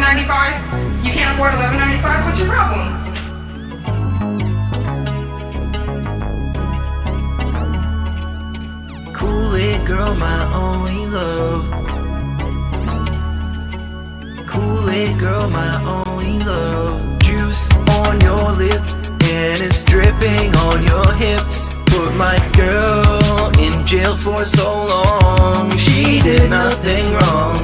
$11.95? You can't afford $11.95? What's your problem? Kool-Aid girl, my only love. Kool-Aid girl, my only love. Juice on your lip and it's dripping on your hips. Put my girl in jail for so long. She did nothing wrong.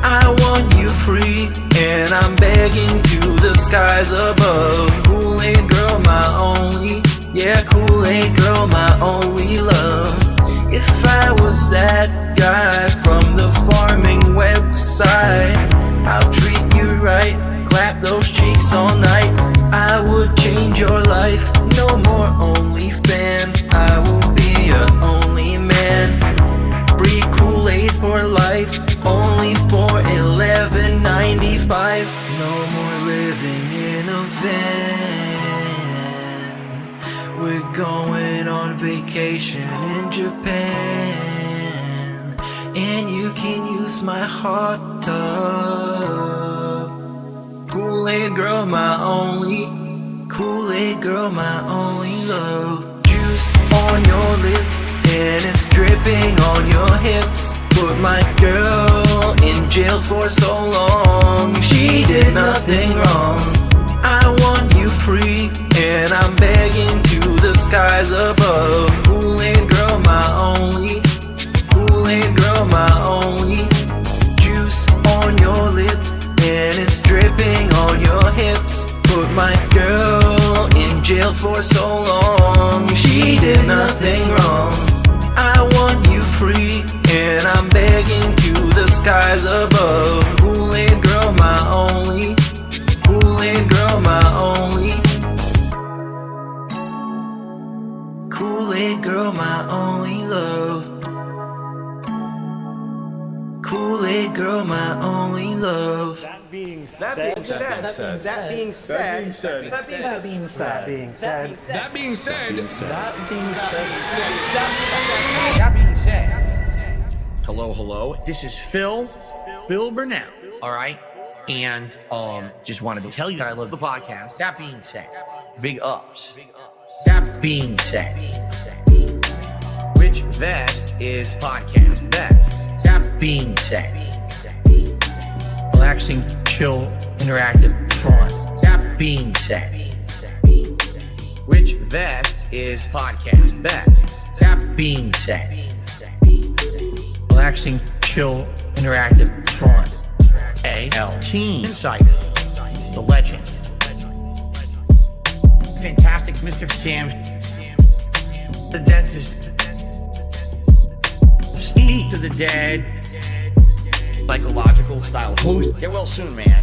I want you free and I'm begging to the skies above. Kool-Aid girl, my only. Yeah, Kool-Aid girl, my only love. If I was that guy from the farming website, I'll treat you right, clap those cheeks all night. I would change your life, no more OnlyFans. I will be your only man. Free Kool-Aid for life, only for $11.95. No more living in a van. We're going on vacation in Japan, and you can use my hot tub. Kool-Aid girl, my only. Kool-Aid girl, my only love. Juice on your lip and it's dripping on your hips. Put my girl in jail for so long. She did nothing wrong. I want you free and I'm begging to the skies above. Kool-Aid girl, my only. Kool-Aid girl, my only. Juice on your lip and it's dripping on your hips. Put my girl in jail for so long. She did nothing wrong. I want you free and I'm begging to the skies above. Kool-Aid girl, my only. Kool-Aid girl, my only. Kool-Aid girl, my only love. Kool-Aid girl, my only love. That being said. Hello. This is Phil Burnell. All right. And just wanted to tell you that I love the podcast. That being said, big ups. That being said, which vest is podcast best? That being said, relaxing, chill, interactive, fun. That being said, which vest is podcast best? That being said, relaxing, chill, interactive, fun. A.L. Team Insider, the legend, fantastic Mr. Sam, the dentist, Steve to the dead, psychological style host. Get well soon, man.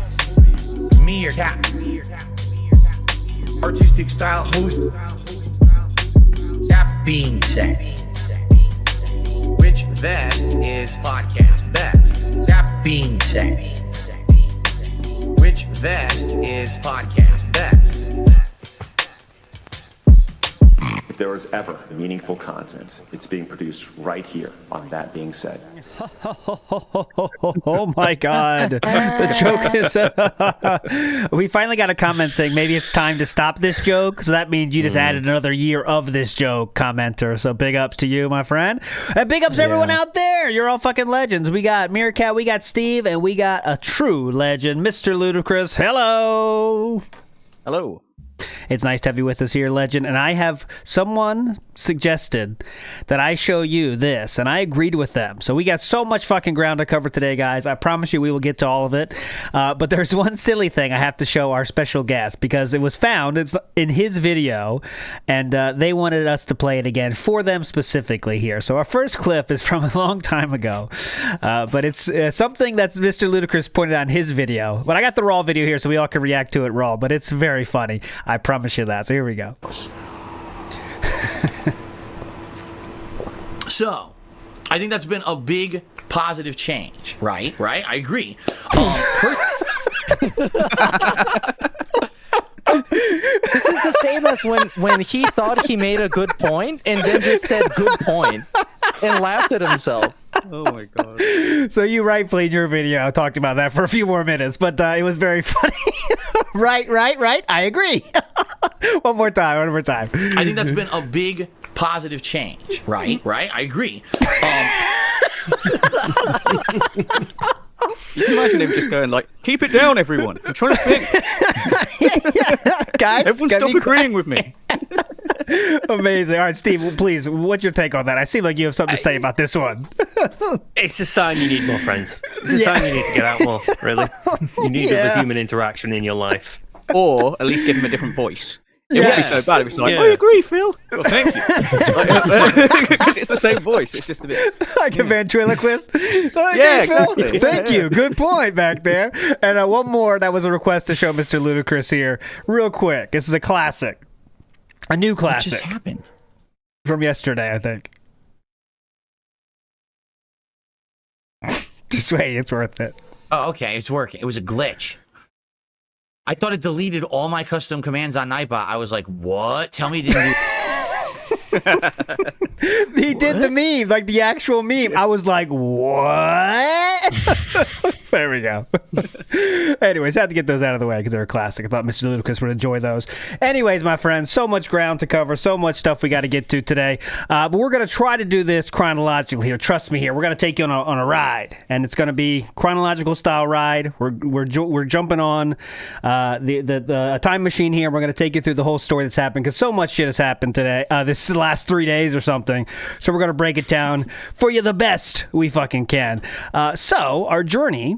Me or Cap, artistic style host. That being said, which vest is podcast best? That being said, which vest is podcast best? If there was ever meaningful content, it's being produced right here on That Being Said. Oh my God. The joke is... we finally got a comment saying maybe it's time to stop this joke. So that means you just added another year of this joke, commenter. So big ups to you, my friend. And big ups to everyone out there. You're all fucking legends. We got Meerkat, we got Steve, and we got a true legend, Mr. Ludacris. Hello. Hello. It's nice to have you with us here, legend. And I have someone suggested that I show you this, and I agreed with them. So we got so much fucking ground to cover today, guys. I promise you we will get to all of it. But there's one silly thing I have to show our special guest because it was found. It's in his video, and they wanted us to play it again for them specifically here. So our first clip is from a long time ago, but it's something that Mr. Ludacris pointed out in his video. But I got the raw video here so we all can react to it raw, but it's very funny. I promise you that. So here we go. So, I think that's been a big positive change, right? I agree. This is the same as when he thought he made a good point and then just said good point and laughed at himself. Oh my god. So you rightfully in your video talked about that for a few more minutes, but it was very funny. Right. I agree. One more time. I think that's been a big positive change. Right. I agree. You can imagine him just going like, "Keep it down, everyone. I'm trying to think." Guys, Everyone stop agreeing with me. Amazing. All right, Steve, please, what's your take on that? I seem like you have something to say about this one. It's a sign you need more friends. It's a sign you need to get out more, really. You need other human interaction in your life. Or at least give him a different voice. It wouldn't be so bad if it's like, Yeah. I agree, Phil. Well, thank you. Because it's the same voice. It's just a bit... Like a ventriloquist. Okay, Yeah, Phil, exactly. thank you. Good point back there. And one more that was a request to show Mr. Ludacris here. Real quick. This is a classic. A new What classic. just happened? From yesterday, I think. Just wait, it's worth it. Oh, okay. It's working. It was a glitch. I thought it deleted all my custom commands on Nightbot. I was like, what? Tell me it didn't do... He did the meme, like the actual meme. I was like, what? There we go. Anyways, had to get those out of the way because they're a classic. I thought Mr. Ludacris would enjoy those. Anyways, my friends, so much ground to cover, so much stuff we got to get to today. But we're going to try to do this chronologically here. Trust me here. We're going to take you on a ride, and it's going to be chronological style ride. We're jumping on the time machine here. We're going to take you through the whole story that's happened because so much shit has happened today. This last 3 days or something. So we're going to break it down for you the best we fucking can. So our journey...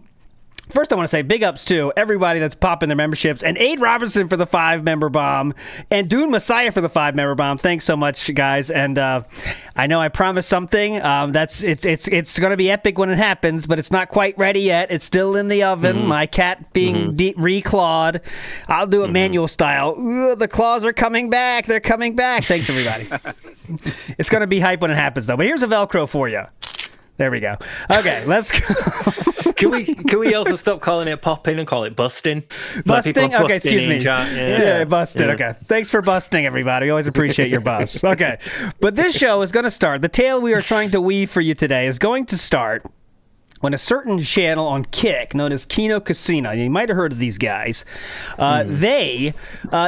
First, I want to say big ups to everybody that's popping their memberships, and Aid Robinson for the 5-member bomb, and Dune Messiah for the 5-member bomb. Thanks so much, guys. And I know I promised something. It's going to be epic when it happens, but it's not quite ready yet. It's still in the oven. My cat being reclawed. I'll do it manual style. Ooh, the claws are coming back. They're coming back. Thanks, everybody. It's going to be hype when it happens, though. But here's a Velcro for you. There we go. Okay, let's go. Can we also stop calling it popping and call it busting? Busting? Okay, excuse me. Yeah, busted. Yeah. Okay. Thanks for busting, everybody. We always appreciate your bust. Okay. But this show is going to start. The tale we are trying to weave for you today is going to start when a certain channel on Kick known as Kino Casino, you might have heard of these guys, they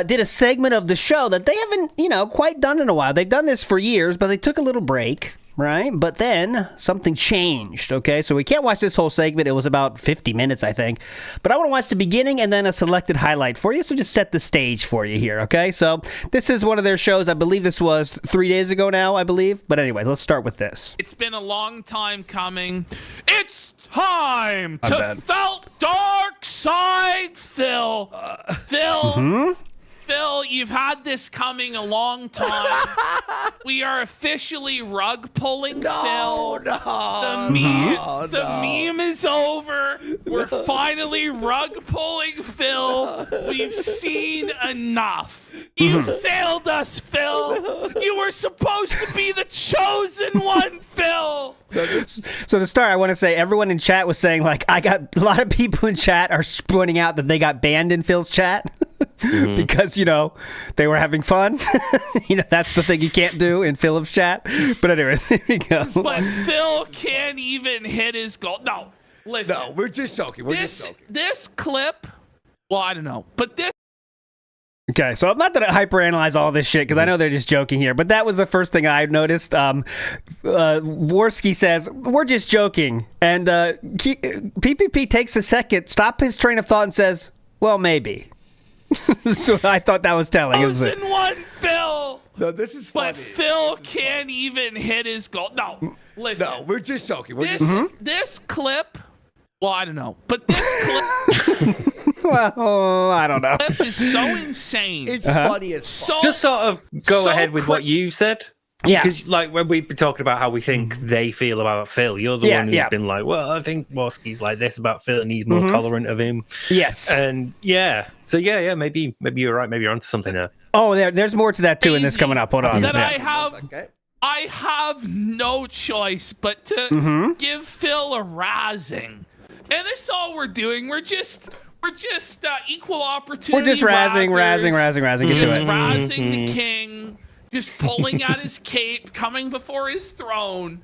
did a segment of the show that they haven't, quite done in a while. They've done this for years, but they took a little break. Right? But then something changed, okay? So we can't watch this whole segment. It was about 50 minutes, I think. But I want to watch the beginning and then a selected highlight for you. So just set the stage for you here, okay? So this is one of their shows. I believe this was 3 days ago now, I believe. But anyway, let's start with this. It's been a long time coming. It's time to felt dark side, Phil. Phil, you've had this coming a long time. We are officially rug pulling Phil. The meme is over. We're finally rug pulling Phil. We've seen enough. You failed us, Phil. You were supposed to be the chosen one, Phil. So to start, I want to say everyone in chat was saying, like, I got a lot of people in chat are pointing out that they got banned in Phil's chat. Because, they were having fun. That's the thing you can't do in Philip's chat. But anyways, here we go. But Phil can't even hit his goal. No, listen. No, we're just joking. This clip, well, I don't know. But this. Okay, so I'm not going to hyperanalyze all this shit because I know they're just joking here, but that was the first thing I noticed. Worski says, we're just joking. And PPP takes a second, stop his train of thought and says, well, maybe. So I thought that was telling. Chosen one, Phil. No, this is funny. But Phil can't even hit his goal. No, listen. No, we're just joking. This clip, well, I don't know. But this clip. Well, I don't know. Clip is so insane. It's funny as fuck. Just sort of go ahead with what you said. Yeah. Because, when we've been talking about how we think they feel about Phil, you're the one who's been like, well, I think Worski's like this about Phil and he's more tolerant of him. Yes. And, So, maybe you're right. Maybe you're onto something there. Oh, there's more to that, too, in this coming up. Hold on. That I have no choice but to give Phil a razzing. And that's all we're doing. We're just equal opportunity. We're just razzing. Get to it. Razzing the king. Just pulling out his cape, coming before his throne.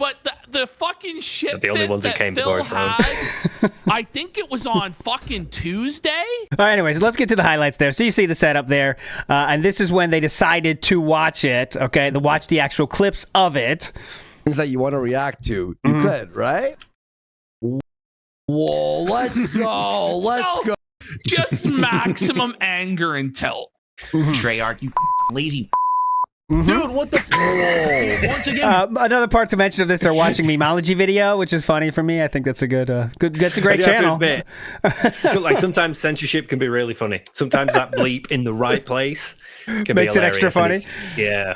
But the fucking shit the only fit ones who that came Phil before, so. had, I think it was on fucking Tuesday. All right, anyways, let's get to the highlights there. So you see the setup there, and this is when they decided to watch it, okay, to watch the actual clips of it. Things that you want to react to. You could, right? Whoa, let's go. Let's go. Just maximum anger and tilt. Treyarch, you lazy. Dude, what the f- Once again, Another part to mention of this, they're watching Memology video, which is funny for me. I think that's a that's a great I do have to channel. admit, so like sometimes censorship can be really funny. Sometimes that bleep in the right place can Makes be it extra hilarious, funny. Yeah.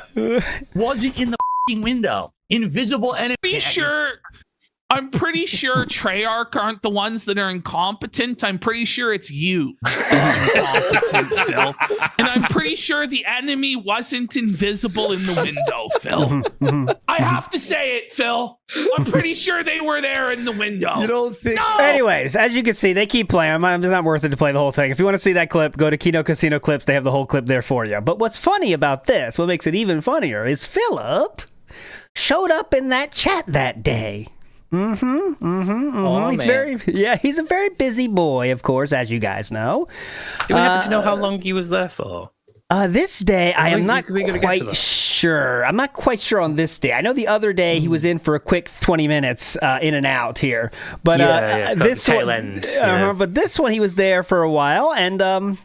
wasn't in the window. Invisible enemy. I'm pretty sure Treyarch aren't the ones that are incompetent. I'm pretty sure it's you, incompetent Phil. And I'm pretty sure the enemy wasn't invisible in the window, Phil. I have to say it, Phil. I'm pretty sure they were there in the window. You don't think? No! Anyways, as you can see, they keep playing. It's not worth it to play the whole thing. If you want to see that clip, go to Kino Casino Clips. They have the whole clip there for you. But what's funny about this, what makes it even funnier, is Philip showed up in that chat that day. Oh, He's a very busy boy, of course, as you guys know. Do we happen to know how long he was there for? This day, I am not we gonna get to quite that? sure. I'm not quite sure on this day. I know the other day he was in for a quick 20 minutes in and out here. But this tail one, end. Yeah. but this one he was there for a while, and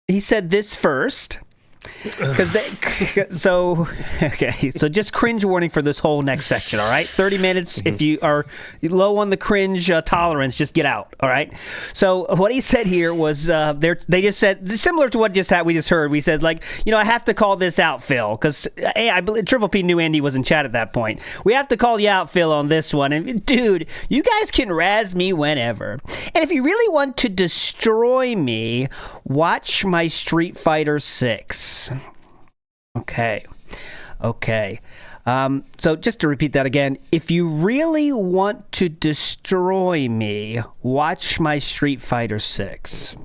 he said this first. So just cringe warning for this whole next section, all right? 30 minutes. If you are low on the cringe tolerance, just get out, all right? So what he said here was they just said, similar to what we just heard, we said, like, I have to call this out, Phil, because I believe Triple P knew Andy was in chat at that point. We have to call you out, Phil, on this one. And dude, you guys can razz me whenever. And if you really want to destroy me, watch my Street Fighter 6. Okay. So just to repeat that again, if you really want to destroy me, watch my Street Fighter 6.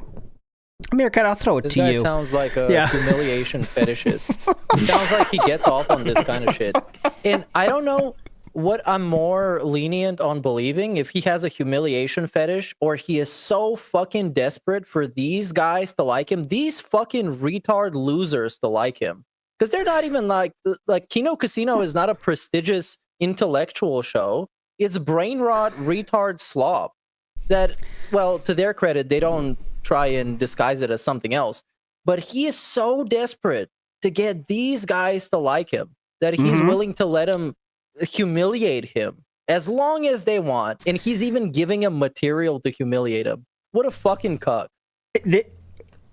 Meerkat, I'll throw it This to guy you. sounds like a humiliation fetishist. He sounds like he gets off on this kind of shit. And I don't know what I'm more lenient on believing, if he has a humiliation fetish or he is so fucking desperate for these guys to like him, these fucking retard losers to like him. Because they're not even like Kino Casino is not a prestigious intellectual show. It's brain rot retard slop that, well, to their credit, they don't try and disguise it as something else. But he is so desperate to get these guys to like him that he's willing to let them humiliate him as long as they want. And he's even giving him material to humiliate him. What a fucking cuck.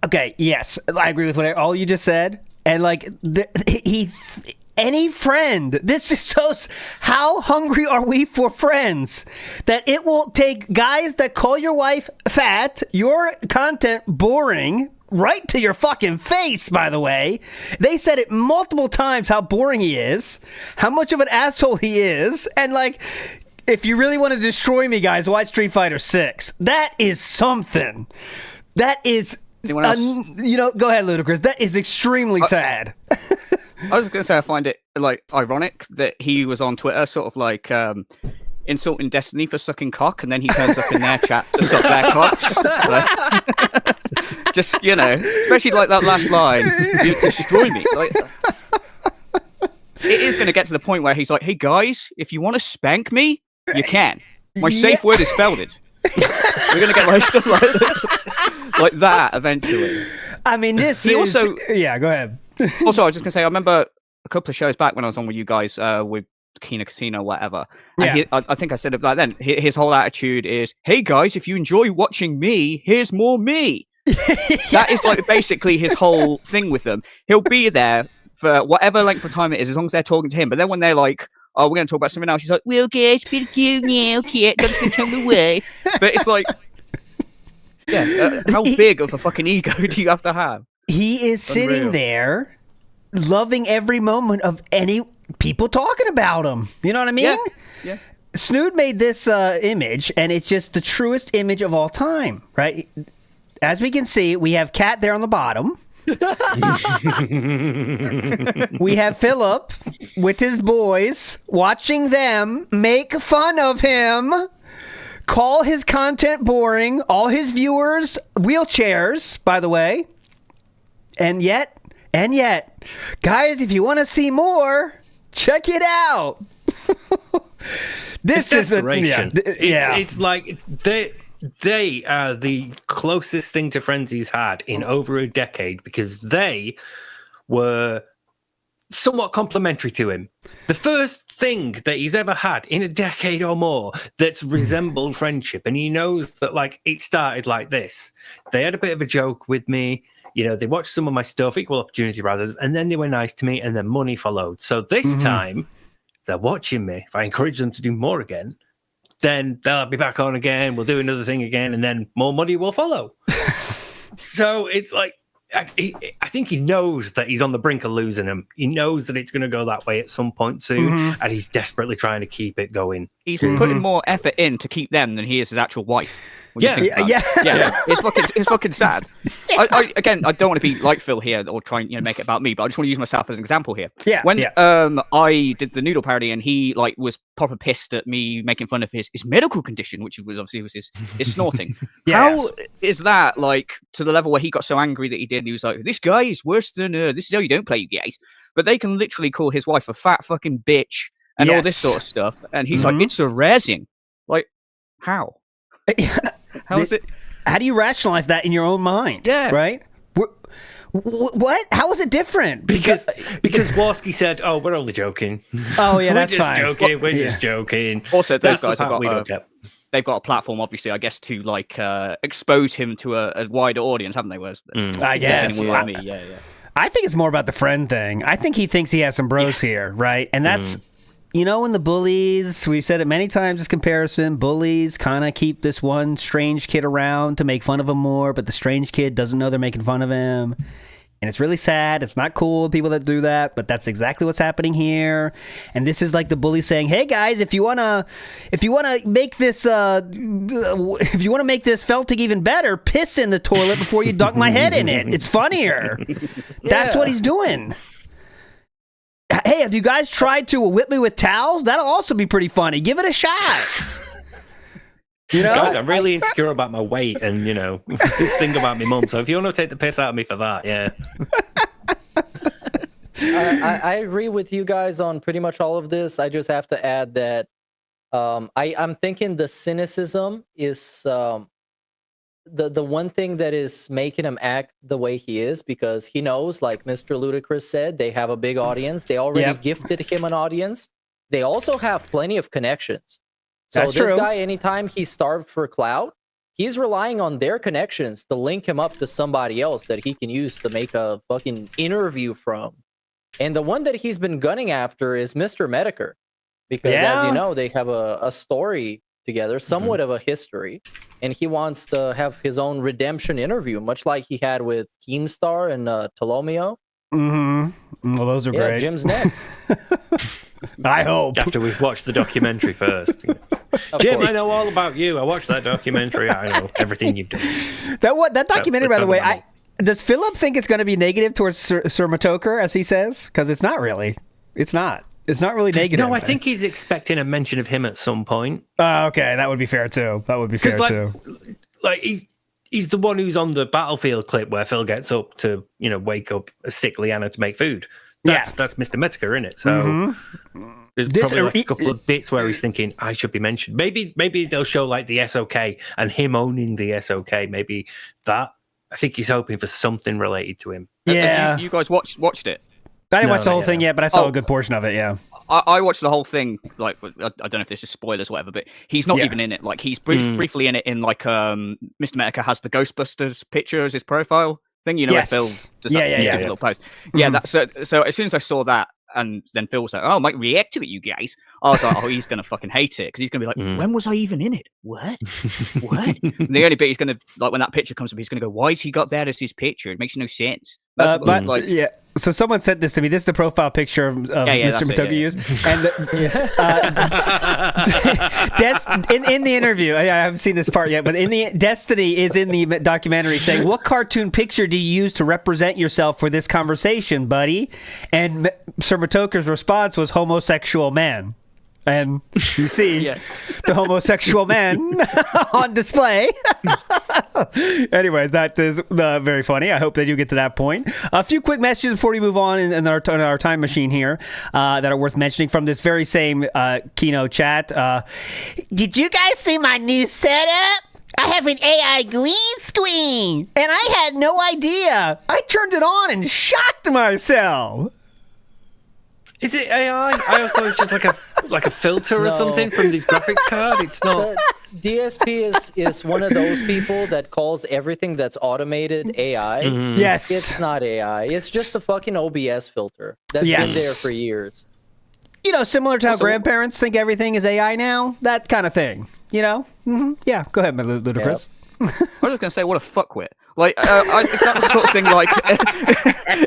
Okay, yes, I agree with all you just said. And like, any friend, this is so, how hungry are we for friends that it will take guys that call your wife fat, your content boring, right to your fucking face, by the way. They said it multiple times how boring he is, how much of an asshole he is, and like, if you really want to destroy me, guys, watch Street Fighter 6. That is something. That is... go ahead, Ludacris. That is extremely sad. I was just going to say, I find it like ironic that he was on Twitter sort of like insulting Destiny for sucking cock, and then he turns up in their chat to suck their cocks. Just, especially like that last line, you destroy me. Like, it is going to get to the point where he's like, hey guys, if you want to spank me, you can. My safe word is spelled. We're going to get like stuff like that eventually. I mean, go ahead. Also, I was just gonna say, I remember a couple of shows back when I was on with you guys with Kino Casino, whatever. And I think I said it like then. His whole attitude is, "Hey guys, if you enjoy watching me, here's more me." That is like basically his whole thing with them. He'll be there for whatever length of time it is, as long as they're talking to him. But then when they're like, "Oh, we're going to talk about something else," he's like, "Well, guys, bit cute now, kid. Don't tell me away." But it's like. Yeah, how big of a fucking ego do you have to have? He is sitting there loving every moment of any people talking about him. You know what I mean? Yeah. Snood made this image, and it's just the truest image of all time, right? As we can see, we have Kat there on the bottom. We have Philip with his boys watching them make fun of him, call his content boring, all his viewers wheelchairs, by the way. And yet, guys, if you want to see more, check it out. This is It's like they are the closest thing to friends he's had in over a decade, because they were somewhat complimentary to him. The first thing that he's ever had in a decade or more that's resembled friendship, and he knows that, like, it started like this. They had a bit of a joke with me. You know, they watched some of my stuff, Equal Opportunity Brothers, and then they were nice to me, and then money followed. So this time, they're watching me. If I encourage them to do more again, then they'll be back on again. We'll do another thing again, and then more money will follow. So it's like, I think he knows that he's on the brink of losing him. He knows that it's going to go that way at some point soon, and he's desperately trying to keep it going. He's putting more effort in to keep them than he is his actual wife. Yeah. It's fucking sad. I don't want to be like Phil here or try and make it about me, but I just want to use myself as an example here. When I did the Noodle parody, and he was proper pissed at me making fun of his medical condition, which was obviously his snorting. How is that to the level where he got so angry that he did? And he was like, "This guy is worse than this is how you don't play, you guys." But they can literally call his wife a fat fucking bitch and all this sort of stuff, and he's like, "It's harassing." Like, how? How is it? How do you rationalize that in your own mind? Yeah. Right? What? How is it different? Because Warski said, "Oh, we're only joking." Oh yeah, that's fine. We're just joking. Also, those guys have they've got a platform, obviously, I guess, to expose him to a wider audience, haven't they? I guess. I think it's more about the friend thing. I think he thinks he has some bros here, right? And that's. In the bullies, we've said it many times, this comparison, bullies kind of keep this one strange kid around to make fun of him more, but the strange kid doesn't know they're making fun of him. And it's really sad. It's not cool, people that do that, but that's exactly what's happening here. And this is like the bully saying, "Hey guys, if you wanna make this felting even better, piss in the toilet before you dunk my head in it. It's funnier." That's what he's doing. Hey, have you guys tried to whip me with towels? That'll also be pretty funny. Give it a shot. Guys, I'm really insecure about my weight and, this thing about my mum. So if you want to take the piss out of me for that, yeah. I agree with you guys on pretty much all of this. I just have to add that I'm thinking the cynicism is the one thing that is making him act the way he is, because he knows, like Mr. Ludacris said, they have a big audience. They already gifted him an audience. They also have plenty of connections. So That's this true. guy, anytime he's starved for clout, he's relying on their connections to link him up to somebody else that he can use to make a fucking interview from. And the one that he's been gunning after is Mr. Medicare, because as you know, they have a story together, somewhat of a history, and he wants to have his own redemption interview, much like he had with Keemstar and Tolomeo. Well, those are great. Jim's next. I hope. After we've watched the documentary first. Jim, I know all about you. I watched that documentary. I know everything you've done. That documentary, by the way, does Philip think it's going to be negative towards Sir Matoker, as he says? Because it's not really. It's not. It's not really negative. No, I think he's expecting a mention of him at some point. Okay, that would be fair too. Like he's the one who's on the battlefield clip where Phil gets up to wake up a sick Leanna to make food. That's Mr. Metzger, isn't it? So there's probably a couple of bits where he's thinking I should be mentioned. Maybe they'll show like the SOK and him owning the SOK. Maybe that. I think he's hoping for something related to him. Yeah, you guys watched it. I didn't watch the whole thing yet, but I saw a good portion of it, yeah. I watched the whole thing, I don't know if this is spoilers or whatever, but he's not even in it. Like, he's briefly in it in, Mr. Medicare has the Ghostbusters picture as his profile thing, where Phil does that stupid little post. Yeah, so as soon as I saw that, and then Phil was like, "Oh, I might react to it, you guys." I was like, "Oh, he's gonna fucking hate it," because he's gonna be like, "When was I even in it? What? What?" And the only bit he's gonna when that picture comes up, he's gonna go, "Why has he got that as his picture? It makes no sense." So someone sent this to me. This is the profile picture of Mr. Matoki used. And in the interview, I haven't seen this part yet, but in the Destiny is in the documentary saying, "What cartoon picture do you use to represent yourself for this conversation, buddy?" And Sir Matoka's response was homosexual man. And you see the homosexual man on display. Anyways, that is very funny. I hope that you get to that point. A few quick messages before we move on in our time machine here that are worth mentioning from this very same Kino chat. Did you guys see my new setup? I have an AI green screen, and I had no idea. I turned it on and shocked myself. Is it AI? I also it's just like a filter or something from these graphics card. It's not. DSP is one of those people that calls everything that's automated AI. Yes. It's not AI. It's just a fucking OBS filter that's been there for years. You know, similar to how grandparents think everything is AI now. That kind of thing. You know? Mm-hmm. Yeah. Go ahead, Ludacris. I was just going to say, what a fuckwit. Like, if that was the sort of thing, like,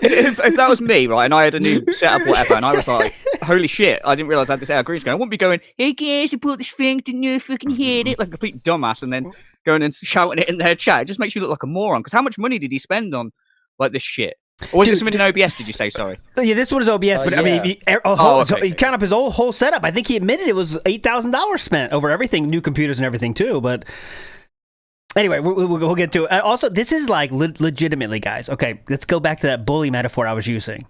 if that was me, right, and I had a new setup, whatever, and I was like, holy shit, I didn't realize I had this AI green screen, I wouldn't be going, hey guys, I bought this thing, didn't you fucking hear it? Like a complete dumbass, and then going and shouting it in their chat. It just makes you look like a moron, because how much money did he spend on, like, this shit? Or was it something in OBS, did you say, sorry? Yeah, this one is OBS, but I mean, he count up his whole setup. I think he admitted it was $8,000 spent over everything, new computers and everything, too, but... Anyway, we'll get to it. Also, this is like legitimately, guys. Okay, let's go back to that bully metaphor I was using.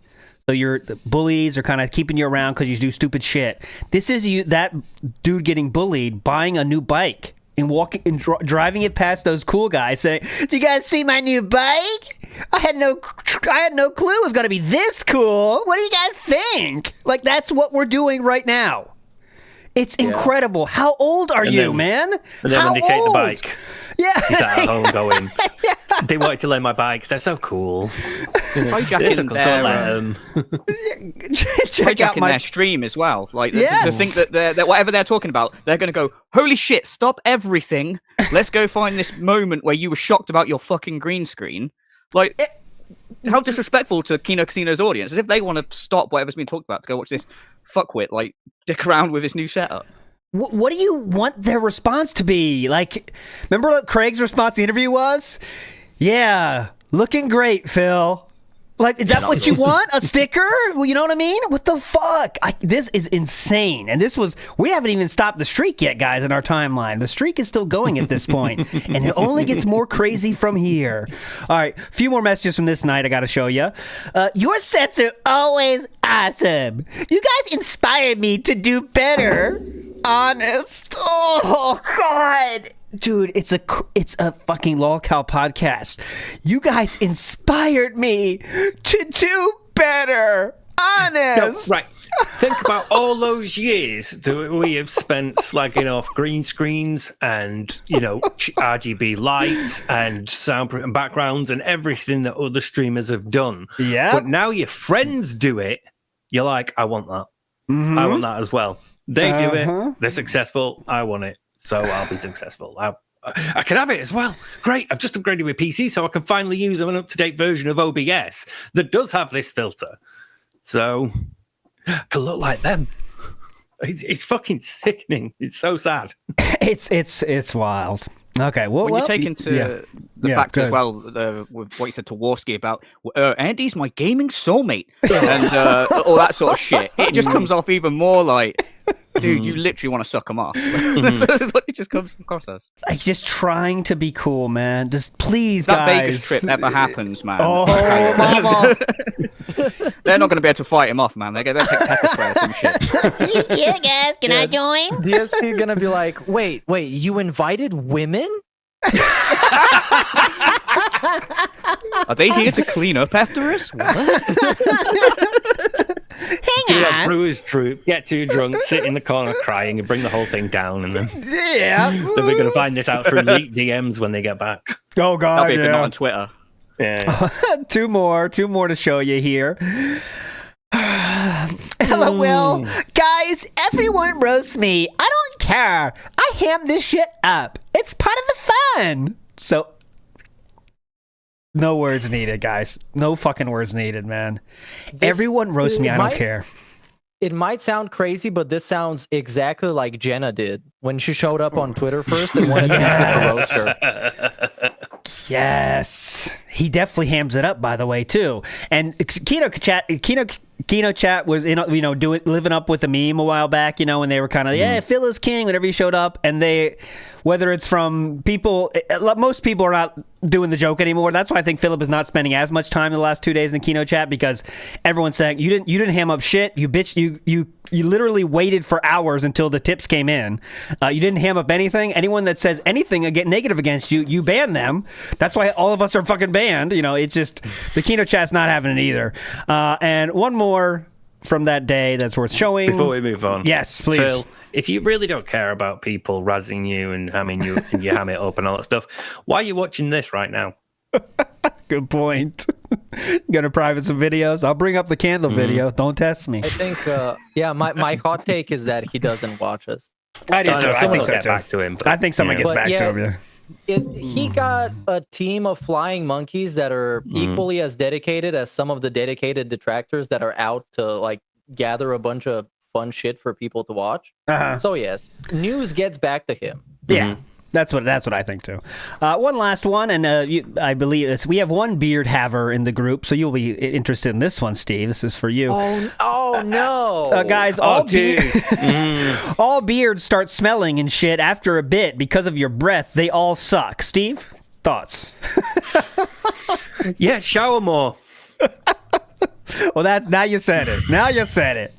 So the bullies are kind of keeping you around because you do stupid shit. This is that dude getting bullied, buying a new bike and walking and driving it past those cool guys, saying, "Do you guys see my new bike? I had no clue it was gonna be this cool. What do you guys think?" Like that's what we're doing right now. It's incredible. How old are you, man? And then when they take the bike. Yeah. He's at home going, they wanted to lend my bike. They're so cool. Hijacking their stream as well. Like to think that whatever they're talking about, they're going to go, holy shit, stop everything. Let's go find this moment where you were shocked about your fucking green screen. Like, how disrespectful to Kino Casino's audience. As if they want to stop whatever's being talked about to go watch this fuckwit, like, dick around with his new setup. What do you want their response to be? Like, remember what Craig's response to the interview was? Yeah, looking great, Phil. Like, is that what you want? A sticker? Well, you know what I mean? What the fuck? This is insane. And we haven't even stopped the streak yet, guys, in our timeline. The streak is still going at this point, and it only gets more crazy from here. All right, a few more messages from this night I got to show you. Your sets are always awesome. You guys inspired me to do better. Honest. Oh, God. Dude, it's a fucking lolcow podcast. You guys inspired me to do better. Honest. No, right. Think about all those years that we have spent slagging off green screens and, RGB lights and soundproof and backgrounds and everything that other streamers have done. Yeah. But now your friends do it. You're like, I want that. Mm-hmm. I want that as well. They do it. They're successful. I want it. So I'll be successful. I can have it as well. Great. I've just upgraded my PC so I can finally use an up-to-date version of OBS that does have this filter. So I can look like them. It's fucking sickening. It's so sad. It's wild. Okay, when you take into the fact as well with what you said to Warski about Andy's my gaming soulmate and all that sort of shit, it just comes off even more like, dude, you literally want to suck him off. It just comes across us. Like just trying to be cool, man. Just please, that guys. Vegas trip never happens, man. Oh, mama. They're not going to be able to fight him off, man. They're going to take pepper spray or some shit. Yeah, guys, can I join? DSP gonna be like, wait, you invited women? Are they here to clean up after us? What? Hang on. Brewer's troop, get too drunk, sit in the corner crying, and bring the whole thing down, and then then we're going to find this out through leaked DMs when they get back. Oh God, that'll be good on Twitter. Yeah. two more to show you here. LOL. Guys, everyone roasts me. I don't care. I ham this shit up. It's part of the fun. So No words needed, guys. No fucking words needed, man. Everyone roast me. I don't care. It might sound crazy, but this sounds exactly like Jenna did when she showed up on Twitter first and wanted to roast her. Yes. He definitely hams it up, by the way, too. And Kino Chat was living up with a meme a while back, when they were kind of Phil is king whenever he showed up, and whether it's from people, most people are not doing the joke anymore. That's why I think Philip is not spending as much time in the last 2 days in Kino Chat, because everyone's saying you didn't ham up shit, you bitch, you literally waited for hours until the tips came in. You didn't ham up anything. Anyone that says anything negative against you, you ban them. That's why all of us are fucking banned. It's just the Kino Chat's not having it either. And one more from that day that's worth showing. Before we move on. Yes, please. Phil, if you really don't care about people razzing you and hamming you and you ham it up and all that stuff, why are you watching this right now? Good point. Gonna private some videos. I'll bring up the candle video. Don't test me. I think, my hot take is that he doesn't watch us. I do too. I think so get too. Back to him. I think someone gets back to him. Yeah. He got a team of flying monkeys that are equally as dedicated as some of the dedicated detractors that are out to gather a bunch of fun shit for people to watch. So yes, news gets back to him. Yeah. That's what I think too. One last one, and I believe we have one beard haver in the group, so you'll be interested in this one, Steve. This is for you. Oh no, guys! All beards start smelling and shit after a bit because of your breath. They all suck. Steve, thoughts? Yeah, shower more. Well, now you said it. Now you said it.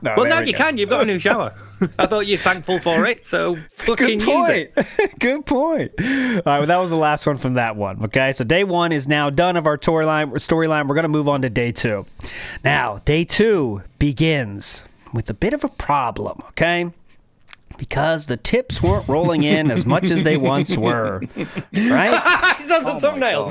No, well, now you can. You've got a new shower. I thought you're thankful for it, so fucking use it. Good point. All right, well, that was the last one from that one. Okay, so day one is now done of our storyline. We're going to move on to day two. Now, day two begins with a bit of a problem, okay? Because the tips weren't rolling in as much as they once were. Right? He's on the thumbnail.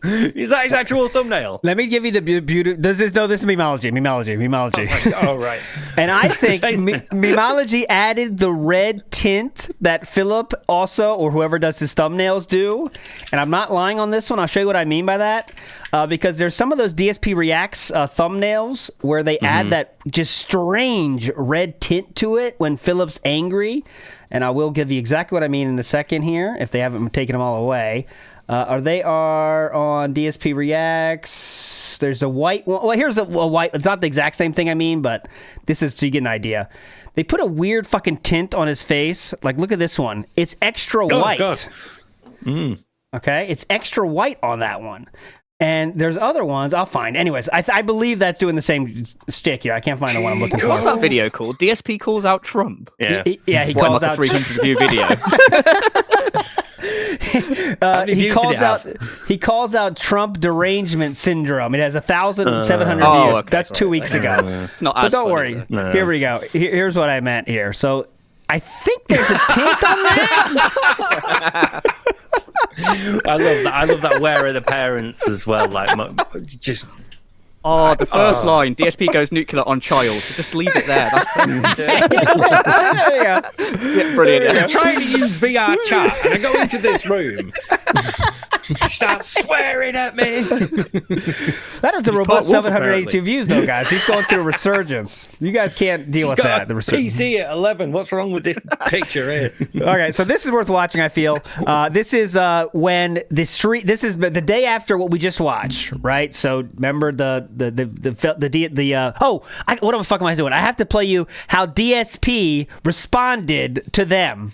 Is that his actual thumbnail? Let me give you the beauty. This is Memology. Oh, right. And I think Memology added the red tint that Philip also, or whoever does his thumbnails, do. And I'm not lying on this one. I'll show you what I mean by that. Because there's some of those DSP Reacts thumbnails where they add that just strange red tint to it when Philip's angry. And I will give you exactly what I mean in a second here, if they haven't taken them all away. They are on DSP Reacts. There's a white one. Well, here's a white. It's not the exact same thing I mean, but this is so you get an idea. They put a weird fucking tint on his face. Like, look at this one. It's extra white. God. Okay? It's extra white on that one. And there's other ones I'll find. Anyways, I believe that's doing the same stick here. I can't find the one I'm looking for. What's that video called? DSP calls out Trump. Yeah, he calls out 300 view video. He calls out Trump derangement syndrome. It has 1,700 views. Okay, that's 2 weeks ago. It's not. But don't worry. No. Here we go. Here's what I meant here. So I think there's a tint on that. I love that. Where are the parents as well? Like, just. Oh, the first line. DSP goes nuclear on child. Just leave it there. Yeah, brilliant. I'm trying to use VR chat, and I go into this room. Start swearing at me. That is a robust 782 views, though, guys. He's going through a resurgence. You guys can't deal with that. The PC at 11. What's wrong with this picture here? Okay, so this is worth watching. I feel this is when the street. This is the day after what we just watched, right? So remember what the fuck am I doing? I have to play you how DSP responded to them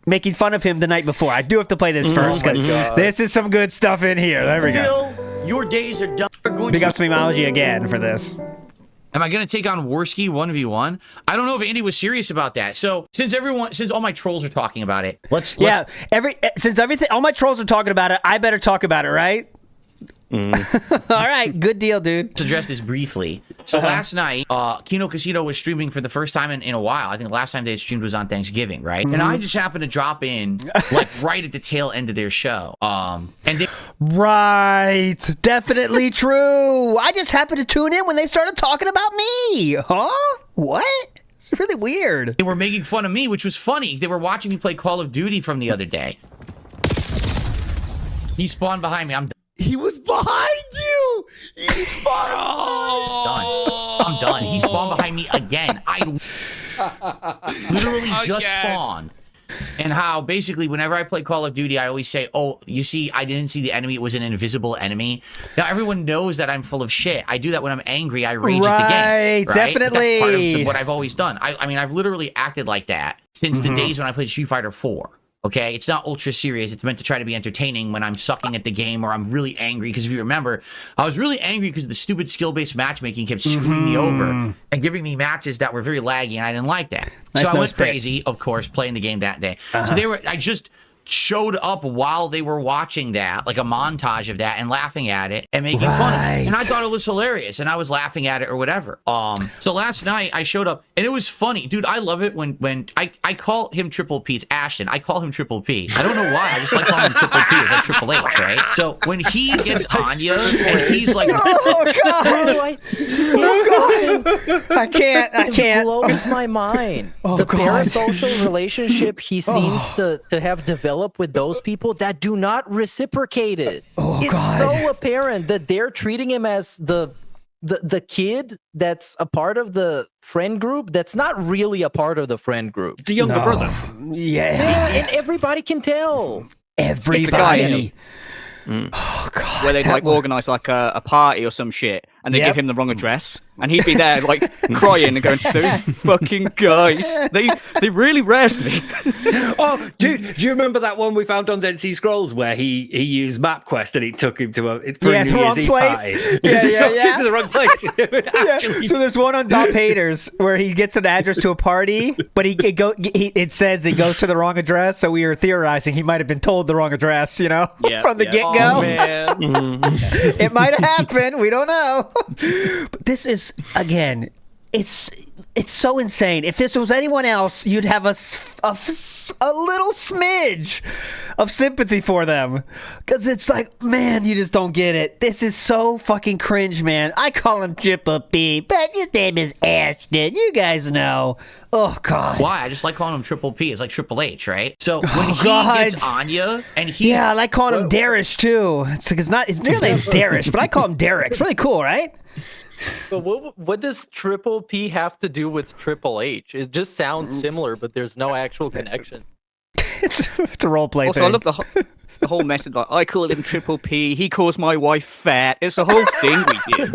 making fun of him the night before. I do have to play this first because this is some good stuff in here. There we go. Phil, your days are done. Big up Memology again for this. Am I going to take on Worski 1v1? I don't know if Andy was serious about that. So since all my trolls are talking about it, since all my trolls are talking about it, I better talk about it, right? All right, good deal, dude. To address this briefly. So last night, Kino Casino was streaming for the first time in a while. I think the last time they had streamed was on Thanksgiving, right? And I just happened to drop in like right at the tail end of their show. Right, definitely true. I just happened to tune in when they started talking about me. Huh? What? It's really weird. They were making fun of me, which was funny. They were watching me play Call of Duty from the other day. He spawned behind me. I'm done. He was behind you. He spawned. I'm done. He spawned behind me again. I literally just spawned. And how basically whenever I play Call of Duty, I always say, oh, you see, I didn't see the enemy. It was an invisible enemy. Now, everyone knows that I'm full of shit. I do that when I'm angry. I rage at the game. Right? Definitely. But that's part of what I've always done. I mean, I've literally acted like that since the days when I played Street Fighter 4. Okay, it's not ultra serious. It's meant to try to be entertaining when I'm sucking at the game or I'm really angry. Because if you remember, I was really angry because the stupid skill-based matchmaking kept screwing me over and giving me matches that were very laggy, and I didn't like that. So I went crazy, of course, playing the game that day. So I just showed up while they were watching that, like a montage of that, and laughing at it and making fun of it. And I thought it was hilarious, and I was laughing at it or whatever. So last night I showed up, and it was funny, dude. I love it when I call him Triple P. It's Ashton. I call him Triple P. I don't know why. I just like calling him Triple P. It's like Triple H, right? So when he gets Anya and he's like, oh god, I can't. It blows my mind. The parasocial relationship he seems to have developed with those people that do not reciprocate it. It's so apparent that they're treating him as the kid that's a part of the friend group that's not really a part of the friend group. The younger brother. Yeah, and everybody can tell. Everybody. Oh god! Where they'd like organise like a party or some shit, and they give him the wrong address, and he'd be there like crying and going, "Those fucking guys, they really razzed me." Oh, dude, do you remember that one we found on Dead Sea Scrolls where he used MapQuest and it took him to a New Year's Eve party? Yeah. To the wrong place. So there's one on Dop Haters where he gets an address to a party, but it says he goes to the wrong address. So we were theorizing he might have been told the wrong address, from the get-go. Oh, man. It might have happened. We don't know. But this is, again, it's so insane. If this was anyone else, you'd have a little smidge of sympathy for them. Because it's like, man, you just don't get it. This is so fucking cringe, man. I call him Triple P, but his name is Ashton. You guys know. Oh, God. Why? I just like calling him Triple P. It's like Triple H, right? So when he gets Anya and he's... Yeah, I like calling him Darish, too. It's like his real name's Darish, but I call him Derek. It's really cool, right? But what does Triple P have to do with Triple H? It just sounds similar, but there's no actual connection. It's a role play thing. I love the whole message. Like, I call him Triple P. He calls my wife fat. It's a whole thing we did.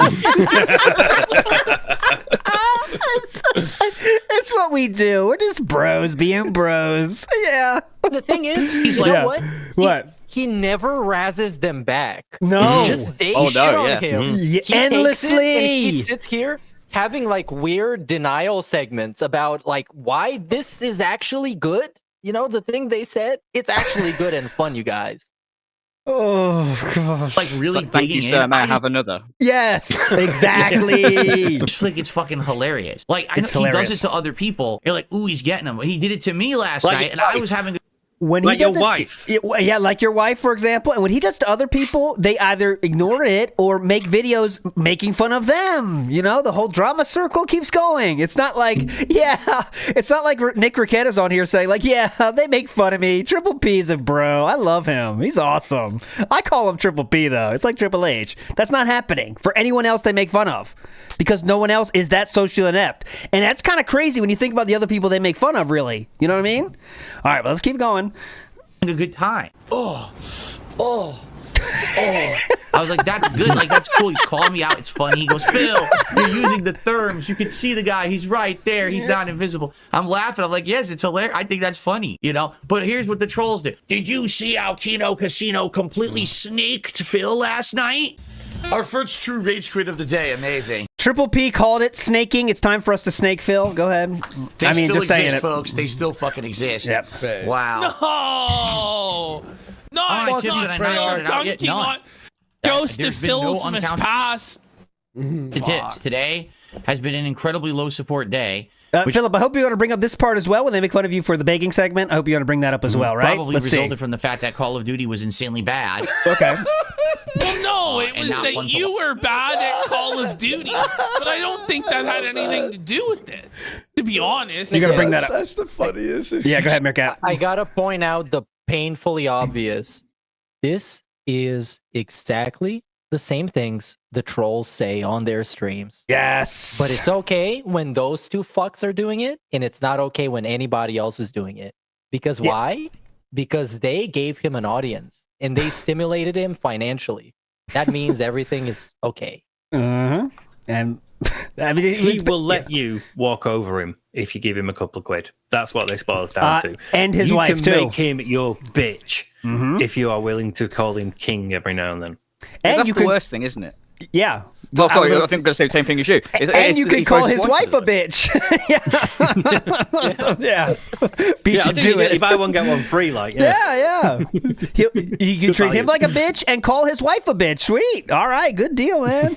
It's what we do. We're just bros being bros. Yeah. The thing is, you know what? What? He never razzes them back. No. It's just they shit on him. He endlessly. Takes it and he sits here having like weird denial segments about like why this is actually good. The thing they said, it's actually good and fun, you guys. Oh gosh! Like really thank you, sir. May I have another? Yes, exactly. It's like it's fucking hilarious. Like I know he does it to other people. You're like, ooh, he's getting them. He did it to me last night, and I was having. When like your wife. Yeah, like your wife, for example. And when he does to other people, they either ignore it or make videos making fun of them. The whole drama circle keeps going. It's not like, it's not like Nick Ricchetta's on here saying, like, they make fun of me. Triple P's a bro. I love him. He's awesome. I call him Triple P, though. It's like Triple H. That's not happening for anyone else they make fun of because no one else is that socially inept. And that's kind of crazy when you think about the other people they make fun of, really. You know what I mean? All right, well, let's keep going. A good time. I was like, that's good. Like, that's cool. He's calling me out. It's funny. He goes, Phil, you're using the terms. You can see the guy. He's right there. He's not invisible. I'm laughing. I'm like, yes, it's hilarious. I think that's funny, But here's what the trolls did. Did you see how Kino Casino completely sneaked Phil last night? Our first true rage quit of the day. Amazing. Triple P called it snaking. It's time for us to snake Phil. Go ahead. They still just saying exist, it. folks. They still fucking exist. Yep. Wow. No, Ghost of Phil's past. The tips today has been an incredibly low support day. Philip, I hope you're going to bring up this part as well when they make fun of you for the begging segment. I hope you're going to bring that up as well, right? Probably resulted from the fact that Call of Duty was insanely bad. Okay. Well, no, it was that you were bad at Call of Duty, but I don't think that had anything to do with it, to be honest. You're going to bring that up. That's the funniest. Yeah, go ahead, Meerkat. I got to point out the painfully obvious. This is exactly the same things the trolls say on their streams. Yes. But it's okay when those two fucks are doing it, and it's not okay when anybody else is doing it. Because why? Because they gave him an audience and they stimulated him financially. That means everything is okay. And I mean, he will let you walk over him if you give him a couple of quid. That's what this boils down to. And his you wife, can too. make him your bitch if you are willing to call him king every now and then. And that's you the could, worst thing, isn't it? Yeah. Well, sorry, I think I'm going to say the same thing as you. And you could call his wife a bitch. Yeah. Beat Yeah, you to it. you buy one, get one free, like, Yeah. You can treat him like a bitch and call his wife a bitch. Sweet. All right. Good deal, man.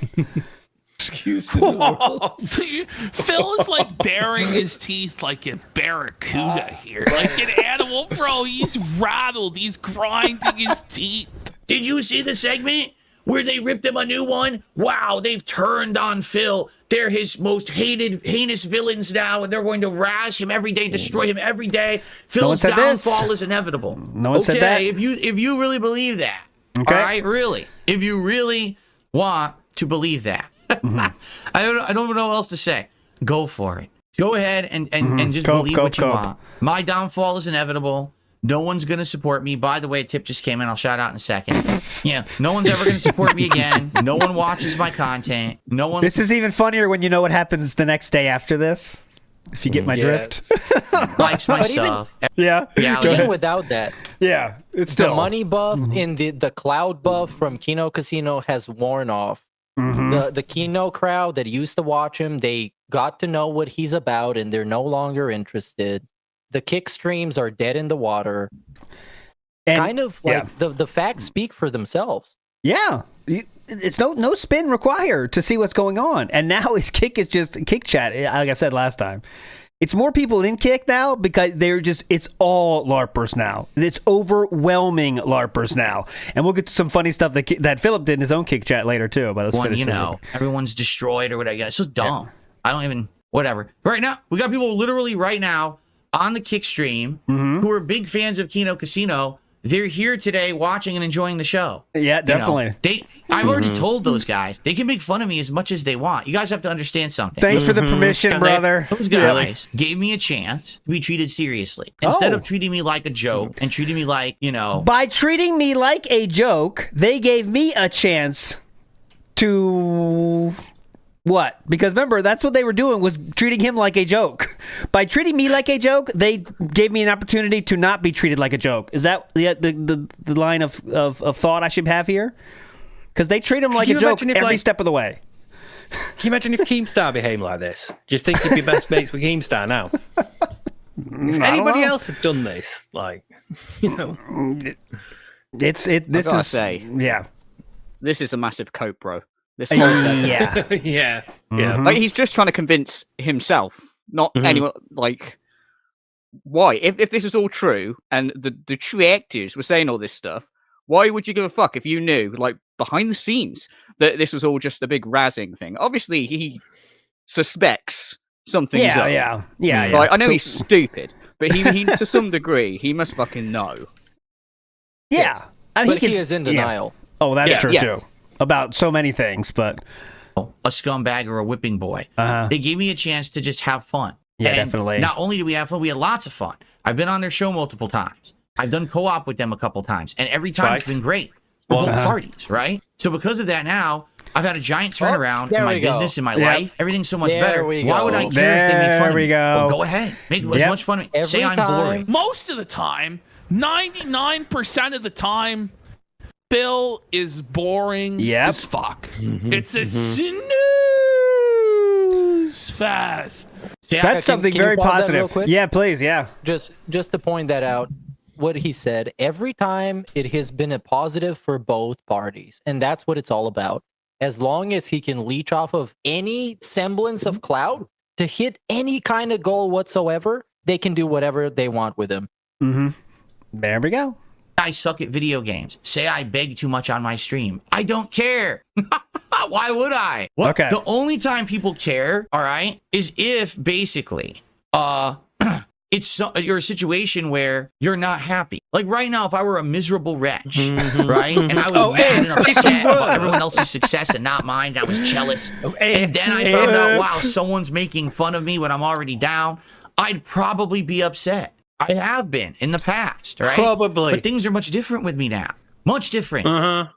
Excuse me. Phil is like baring his teeth like a barracuda here. Like an animal, bro. He's rattled. He's grinding his teeth. Did you see the segment where they ripped him a new one? Wow, they've turned on Phil. They're his most heinous villains now, and they're going to razz him every day, destroy him every day. Phil's downfall is inevitable. No one said that. If you really believe that, Okay. all right, really, if you really want to believe that, I don't know what else to say. Go for it. Go ahead and just believe what you want. My downfall is inevitable. No one's going to support me. By the way, a tip just came in. I'll shout out in a second. Yeah, no one's ever going to support me again. No one watches my content. No one. This is even funnier when you know what happens the next day after this. If you get my drift. Likes my stuff. Yeah. Even without that. Yeah. It's still. The money buff in the cloud buff from Kino Casino has worn off. The Kino crowd that used to watch him, they got to know what he's about and they're no longer interested. The kick streams are dead in the water. And, kind of like the facts speak for themselves. Yeah. It's no spin required to see what's going on. And now his kick is just kick chat, like I said last time. It's more people in kick now because it's all LARPers now. It's overwhelming LARPers now. And we'll get to some funny stuff that Philip did in his own kick chat later too. But let's finish everyone's destroyed or whatever. It's so dumb. I don't even, whatever. Right now, we got people literally right now on the kick stream who are big fans of Kino Casino. They're here today watching and enjoying the show. Yeah, definitely. I've already told those guys they can make fun of me as much as they want. You guys have to understand something. Thanks for the permission, brother. Those guys gave me a chance to be treated seriously instead of treating me like a joke and treating me like, By treating me like a joke, they gave me a chance to... What? Because remember, that's what they were doing, was treating him like a joke. By treating me like a joke, they gave me an opportunity to not be treated like a joke. Is that the line of thought I should have here? Because they treat him like a joke every step of the way. Can you imagine if Keemstar became like this? Do you think he'd be best mates with Keemstar now? If anybody else had done this, This is a massive cope, bro. This whole yeah. Like he's just trying to convince himself, not anyone. Like, why? If this is all true and the true actors were saying all this stuff, why would you give a fuck if you knew, like behind the scenes, that this was all just a big razzing thing? Obviously, he suspects something's up. Yeah. Like, I know he's stupid, but he to some degree he must fucking know. Yeah, I mean, he is in denial. Oh, that's true too. About so many things, but a scumbag or a whipping boy. They gave me a chance to just have fun. Yeah, and definitely. Not only did we have fun, we had lots of fun. I've been on their show multiple times. I've done co-op with them a couple times, and every time it's been great. Both parties, right? So because of that, now I've had a giant turnaround in my business, in my life. Everything's so much better. Why would I care if they make fun of me? Well, go ahead, make as much fun of me. Say I'm boring. Most of the time, 99% of the time, Bill is boring as fuck. It's a snooze fest. That's something very positive. Yeah, please, yeah. Just to point that out, what he said, every time it has been a positive for both parties, and that's what it's all about. As long as he can leech off of any semblance of clout to hit any kind of goal whatsoever, they can do whatever they want with him. There we go. I suck at video games. Say I beg too much on my stream. I don't care. Why would I? Okay. The only time people care, all right, is if basically you're a situation where you're not happy. Like right now, if I were a miserable wretch, right, and I was mad and upset about everyone else's success and not mine, I was jealous, and then I found out, wow, someone's making fun of me when I'm already down, I'd probably be upset. I have been in the past, right? Probably. But things are much different with me now. Much different.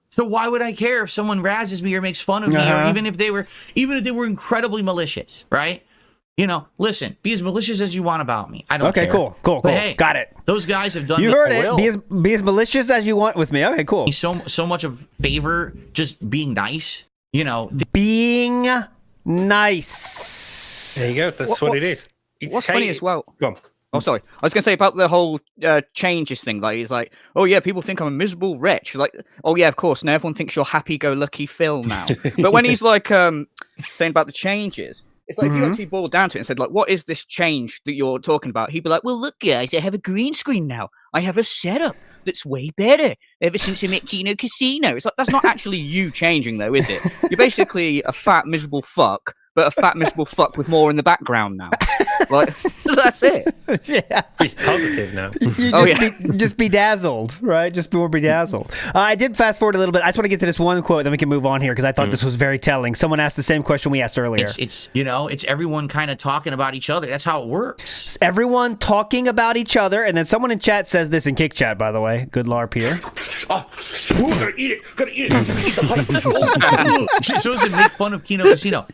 So why would I care if someone razzes me or makes fun of me, or even if they were incredibly malicious, right? You know, listen, be as malicious as you want about me. I don't care. Okay, cool. But hey, got it. Those guys have done. You heard it. Be as malicious as you want with me. Okay, cool. So much of favor, just being nice. You know, being nice. There you go. That's what it is. What's funny as well? Go on. Oh, sorry. I was going to say about the whole changes thing. Like, he's like, oh, yeah, people think I'm a miserable wretch. Like, oh, yeah, of course. Now everyone thinks you're happy-go-lucky Phil now. But when he's like saying about the changes, it's like if you actually boiled down to it and said, like, what is this change that you're talking about? He'd be like, well, look, guys, I have a green screen now. I have a setup that's way better ever since I met Kino Casino. It's like, that's not actually you changing, though, is it? You're basically a fat, miserable fuck, but a fat, miserable fuck with more in the background now. Like, that's it. Yeah. He's positive now. Just bedazzled, right? Just more bedazzled. I did fast forward a little bit. I just want to get to this one quote, then we can move on here because I thought this was very telling. Someone asked the same question we asked earlier. It's it's everyone kind of talking about each other. That's how it works. It's everyone talking about each other, and then someone in chat says this in Kick Chat, by the way. Good LARP here. Gotta eat it. Gotta eat it. So as to make fun of Kino Casino.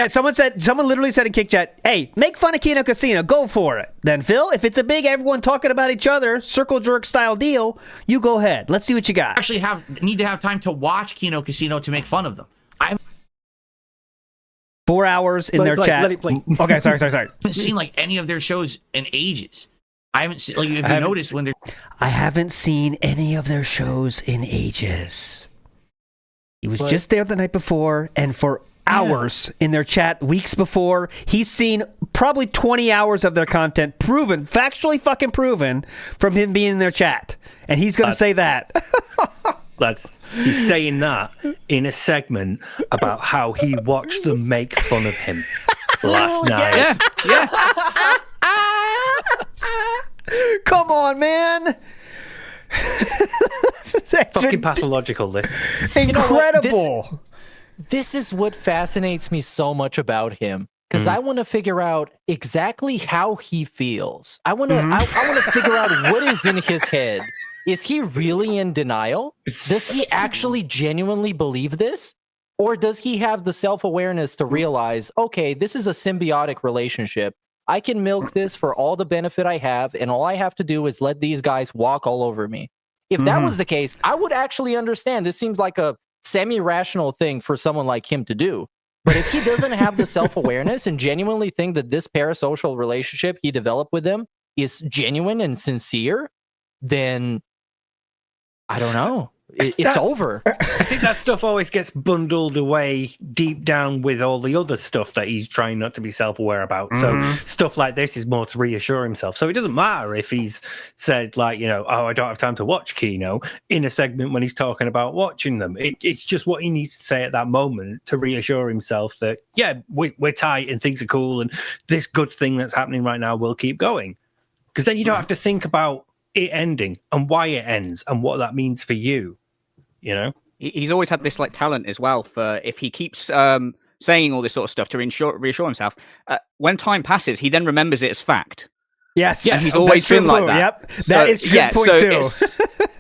Someone literally said in Kick Chat, hey, make fun of Kino Casino, go for it. Then Phil, if it's a big everyone talking about each other, circle jerk style deal, you go ahead. Let's see what you got. Actually need to have time to watch Kino Casino to make fun of them. 4 hours in their chat. Let it play. Okay, sorry. I haven't seen like any of their shows in ages. I haven't seen, like, if you noticed when they're... I haven't seen any of their shows in ages. He was just there the night before, and for hours in their chat weeks before, he's seen probably 20 hours of their content proven, factually fucking proven, from him being in their chat. And he's going to say that. He's saying that in a segment about how he watched them make fun of him last night. Yeah. Come on, man. Fucking pathological, this. Incredible. This is what fascinates me so much about him, because I want to figure out exactly how he feels. I want to I want to figure out what is in his head. Is he really in denial? Does he actually genuinely believe this? Or does he have the self-awareness to realize, okay, this is a symbiotic relationship. I can milk this for all the benefit I have, and all I have to do is let these guys walk all over me. If that was the case, I would actually understand. This seems like a semi-rational thing for someone like him to do. But if he doesn't have the self-awareness and genuinely think that this parasocial relationship he developed with them is genuine and sincere, then I don't know. It's over. I think that stuff always gets bundled away deep down with all the other stuff that he's trying not to be self-aware about. So stuff like this is more to reassure himself. So it doesn't matter if he's said, like, you know, oh, I don't have time to watch Kino in a segment when he's talking about watching them. It's just what he needs to say at that moment to reassure himself that, yeah, we're tight and things are cool and this good thing that's happening right now will keep going. Because then you don't have to think about it ending and why it ends and what that means for you. You know, he's always had this like talent as well for if he keeps saying all this sort of stuff to reassure himself. When time passes, he then remembers it as fact. Yes, yeah, he's always been like that. Yep, that is a good point too.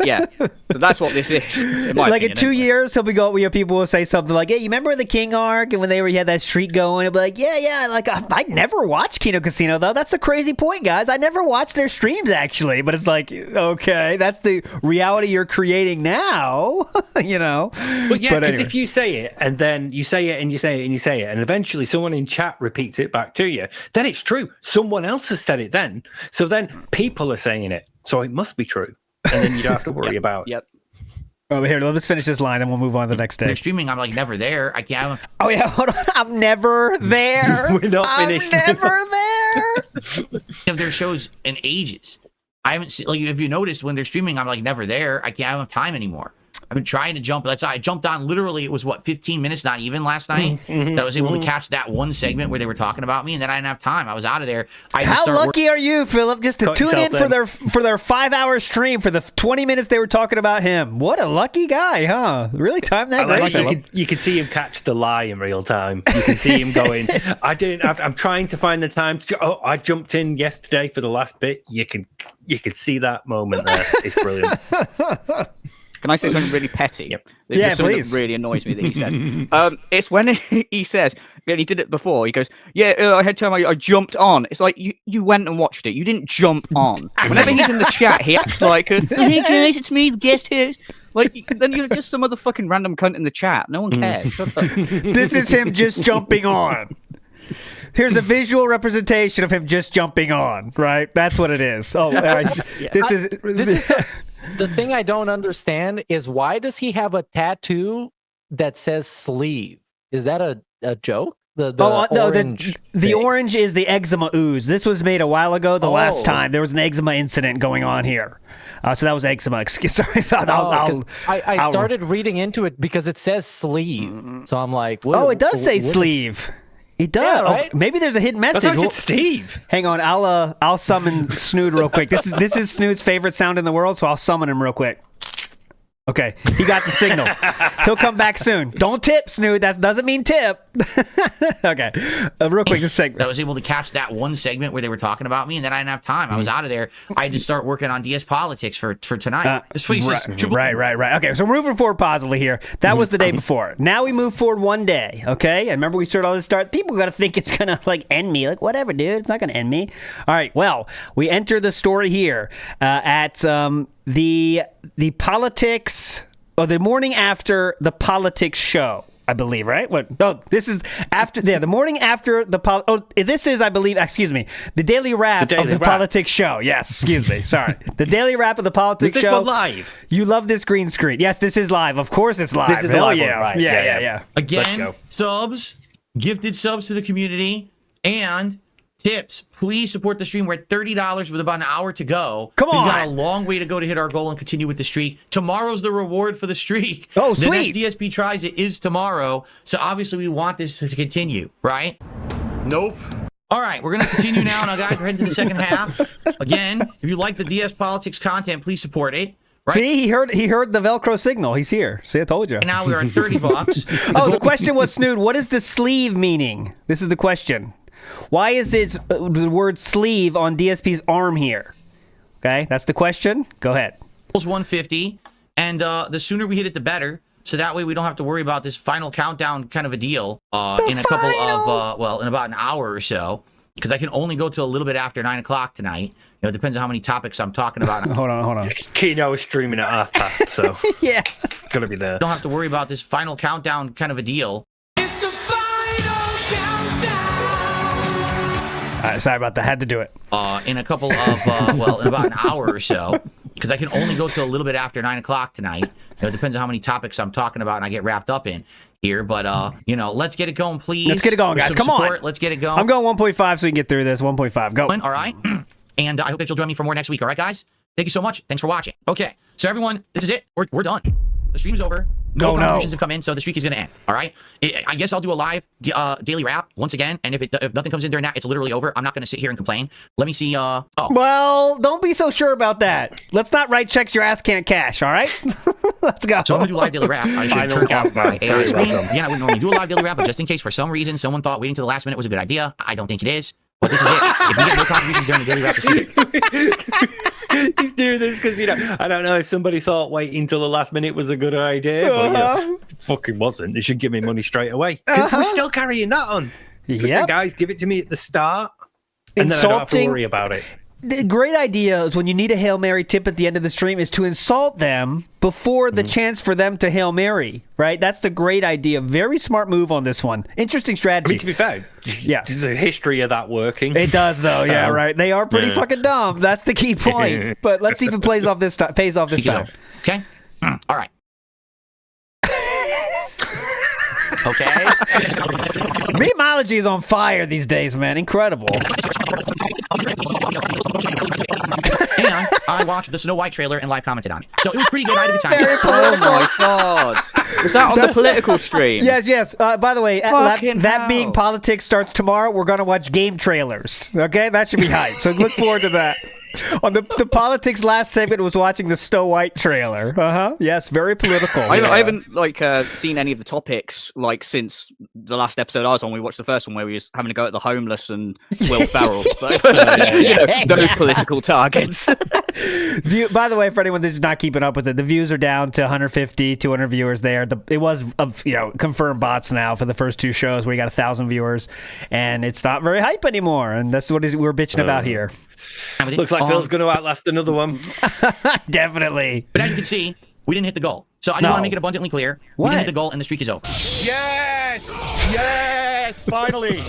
Yeah, so that's what this is. In my opinion, in 2 years, he'll be going. People will say something like, "Hey, you remember the King arc and when he had that streak going?" He'll be like, "Yeah." Like I never watched Kino Casino though. That's the crazy point, guys. I never watched their streams actually. But it's like, okay, that's the reality you're creating now. You know. But yeah, because if you say it and then you say it and you say it and you say it, and eventually someone in chat repeats it back to you, then it's true. Someone else has said it then. So then people are saying it. So it must be true. And then you don't have to worry about it. Yep. Over here, let's finish this line and we'll move on to the next day. They're streaming, I'm like never there. I can't. Oh yeah, hold on. I'm never there. We're not finished. I'm never there. Of their shows in ages. I haven't seen, like, if you notice when they're streaming, I'm like never there. I don't have time anymore. I've been trying to jump. I jumped on literally, it was what, 15 minutes, not even last night, that I was able to catch that one segment where they were talking about me, and then I didn't have time. I was out of there. How lucky are you, Philip, just to tune in for their 5-hour stream for the 20 minutes they were talking about him? What a lucky guy, huh? Really timed that great. You could see him catch the lie in real time. You can see him going, I'm trying to find the time. I jumped in yesterday for the last bit. You can see that moment there. It's brilliant. Can I say something really petty? Yep. Yeah, something please. that really annoys me that he says. It's when he says, and he did it before. He goes, I had time. I jumped on. It's like you went and watched it. You didn't jump on. Whenever he's in the chat, he acts like, "Hey guys, it's me, the guest host." Like, then you're just some other fucking random cunt in the chat. No one cares. Shut up. This is him just jumping on. Here's a visual representation of him just jumping on, right? That's what it is. Oh, this is the thing I don't understand is why does he have a tattoo that says sleeve? Is that a joke? The orange is the eczema ooze. This was made a while ago. The last time there was an eczema incident going on here, so that was eczema. Sorry, I started reading into it because it says sleeve. So I'm like, it does say sleeve. It does. Yeah, right? Maybe there's a hidden message. That's like it's Steve. Hang on, I'll summon Snood real quick. This is Snood's favorite sound in the world, so I'll summon him real quick. Okay, he got the signal. He'll come back soon. Don't tip, Snood. That doesn't mean tip. Okay, real quick, this segment. I was able to catch that one segment where they were talking about me, and then I didn't have time. I was out of there. I had to start working on DS Politics for tonight. Right. Okay, so we're moving forward positively here. That was the day before. Now we move forward one day, okay? And remember we started all this start. People got to think it's going to, like, end me. Like, whatever, dude. It's not going to end me. All right, well, we enter the story here at the politics, or the morning after the politics show, I believe, right? What? No, this is after. Yeah, the morning after the this is, I believe. Excuse me, the daily wrap of the politics show. Yes, excuse me. Sorry, the daily wrap of the politics show. Is this one live? You love this green screen. Yes, this is live. Of course, it's live. This is the live one, right? Yeah. Again, subs, gifted subs to the community, and tips. Please support the stream. We're at $30 with about an hour to go. Come on. We've got a long way to go to hit our goal and continue with the streak. Tomorrow's the reward for the streak. Oh, sweet. The next DSP Tries It is tomorrow. So obviously we want this to continue, right? Nope. All right, we're going to continue now, guys. We're heading to the second half. Again, if you like the DS Politics content, please support it. Right? See, he heard the Velcro signal. He's here. See, I told you. And now we're at $30. The question was, Snood, what is the sleeve meaning? This is the question. Why is this the word sleeve on DSP's arm here? Okay, that's the question. Go ahead. 150, and the sooner we hit it, the better. So that way we don't have to worry about this final countdown kind of a deal in a couple of, in about an hour or so. Because I can only go till a little bit after 9 o'clock tonight. It depends on how many topics I'm talking about. Hold on. Kino is streaming at 5:30, so yeah, gonna be there. Don't have to worry about this final countdown kind of a deal. It's the final countdown. Sorry about that. Had to do it. In a couple of, in about an hour or so, because I can only go till a little bit after 9 o'clock tonight. It depends on how many topics I'm talking about and I get wrapped up in here. But, let's get it going, please. Let's get it going, guys. Come on. Let's get it going. I'm going 1.5 so we can get through this. 1.5. Go. All right. And I hope that you'll join me for more next week. All right, guys? Thank you so much. Thanks for watching. Okay. So, everyone, this is it. We're done. The stream's over. No contributions have come in, so the streak is going to end. All right? I guess I'll do a live daily wrap once again, and if nothing comes in during that, it's literally over. I'm not going to sit here and complain. Let me see. Well, don't be so sure about that. Let's not write checks your ass can't cash, all right? Let's go. So I'm going to do a live daily wrap. I should turn off my AI screen. Yeah, I wouldn't normally do a live daily wrap, but just in case for some reason someone thought waiting to the last minute was a good idea, I don't think it is. But this is it. If we get no contributions during the daily wrap, he's doing this because, I don't know if somebody thought waiting till the last minute was a good idea, but it fucking wasn't. They should give me money straight away. Because we're still carrying that on. Yeah, guys, give it to me at the start, and then I don't have to worry about it. The great idea is when you need a Hail Mary tip at the end of the stream is to insult them before the chance for them to Hail Mary, right? That's the great idea. Very smart move on this one. Interesting strategy. I mean, to be fair, there's a history of that working. It does, though. Yeah, right. They are pretty fucking dumb. That's the key point. But let's see if it pays off this time. Okay. All right. Okay. Memeology is on fire these days, man. Incredible. Hang on. I watched the Snow White trailer and live commented on it. So it was pretty good. I had a good time. Very Oh my god! Was that on the political stream? Yes. By the way, Fucking that being hell. politics starts tomorrow. We're gonna watch game trailers. Okay, that should be hype. So look forward to that. On the politics last segment was watching the Snow White trailer. Yes, very political. I haven't seen any of the topics since the last episode I was on. We watched the first one where we was having to go at the homeless and Will Ferrell. Those political targets. By the way, for anyone that's not keeping up with it, the views are down to 150, 200 viewers there. It was confirmed bots now for the first 2 shows where you got 1,000 viewers, and it's not very hype anymore. And that's what we're bitching about here. Looks like Phil's going to outlast another one. Definitely. But as you can see, we didn't hit the goal. So I just want to make it abundantly clear. We didn't hit the goal and the streak is over. Yes, finally.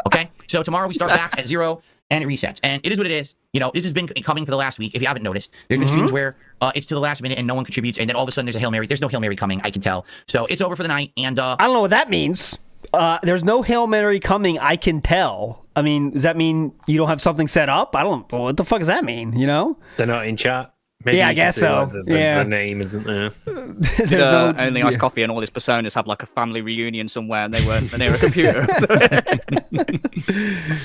Okay, so tomorrow we start back at 0 and it resets. And it is what it is. This has been coming for the last week. If you haven't noticed, there's been streams where it's to the last minute and no one contributes. And then all of a sudden there's a Hail Mary. There's no Hail Mary coming, I can tell. So it's over for the night. And I don't know what that means. There's no Hail Mary coming, I can tell. I mean, does that mean you don't have something set up? I don't know. What the fuck does that mean, They're not in chat. Maybe I guess so. The name isn't there. There's Only Ice Coffee and all his personas have a family reunion somewhere and they were a computer.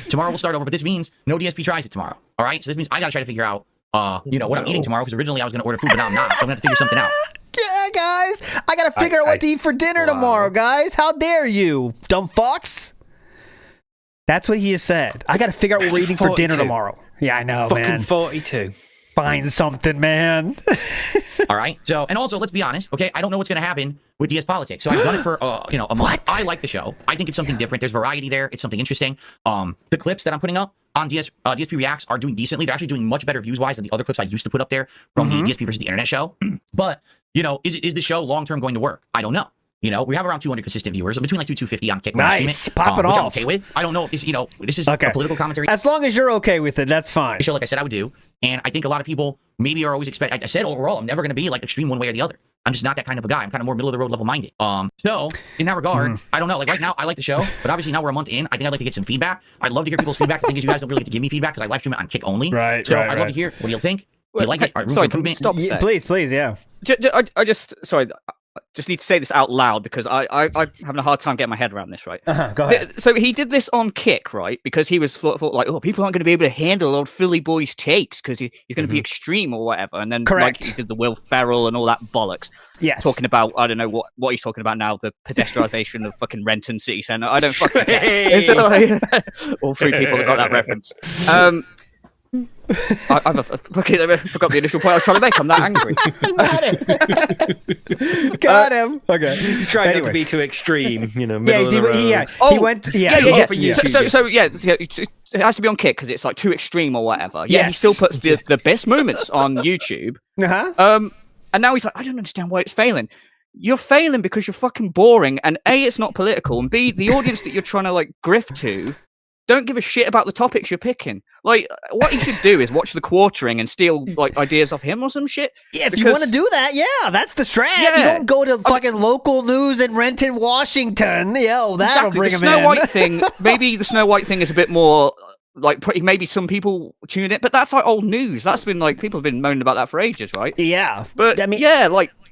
Tomorrow we'll start over, but this means no DSP tries it tomorrow. All right? So this means I got to try to figure out what I'm eating tomorrow, because originally I was going to order food, but now I'm not. So I'm going to have to figure something out. Yeah, guys. I got to figure out what to eat for dinner tomorrow, guys. How dare you, dumb fucks? That's what he has said. I got to figure out what we're eating for dinner tomorrow. Yeah, I know, man. Fucking 42. Find something, man. All right. So, and also, let's be honest. Okay, I don't know what's going to happen with DS Politics. So I've done it for a month. What? I like the show. I think it's something different. There's variety there. It's something interesting. The clips that I'm putting up on DSP Reacts are doing decently. They're actually doing much better views wise than the other clips I used to put up there from the DSP versus the Internet show. But is the show long term going to work? I don't know. We have around 200 consistent viewers, between 250 on Kick. Nice, pop it which off. I'm okay with. I don't know if this is a political commentary. As long as you're okay with it, that's fine. Show, like I said, I would do, and I think a lot of people maybe are always expect. I said overall, I'm never going to be extreme one way or the other. I'm just not that kind of a guy. I'm kind of more middle of the road, level minded. So in that regard, I don't know. Right now, I like the show, but obviously now we're a month in. I think I'd like to get some feedback. I'd love to hear people's feedback. The thing is, you guys don't really get to give me feedback because I live stream it on Kick only. Right. So I'd love to hear what do you think. Do you like it? Sorry, can we stop? Please, yeah. I just need to say this out loud because I'm having a hard time getting my head around this, right? Go ahead. So he did this on Kick, right? Because he was thought people aren't going to be able to handle old Philly boy's takes because he's going to be extreme or whatever. And then he did the Will Ferrell and all that bollocks. Yes. Talking about, I don't know what he's talking about now, the pedestrianisation of fucking Renton City Centre. I don't fucking care. All 3 people that got that reference. I forgot the initial point I was trying to make. I'm that angry. Got him. Okay. He's trying not to be too extreme, He went. So it has to be on Kick because it's too extreme or whatever. Yeah, he still puts the best moments on YouTube. And now he's like, I don't understand why it's failing. You're failing because you're fucking boring, and A, it's not political, and B, the audience that you're trying to grift to don't give a shit about the topics you're picking. What you should do is watch the quartering and steal ideas off him or some shit. Yeah, if you want to do that, that's the strat. Yeah. You don't go to fucking local news in Renton, Washington. That'll bring him in. The Snow White thing, maybe the Snow White thing is a bit more maybe some people tune it, but that's old news. That's been people have been moaning about that for ages, right? Yeah. But I mean,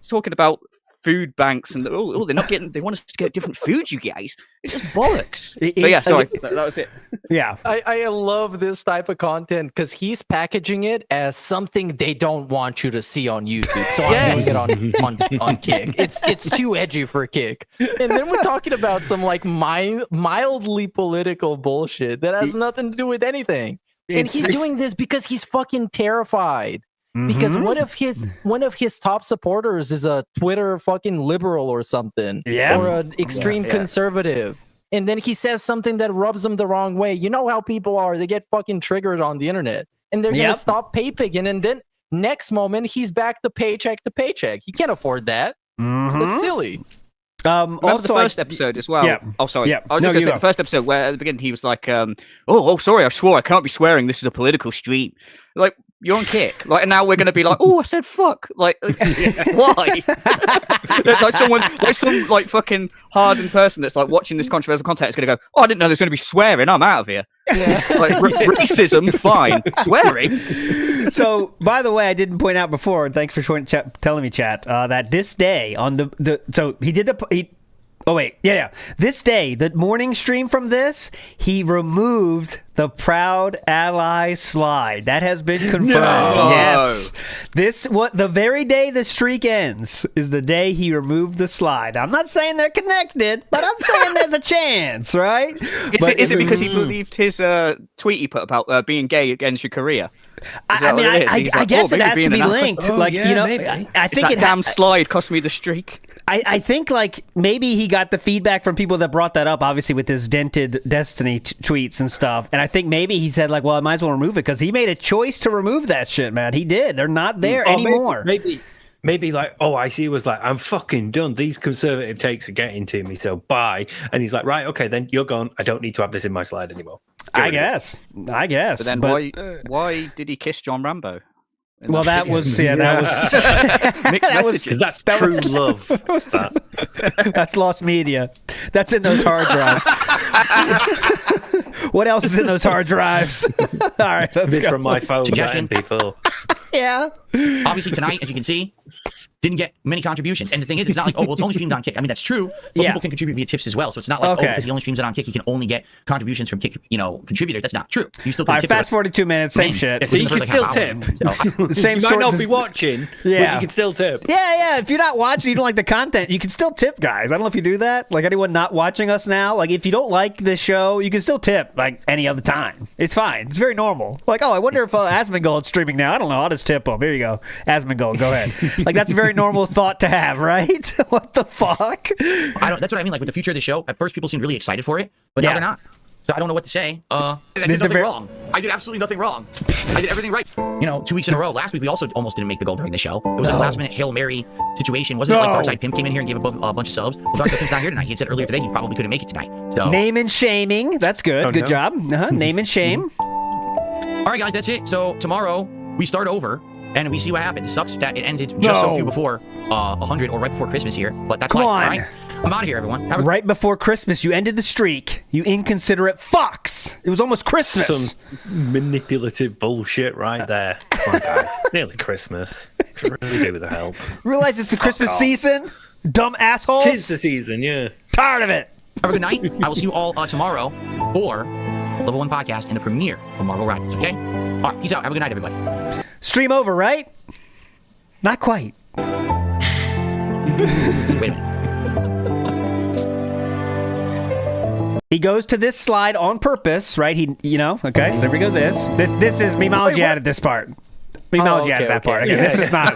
talking about food banks and they're not getting. They want us to get different foods, you guys. It's just bollocks. But yeah, sorry, that was it. Yeah, I love this type of content because he's packaging it as something they don't want you to see on YouTube. So I'm doing it on Kick. It's too edgy for Kick. And then we're talking about some mildly political bullshit that has nothing to do with anything. And he's doing this because he's fucking terrified. Because one of his top supporters is a Twitter fucking liberal or something, or an extreme conservative, and then he says something that rubs them the wrong way. You know how people are; they get fucking triggered on the internet, and they're gonna stop pay pigging, and then next moment he's back to paycheck to paycheck. He can't afford that. It's silly. Remember the first episode as well. Yeah. Oh, sorry. Yeah. I was just going to say the first episode where at the beginning he was like, sorry, I swore I can't be swearing. This is a political stream. You're on Kick. And now we're going to be like, I said fuck. Why? There's some fucking hardened person that's watching this controversial content is going to go, I didn't know there's going to be swearing. I'm out of here. Like racism, fine. Swearing. So, by the way, I didn't point out before. Thanks for telling me, chat. That this day on so he did this day, the morning stream from this, he removed the Proud Ally slide. That has been confirmed. No. Yes. The very day the streak ends is the day he removed the slide. I'm not saying they're connected, but I'm saying there's a chance, right? Is it because he believed his tweet he put about being gay against your career? I guess it has to be linked. Maybe. I think that damn slide cost me the streak. I think maybe he got the feedback from people that brought that up, obviously with his dented Destiny tweets and stuff. And I think maybe he said well, I might as well remove it because he made a choice to remove that shit, man. He did. They're not there anymore. Maybe I see was like, I'm fucking done. These conservative takes are getting to me, so bye. And he's like, right, okay, then you're gone. I don't need to have this in my slide anymore. I guess. But then why did he kiss John Rambo? Well, that was mixed messages. Because that's true love. That's lost media. That's in those hard drives. What else is in those hard drives? All right, let's go. From my phone. Suggestion. Yeah. Obviously, tonight, as you can see, didn't get many contributions. And the thing is, it's not like, it's only streamed on Kick. I mean, that's true, but people can contribute via tips as well. So it's not like, because he only streams it on Kick, he can only get contributions from Kick, contributors. That's not true. You still can tip. Fast forward 2 minutes, same shit. Yeah, so you can still tip. Same you might not be watching, but you can still tip. Yeah. If you're not watching, you don't like the content, you can still tip, guys. I don't know if you do that. Like anyone not watching us now, like if you don't like the show, you can still tip like any other time. It's fine. It's very normal. Like, I wonder if Asmongold's streaming now. I don't know. I'll just tip him. Here you go. Asmongold, go ahead. Like, that's a very normal thought to have, right? What the fuck? That's what I mean. Like with the future of the show, at first people seemed really excited for it, but now they're not. So I don't know what to say. I did nothing wrong. I did absolutely nothing wrong. I did everything right. 2 weeks in a row. Last week we also almost didn't make the goal during the show. It was a last minute Hail Mary situation. Wasn't it like Darkside Pimp came in here and gave a bunch of subs? Well, Darkside Pimp's not here tonight. He had said earlier today he probably couldn't make it tonight. So name and shaming. That's good. Good job. Name and shame. All right, guys, that's it. So tomorrow we start over. And we see what happens. It sucks that it ended just so few before 100 or right before Christmas here. But that's life, all right? I'm out of here, everyone. Right before Christmas, you ended the streak. You inconsiderate fucks. It was almost Christmas. Some manipulative bullshit right there. Come on, guys. Nearly Christmas. Could really do with the help. Realize it's the Christmas season? Dumb assholes. 'Tis the season, yeah. Tired of it. Have a good night. I will see you all tomorrow for Level 1 Podcast and the premiere of Marvel Rivals, okay? All right, peace out. Have a good night, everybody. Stream over, right? Not quite. Wait a minute. He goes to this slide on purpose, right? Okay, so there we go. This is Memology added this part. Memology added that part. Okay, this is not.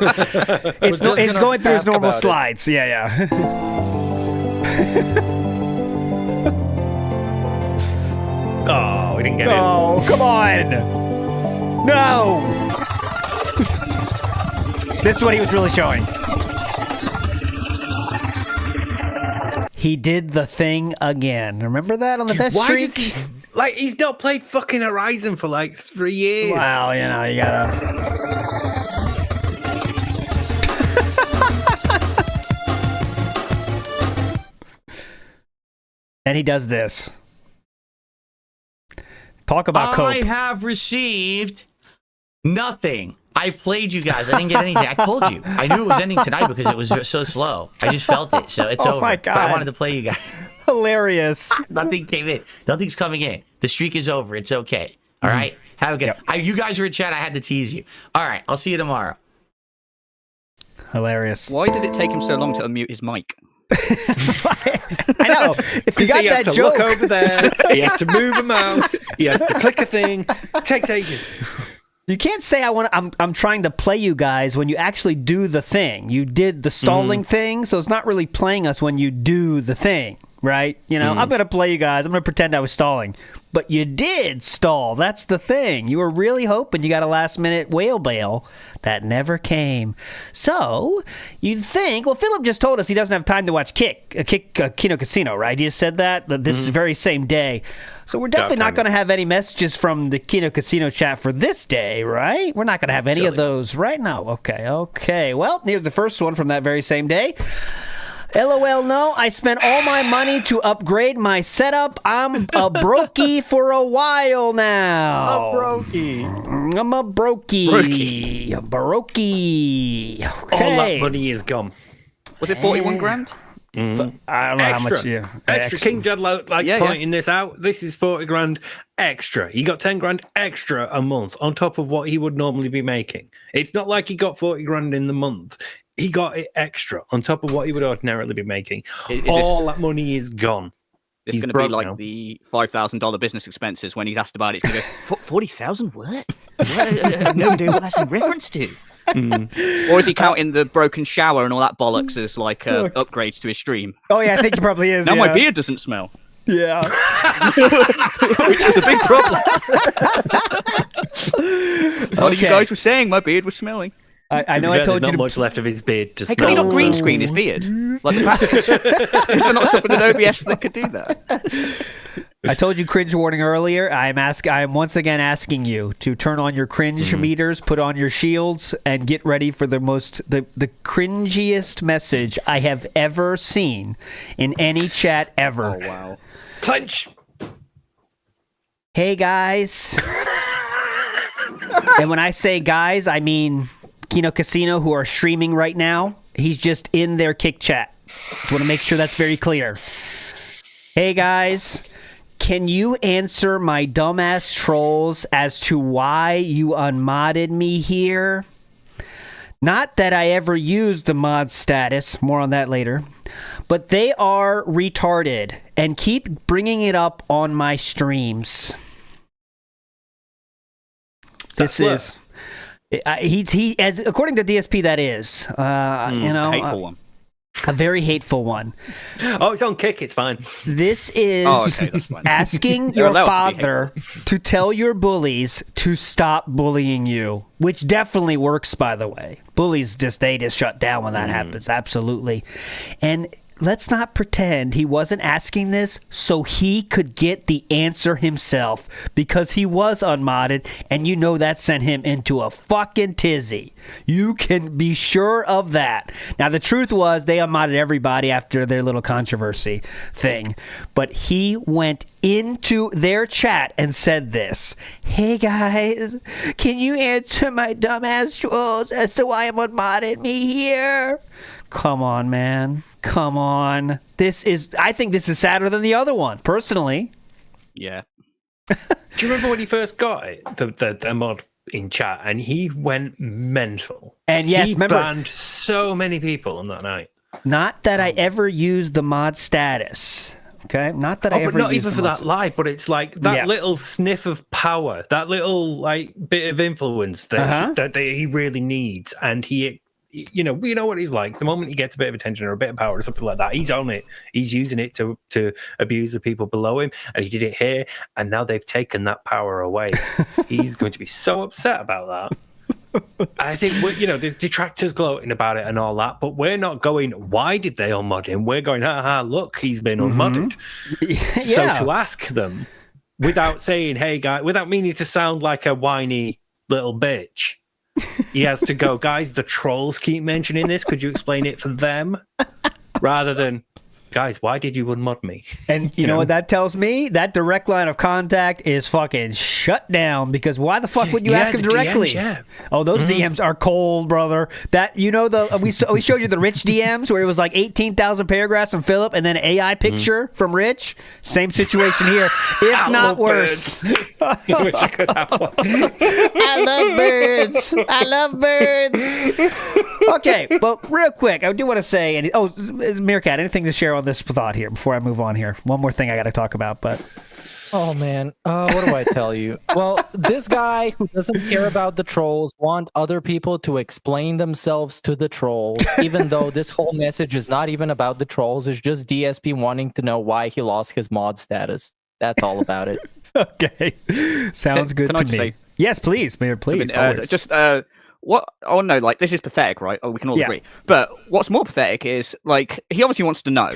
It's going through his normal slides. Yeah. Oh, we didn't get it. Oh, come on. No. This is what he was really showing. He did the thing again. Remember that on the best streak? Does he, he's not played fucking Horizon for 3 years. Wow, you gotta... And he does this. Talk about coke. I have received nothing. I played you guys. I didn't get anything. I told you. I knew it was ending tonight because it was so slow. I just felt it. So it's over. My God. But I wanted to play you guys. Hilarious. Nothing came in. Nothing's coming in. The streak is over. It's okay. All right? Have a good... You guys were in chat. I had to tease you. All right. I'll see you tomorrow. Hilarious. Why did it take him so long to unmute his mic? I know. If you got he has that to joke... look over there. He has to move a mouse. He has to click a thing. It takes ages. You can't say I'm trying to play you guys when you actually do the thing. You did the stalling thing, so it's not really playing us when you do the thing, right? I'm going to play you guys. I'm going to pretend I was stalling. But you did stall. That's the thing. You were really hoping you got a last-minute whale bail. That never came. So, you'd think, well, Philip just told us he doesn't have time to watch Kino Casino, right? He just said that this very same day. So we're definitely not going to have any messages from the Kino Casino chat for this day, right? We're not going to have any of those right now. Okay. Well, here's the first one from that very same day. LOL, no. I spent all my money to upgrade my setup. I'm a brokey for a while now. A brokey. I'm a brokey. A brokey. Okay. All that money is gone. Was it 41 grand? I don't know Extra. how much. Extra. King Judd likes pointing this out. This is 40 grand extra. He got 10 grand extra a month on top of what he would normally be making. It's not like he got 40 grand in the month. He got it extra on top of what he would ordinarily be making. All that money is gone. It's going to be like the $5,000 business expenses when he's asked about it. He's going to go, 40,000? What? I have no idea what that's in reference to. Or is he counting the broken shower and all that bollocks as like upgrades to his stream? Oh yeah, I think he probably is. Now my beard doesn't smell. Yeah. Which is a big problem. What you guys were saying, my beard was smelling. I know I told you not much left of his beard to Hey, smell. can he not green screen his beard? Like the package? Is there not something in OBS that could do that? I told you cringe warning earlier. I'm once again asking you to turn on your cringe meters, put on your shields, and get ready for the cringiest message I have ever seen in any chat ever. Oh wow. Clench. Hey guys. And when I say guys, I mean Kino Casino, who are streaming right now. He's just in their kick chat. Just want to make sure that's very clear. Hey guys. Can you answer my dumbass trolls as to why you unmodded me here? Not that I ever used the mod status, more on that later, but they are retarded and keep bringing it up on my streams. He as according to DSP, that is, a hateful one. A very hateful one. Oh, it's on Kick. It's fine. This is that's fine. asking your father to tell your bullies to stop bullying you, which definitely works, by the way. Bullies they just shut down when that happens. Absolutely. And let's not pretend he wasn't asking this so he could get the answer himself, because he was unmodded, and you know that sent him into a fucking tizzy. You can be sure of that. Now, the truth was they unmodded everybody after their little controversy thing, but he went into their chat and said this: "Hey guys, can you answer my dumbass trolls as to why I'm unmodded me here?" Come on, man. Come on. I think this is sadder than the other one, personally. Yeah. Do you remember when he first got it, the mod in chat, and he went mental? And yes, he remember, banned so many people on that night. Not that I ever used the mod status. Okay, not that I ever. But not used even for that lie. But it's like that little sniff of power, that little like bit of influence that he really needs, and we know what he's like. The moment he gets a bit of attention or a bit of power or something like that, he's on it. He's using it to abuse the people below him, and he did it here, and now they've taken that power away. He's going to be so upset about that. I think there's detractors gloating about it and all that, but we're not going, why did they unmod him? We're going, look, he's been unmodded. So to ask them without saying, hey guys, without meaning to sound like a whiny little bitch, he has to go, guys, the trolls keep mentioning this. Could you explain it for them? Rather than, guys, why did you unmod me? And you know what that tells me? That direct line of contact is fucking shut down, because why the fuck would you ask him directly? DMs, Oh, those DMs are cold, brother. That we showed you the Rich DMs where it was like 18,000 paragraphs from Philip and then an AI picture from Rich. Same situation here, if not worse. I wish I could have one. I love birds. I love birds. Okay, but real quick, I do want to say, Meerkat, anything to share on this thought here before I move on here? One more thing I got to talk about, but... Oh, man. What do I tell you? Well, this guy who doesn't care about the trolls want other people to explain themselves to the trolls, even though this whole message is not even about the trolls. It's just DSP wanting to know why he lost his mod status. That's all about it. Okay. Sounds good to me. Say, yes, please, Mayor, please. What? Oh no! Like, this is pathetic, right? Oh, we can all agree. But what's more pathetic is, like, he obviously wants to know.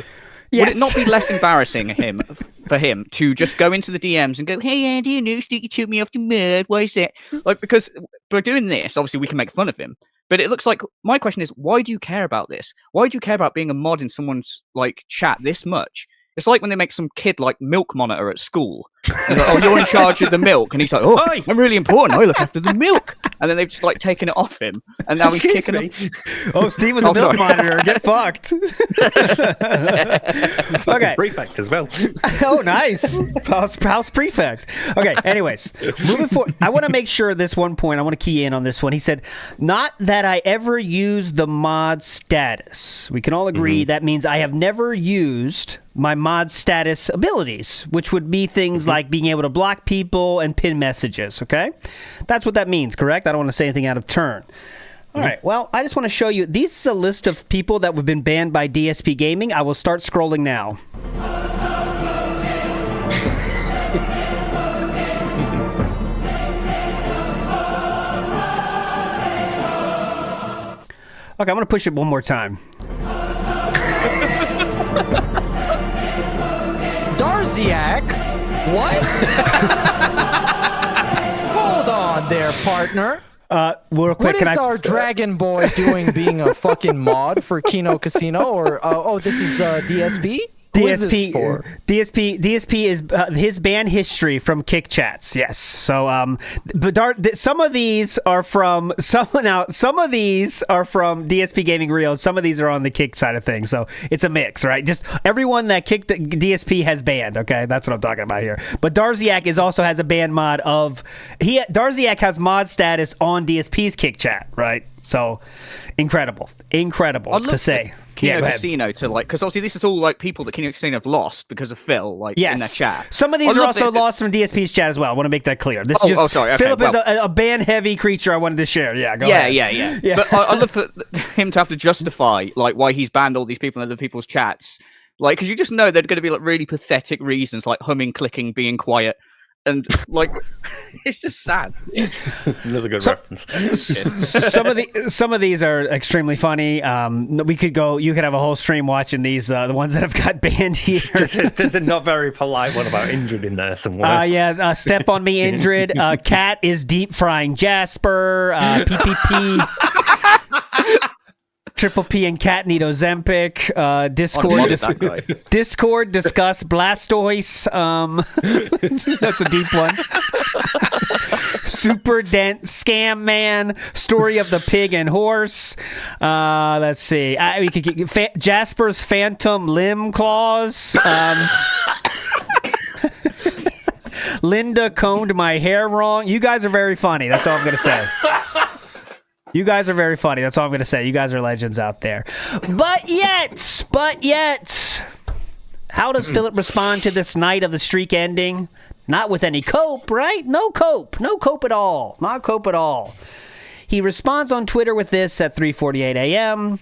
Would it not be less embarrassing him for him to just go into the DMs and go, "Hey Andy, you know, you took me off the mud. Why is that?" Like, because by doing this, obviously we can make fun of him. But it looks like my question is, why do you care about this? Why do you care about being a mod in someone's like chat this much? It's like when they make some kid like milk monitor at school. And like, oh, you're in charge of the milk, and he's like, "Oh, I'm really important. I look after the milk." And then they've just like taken it off him, and now he's kicking him. Oh, Steve was a milk monitor. Get fucked. Okay. Prefect as well. Oh, nice. House prefect. Okay. Anyways, moving forward, I want to make sure this one point. I want to key in on this one. He said, "Not that I ever used the mod status." We can all agree that means I have never used my mod status abilities, which would be things like being able to block people and pin messages, okay? That's what that means, correct? I don't want to say anything out of turn. All right, well, I just want to show you. This is a list of people that have been banned by DSP Gaming. I will start scrolling now. Okay, I'm going to push it one more time. Darziak? What? Hold on there, partner. Real quick, what is our Dragon Boy doing being a fucking mod for Kino Casino? Or, this is DSP? DSP is his ban history from Kick Chats. Yes. So, but some of these are from someone out. Some of these are from DSP Gaming Rio. Some of these are on the Kick side of things. So it's a mix, right? Just everyone that kicked DSP has banned. Okay, that's what I'm talking about here. But Darziak also has a ban mod of Darziak has mod status on DSP's Kick Chat, right? So incredible to say. Kino Casino to like, because obviously this is all like people that Kino Casino have lost because of Phil, like in their chat. Some of these are also lost from DSP's chat as well. I want to make that clear. This is just, sorry. Okay, Philip is a ban heavy creature. I wanted to share. Yeah, go ahead. Yeah. But I love for him to have to justify like why he's banned all these people in other people's chats, like because you just know they're going to be like really pathetic reasons, like humming, clicking, being quiet. And like, it's just sad. Another good reference. Some of these are extremely funny. You could have a whole stream watching these. The ones that have got banned here. There's a not very polite one about Indrid in there somewhere. Step on me, Indrid. Cat is deep frying Jasper. PPP. Triple P and Cat need Ozempic. Discord discuss Blastoise. That's a deep one. Super Dent Scam Man. Story of the Pig and Horse. Let's see. We could get Jasper's Phantom Limb Claws. Linda combed my hair wrong. You guys are very funny. That's all I'm gonna say. You guys are very funny. That's all I'm going to say. You guys are legends out there. But yet, how does Philip respond to this night of the streak ending? Not with any cope, right? No cope at all. Not cope at all. He responds on Twitter with this at 3:48 a.m.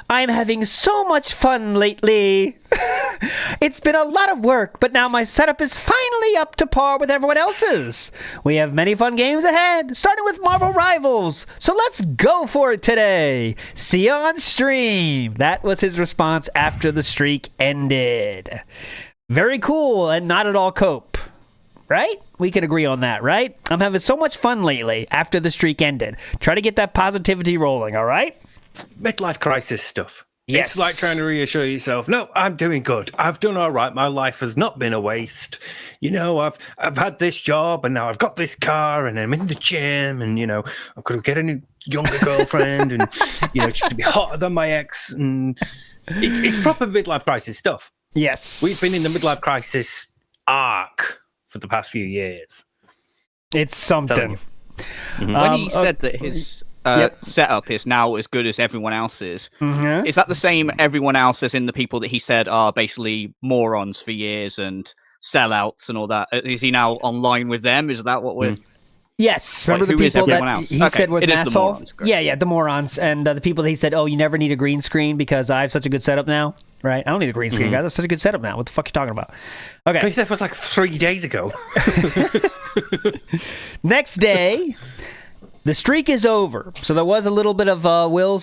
I'm having so much fun lately. It's been a lot of work, but now my setup is finally up to par with everyone else's. We have many fun games ahead, starting with Marvel Rivals. So let's go for it today. See you on stream. That was his response after the streak ended. Very cool and not at all cope. Right? We can agree on that, right? I'm having so much fun lately after the streak ended. Try to get that positivity rolling, all right? Midlife crisis stuff. Yes. It's like trying to reassure yourself, no, I'm doing good. I've done all right. My life has not been a waste. You know, I've had this job and now I've got this car and I'm in the gym and, you know, I've got to get a new younger girlfriend and, you know, she's going to be hotter than my ex. And it's proper midlife crisis stuff. Yes. We've been in the midlife crisis arc for the past few years. It's something. When he said that his setup is now as good as everyone else's, is that the same everyone else as in the people that he said are basically morons for years and sellouts and all that? Is he now online with them? Is that what we're... Yes, remember the people that he said was an asshole? The morons, yeah, the morons. And the people that he said, oh, you never need a green screen because I have such a good setup now. Right? I don't need a green screen, guys. I have such a good setup now. What the fuck are you talking about? Okay. That was like 3 days ago. Next day, the streak is over. So there was a little bit of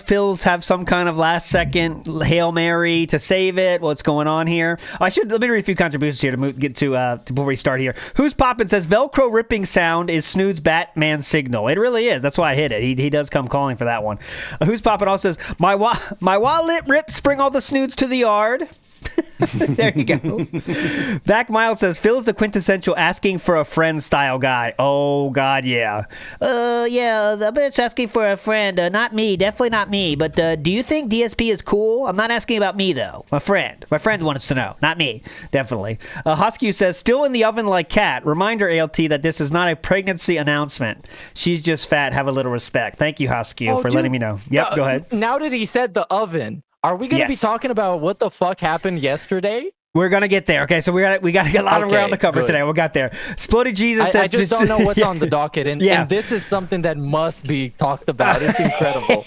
Phil's have some kind of last second Hail Mary to save it. What's going on here? Let me read a few contributions here to get to before we start here. Who's Poppin' says Velcro ripping sound is Snood's Batman signal. It really is. That's why I hit it. He does come calling for that one. Who's Poppin' also says my wallet rips, bring all the Snoods to the yard. There you go. Vac Miles says Phil's the quintessential asking for a friend style guy. Oh God, yeah. Yeah, the bitch asking for a friend. Not me, definitely not me. But do you think DSP is cool? I'm not asking about me though. My friend wants to know, not me. Definitely. Husky says still in the oven like cat. Reminder, ALT, that this is not a pregnancy announcement. She's just fat. Have a little respect. Thank you, Husky, for letting me know. Yep, go ahead. Now that he said the oven. Are we going to be talking about what the fuck happened yesterday? We're going to get there. Okay, so we got to get a lot of ground to cover today. We got there. Splody Jesus says... I just don't know what's on the docket, and this is something that must be talked about. It's incredible.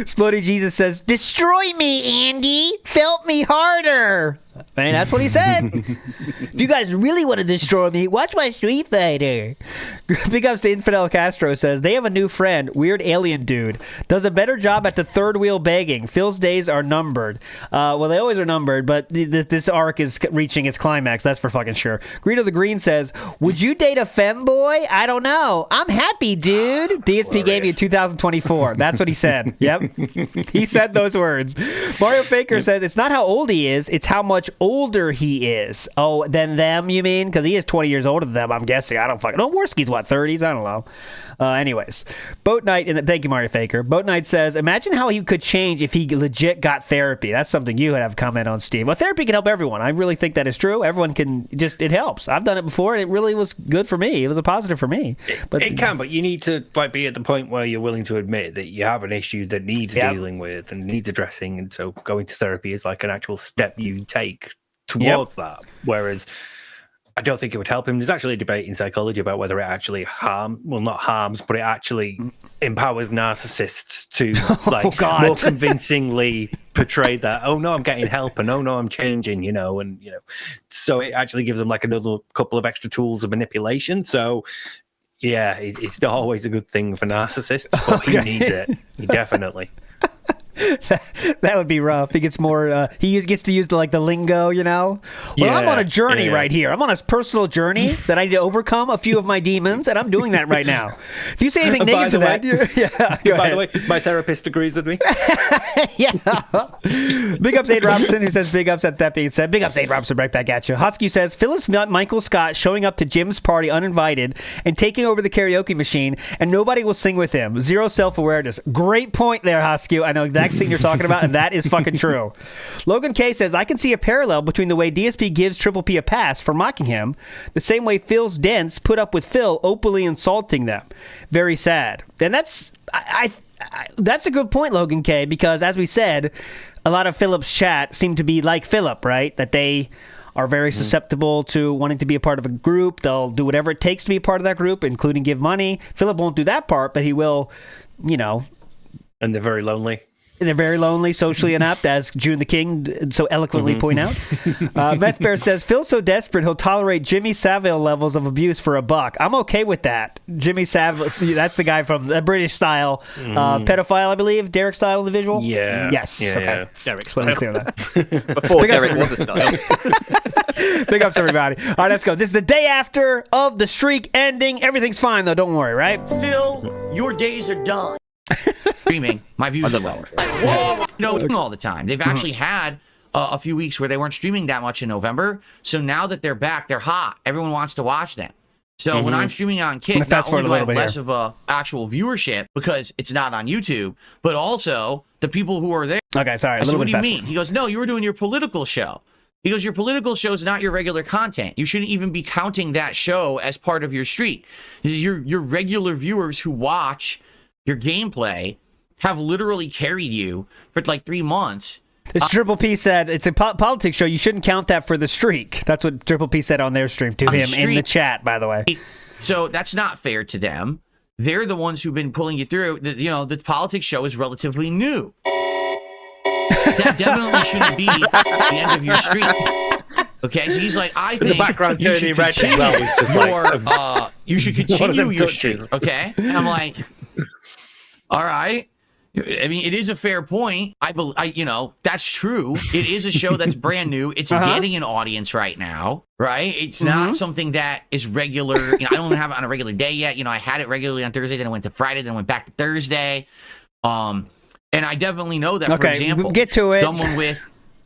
Splody Jesus says, destroy me, Andy. Felt me harder. Man, that's what he said. If you guys really want to destroy me, watch my Street Fighter. Big ups to Infidel Castro says, they have a new friend, weird alien dude. Does a better job at the third wheel begging. Phil's days are numbered. Well, they always are numbered, but this arc is reaching its climax. That's for fucking sure. Greedo the Green says, would you date a femboy? I don't know. I'm happy, dude. DSP gave me 2024. That's what he said. Yep. He said those words. Mario Faker says, it's not how old he is, it's how much older he is. Oh, than them, you mean? Because he is 20 years older than them, I'm guessing. I don't fucking know. Worski's what, 30s? I don't know. Anyways, Boat Knight, and thank you, Mario Faker. Boat Knight says, imagine how he could change if he legit got therapy. That's something you would have comment on, Steve. Well, therapy can help everyone. I really think that is true. Everyone can it helps. I've done it before, and it really was good for me. It was a positive for me. But it can, but you need to be at the point where you're willing to admit that you have an issue that needs dealing with and needs addressing, and so going to therapy is like an actual step you take towards that. Whereas I don't think it would help him. There's actually a debate in psychology about whether it actually not harms, but it actually empowers narcissists to more convincingly portray that, oh no, I'm getting help, and oh no, I'm changing, so it actually gives them like another couple of extra tools of manipulation. So yeah, it's not always a good thing for narcissists, but he needs it. He definitely. That would be rough. He gets more. He gets to use the lingo, Well, I'm on a journey right here. I'm on a personal journey that I need to overcome a few of my demons, and I'm doing that right now. If you say anything negative to that, by the way, my therapist agrees with me. Yeah. Big ups, Aid Robinson, who says big ups at that being said. Big ups, Aid Robinson, right back at you. Husky says Phyllis Michael Scott showing up to Jim's party uninvited and taking over the karaoke machine, and nobody will sing with him. Zero self-awareness. Great point there, Husky. I know exactly thing you're talking about, and that is fucking true. Logan K says, I can see a parallel between the way DSP gives Triple P a pass for mocking him, the same way Phil's dents put up with Phil openly insulting them. Very sad. And that's that's a good point, Logan K, because as we said, a lot of Philip's chat seem to be like Philip, right? That they are very susceptible to wanting to be a part of a group. They'll do whatever it takes to be a part of that group, including give money. Philip won't do that part, but he will, And they're very lonely. And they're very lonely, socially inept, as June the King so eloquently point out. Meth Bear says, Phil's so desperate he'll tolerate Jimmy Savile levels of abuse for $1. I'm okay with that. Jimmy Savile, that's the guy from the British style pedophile, I believe. Derek style individual? Yeah. Yes. Yeah, okay. yeah. Derek style. Clear that. Before Derek was a style. Big ups, everybody. All right, let's go. This is the day after of the streak ending. Everything's fine, though. Don't worry, right? Phil, your days are done. Streaming, my views are lower. All the time. They've actually had a few weeks where they weren't streaming that much in November. So now that they're back, they're hot. Everyone wants to watch them. So when I'm streaming on Kick, not only do I have less of a actual viewership because it's not on YouTube, but also the people who are there. Okay, sorry. So what do you mean? He goes, no, you were doing your political show. He goes, your political show is not your regular content. You shouldn't even be counting that show as part of your streak. Your regular viewers who watch your gameplay have literally carried you for like 3 months. This Triple P said, it's a politics show. You shouldn't count that for the streak. That's what Triple P said on their stream to him in the chat, by the way. So that's not fair to them. They're the ones who've been pulling you through. The politics show is relatively new. That definitely shouldn't be the end of your streak. Okay, so he's like, I think the background you should continue you should continue your streak. Okay, and I'm like, All right. I mean, it is a fair point. That's true. It is a show that's brand new. It's getting an audience right now, right? It's not something that is regular. I don't have it on a regular day yet. I had it regularly on Thursday, then I went to Friday, then I went back to Thursday. And I definitely know that, for example, get to it. Someone with,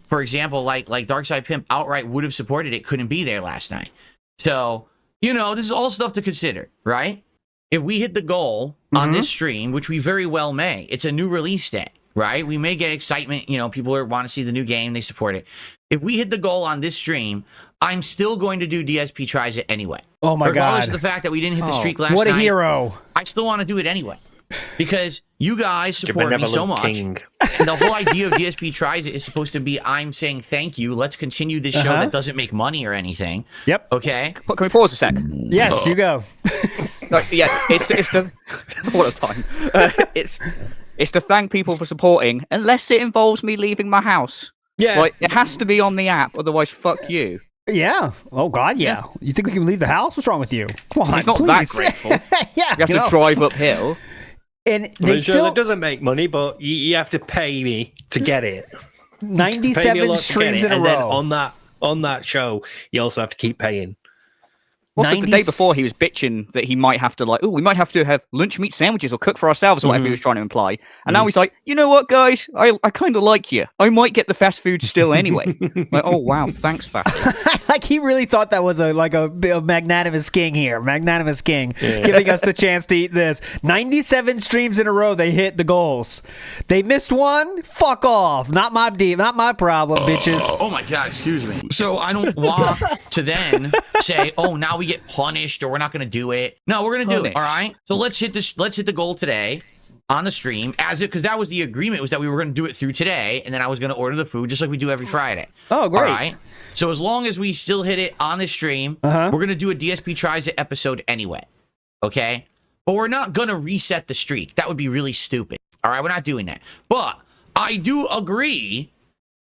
for example, like Darkside Pimp outright would have supported it, couldn't be there last night. So, this is all stuff to consider, right? If we hit the goal on this stream, which we very well may, it's a new release day, right? We may get excitement. People want to see the new game. They support it. If we hit the goal on this stream, I'm still going to do DSP Tries It anyway. Oh, my God. Regardless of the fact that we didn't hit the streak last night. What a hero. I still want to do it anyway. Because you guys support me so much. King. And the whole idea of DSP Tries It is supposed to be, I'm saying thank you. Let's continue this show that doesn't make money or anything. Yep. Okay? Can we pause a sec? Yes, you go. It's the what a time. It's to thank people for supporting, unless it involves me leaving my house. Yeah. It has to be on the app, otherwise fuck you. Yeah. Oh, God, yeah. You think we can leave the house? What's wrong with you? Come on, He's not please. that grateful. Yeah. You have to drive uphill. And I'm they sure still that doesn't make money, but you have to pay me to get it. Pay me a 97 lot to get streams it, in a and then row. on that show, you also have to keep paying. Also, the day before, he was bitching that he might have to, we might have to have lunch meat sandwiches or cook for ourselves or whatever he was trying to imply. And now he's like, you know what, guys? I kind of like you. I might get the fast food still anyway. Oh, wow. Thanks, Fatty. Like, he really thought that was a magnanimous king here. Magnanimous king giving us the chance to eat this. 97 streams in a row, they hit the goals. They missed one? Fuck off. Not my problem, bitches. Oh, my God. Excuse me. So I don't want to then say, oh, now we get punished or we're not going to do it. No, we're going to do it. All right. So let's hit the goal today on the stream because that was the agreement, was that we were going to do it through today. And then I was going to order the food just like we do every Friday. Oh, great. All right. So as long as we still hit it on the stream, we're going to do a DSP Tries It episode anyway. Okay. But we're not going to reset the streak. That would be really stupid. All right. We're not doing that. But I do agree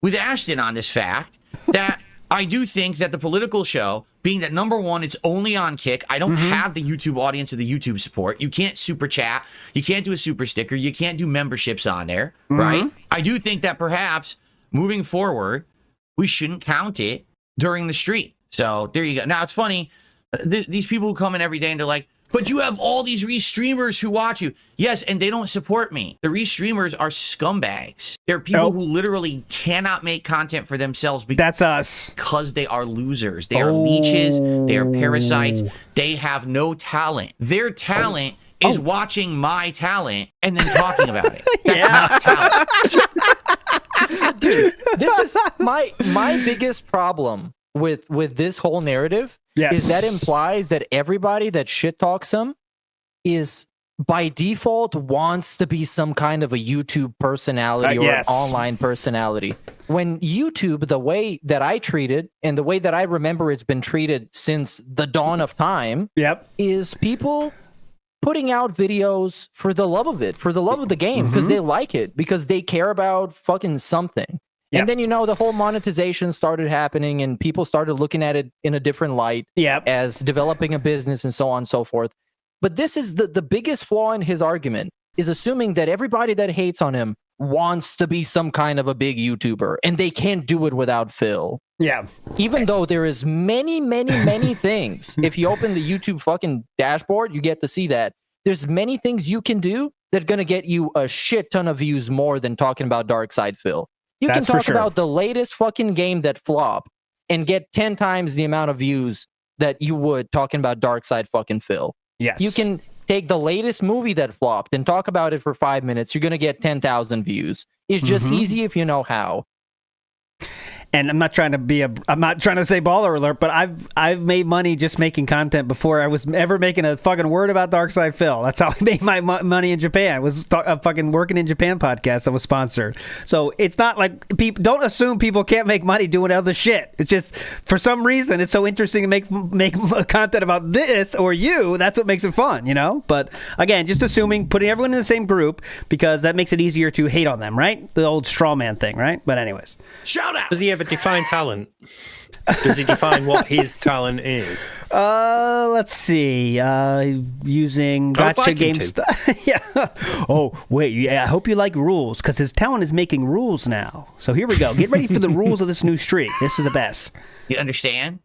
with Ashton on this fact that I do think that the political show, being that number one, it's only on Kick. I don't have the YouTube audience or the YouTube support. You can't super chat. You can't do a super sticker. You can't do memberships on there, right? I do think that perhaps moving forward, we shouldn't count it during the stream. So there you go. Now, it's funny. These people who come in every day and they're like, but you have all these restreamers who watch you. Yes, and they don't support me. The restreamers are scumbags. They're people who literally cannot make content for themselves. That's us. Because they are losers. They are leeches. They are parasites. They have no talent. Their talent is watching my talent and then talking about it. That's not talent. Dude, this is my biggest problem with this whole narrative. Yes. Is that implies that everybody that shit talks him is by default wants to be some kind of a YouTube personality or an online personality. When YouTube, the way that I treat it and the way that I remember it's been treated since the dawn of time, is people putting out videos for the love of it, for the love of the game, because they like it, because they care about fucking something. And then, the whole monetization started happening and people started looking at it in a different light as developing a business and so on and so forth. But this is the biggest flaw in his argument, is assuming that everybody that hates on him wants to be some kind of a big YouTuber and they can't do it without Phil. Yeah. Even though there is many, many, many things. If you open the YouTube fucking dashboard, you get to see that. There's many things you can do that are going to get you a shit ton of views more than talking about Darkside Phil. You can talk about the latest fucking game that flopped and get 10 times the amount of views that you would talking about Darkside fucking Phil. Yes. You can take the latest movie that flopped and talk about it for 5 minutes. You're going to get 10,000 views. It's just easy if you know how. And I'm not trying to say baller alert, but I've made money just making content before I was ever making a fucking word about Darkside Phil. That's how I made my money in Japan. Was a fucking Working in Japan podcast that was sponsored. So it's not like people don't assume people can't make money doing other shit. It's just for some reason it's so interesting to make content about this or you. That's what makes it fun, But again, just assuming putting everyone in the same group because that makes it easier to hate on them, right? The old straw man thing, right? But anyways, shout out. Does he have ever define talent? Does he define what his talent is? Let's see. Using gotcha game stuff. Yeah. Oh, wait. Yeah, I hope you like rules, because his talent is making rules now. So here we go. Get ready for the rules of this new streak. This is the best. You understand?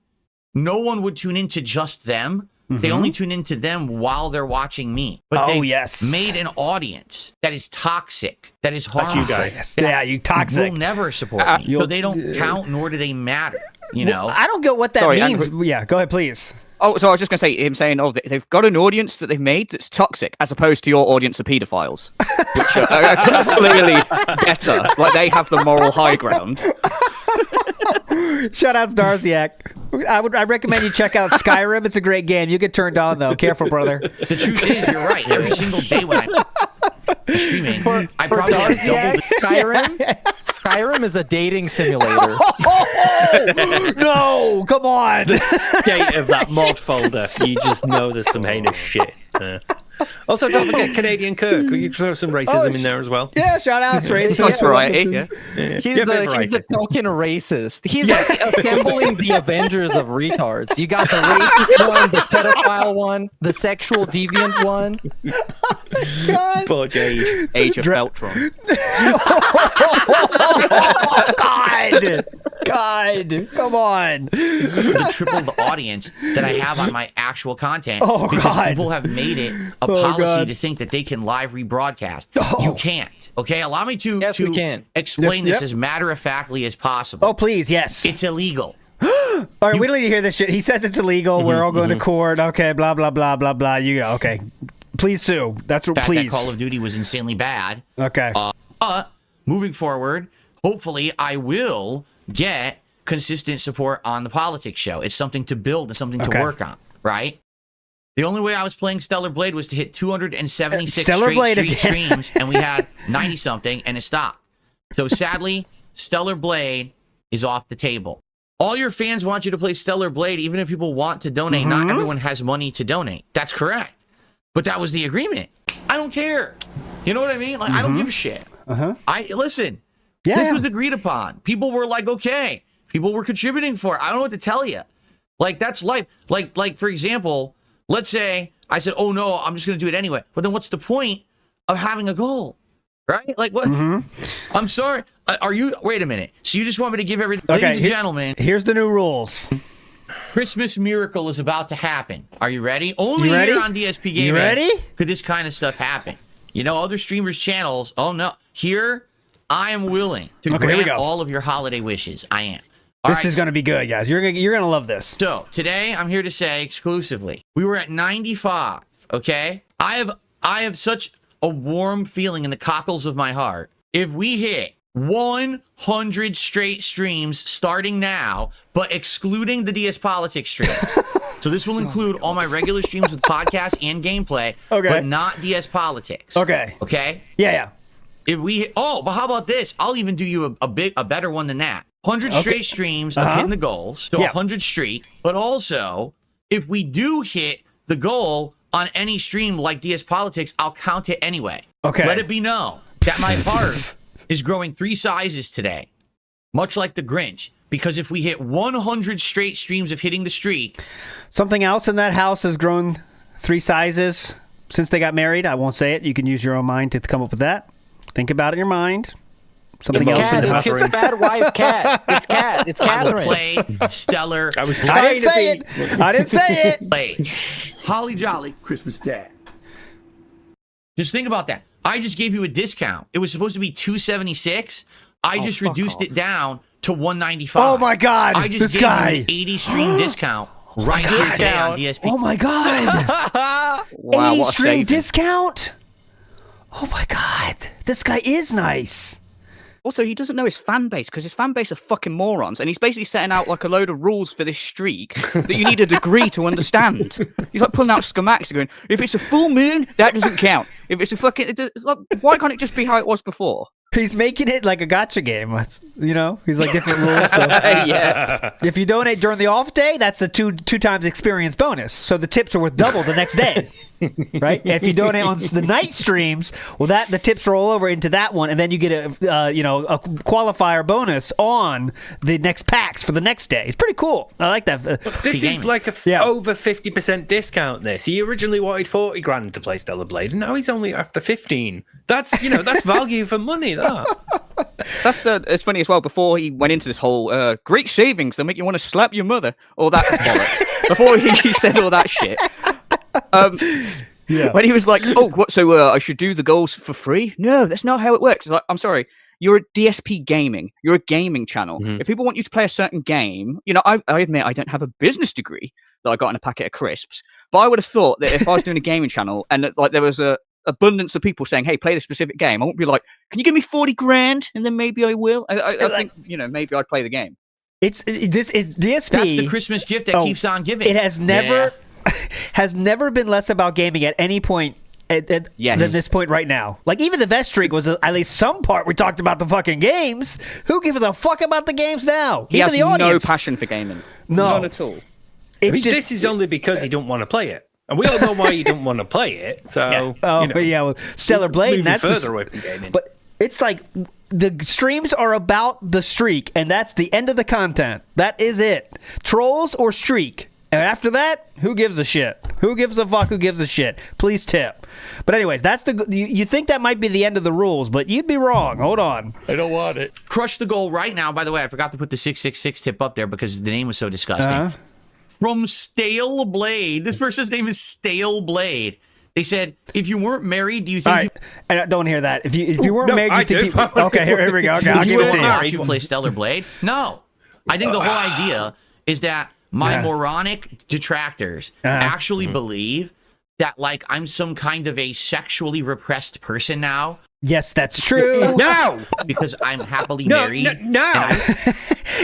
No one would tune into just them. They only tune into them while they're watching me. But they've made an audience that is toxic, that is harmful. That's you guys. Yeah, you toxic. Will never support me. So they don't count, nor do they matter. You know? I don't get what that means. Yeah, go ahead, please. Oh, so I was just going to say, him saying, oh, they've got an audience that they've made that's toxic, as opposed to your audience of paedophiles, which are clearly better. Like, they have the moral high ground. Shout out Darziak. I recommend you check out Skyrim. It's a great game. You get turned on, though. Careful, brother. The truth is, you're right. Every single day when I'm streaming, I probably have double the Skyrim. Skyrim is a dating simulator. No, come on. The state of that mod folder, you just know there's some heinous shit. Also, don't forget Canadian Kirk. We can throw some racism in there as well. Yeah, shout out to racism. Nice variety. Yeah. He's the token racist. He's like assembling the Avengers of retards. You got the racist one, the pedophile one, the sexual deviant one. Poor Jade. Age of Beltron. Oh, God, come on. To triple the audience that I have on my actual content because people have made it a policy to think that they can live rebroadcast. You can't. Okay, allow me to explain this as matter-of-factly as possible. Oh, please, yes. It's illegal. All right, we don't need to hear this shit. He says it's illegal. We're all going to court. Okay, blah, blah, blah, blah, blah. You go. Okay. Please sue. That's what, please. That Call of Duty was insanely bad. Okay. Moving forward, hopefully I will get consistent support on the politics show. It's something to build and something to work on, right? The only way I was playing Stellar Blade was to hit 276 straight streams, and we had 90-something, and it stopped. So sadly, Stellar Blade is off the table. All your fans want you to play Stellar Blade, even if people want to donate. Not everyone has money to donate. That's correct. But that was the agreement. I don't care. You know what I mean? Like, I don't give a shit. Listen. This was agreed upon. People were like, okay. People were contributing for it. I don't know what to tell you. Like, that's life. Like for example, let's say I said, oh no, I'm just going to do it anyway. But then what's the point of having a goal? Right? Like, what? I'm sorry. Wait a minute. So you just want me to give everything? Ladies and gentlemen. Here's the new rules. Christmas miracle is about to happen. Are you ready? Only here on DSP Gaming. You ready? Could this kind of stuff happen? You know, other streamers' channels. Oh no. Here, I am willing to grant all of your holiday wishes. I am. This is going to be good, guys. You're gonna love this. So today, I'm here to say exclusively, we were at 95. Okay, I have such a warm feeling in the cockles of my heart. If we hit 100 straight streams starting now, but excluding the DS Politics streams. So this will include all my regular streams with podcasts and gameplay, but not DS Politics. Okay? Yeah. If we but how about this? I'll even do you a better one than that. 100 straight streams of hitting the goals, so 100 straight. But also, if we do hit the goal on any stream like DS Politics, I'll count it anyway. Okay. Let it be known that my heart is growing 3 sizes today, much like the Grinch. Because if we hit 100 straight streams of hitting the streak, something else in that house has grown 3 sizes since they got married. I won't say it. You can use your own mind to come up with that. Think about it in your mind. Something else in the It's his bad wife, Cat. It's Cat. It's Catherine. Play Stellar. I didn't say it. I didn't say it. Play Holly Jolly Christmas Day. Just think about that. I just gave you a discount. It was supposed to be $276. I just reduced it down to $195. Oh my God! I just gave you an 80 stream discount right here today on DSP. Oh my God! Wow, 80 stream discount. Oh my God! This guy is nice. Also, he doesn't know his fan base because his fan base are fucking morons, and he's basically setting out like a load of rules for this streak that you need a degree to understand. He's like pulling out schematics and going, if it's a full moon, that doesn't count. If it's a fucking, why can't it just be how it was before? He's making it like a gotcha game. You know, he's like different rules. So. Yeah. If you donate during the off day, that's a two times experience bonus. So the tips are worth double the next day. right? If you donate on the night streams, well, the tips roll over into that one, and then you get a qualifier bonus on the next packs for the next day. It's pretty cool. I like that. This is like over 50% discount. This he originally wanted 40 grand to play Stellar Blade, and now he's only after 15. That's that's value for money. That's it's funny as well. Before he went into this whole great savings, they'll make you want to slap your mother, all that bollocks. Before he said all that shit. When he was like, "Oh, what? So I should do the goals for free?" No, that's not how it works. It's like, I'm sorry, you're a DSP gaming. You're a gaming channel. If people want you to play a certain game, I admit I don't have a business degree that I got in a packet of crisps, but I would have thought that if I was doing a gaming channel and like there was a abundance of people saying, "Hey, play this specific game," I won't be like, "Can you give me 40 grand and then maybe I will." I think maybe I'd play the game. It's DSP. That's the Christmas gift that keeps on giving. It has never. Has never been less about gaming at any point than this point right now. Like, even the Vest streak was at least some part we talked about the fucking games. Who gives a fuck about the games now? He has no passion for gaming. No. None at all. This is only because he don't want to play it. And we all know why he don't want to play it. So, Stellar Blade. That's further away from gaming. But it's like the streams are about the streak, and that's the end of the content. That is it. Trolls or streak. And after that, who gives a shit? Who gives a fuck? Who gives a shit? Please tip. But anyways, that's you think that might be the end of the rules, but you'd be wrong. Hold on. I don't want it. Crush the goal right now. By the way, I forgot to put the 666 tip up there because the name was so disgusting. From Stale Blade. This person's name is Stale Blade. They said, if you weren't married, do you think... All right. I don't hear that. If you weren't married, do you think... Okay, here we go. Okay, I'll give it to you. You play Stellar Blade? No. I think the whole idea is that my moronic detractors actually believe that, like, I'm some kind of a sexually repressed person now. Yes, that's true. No! Because I'm happily married. No!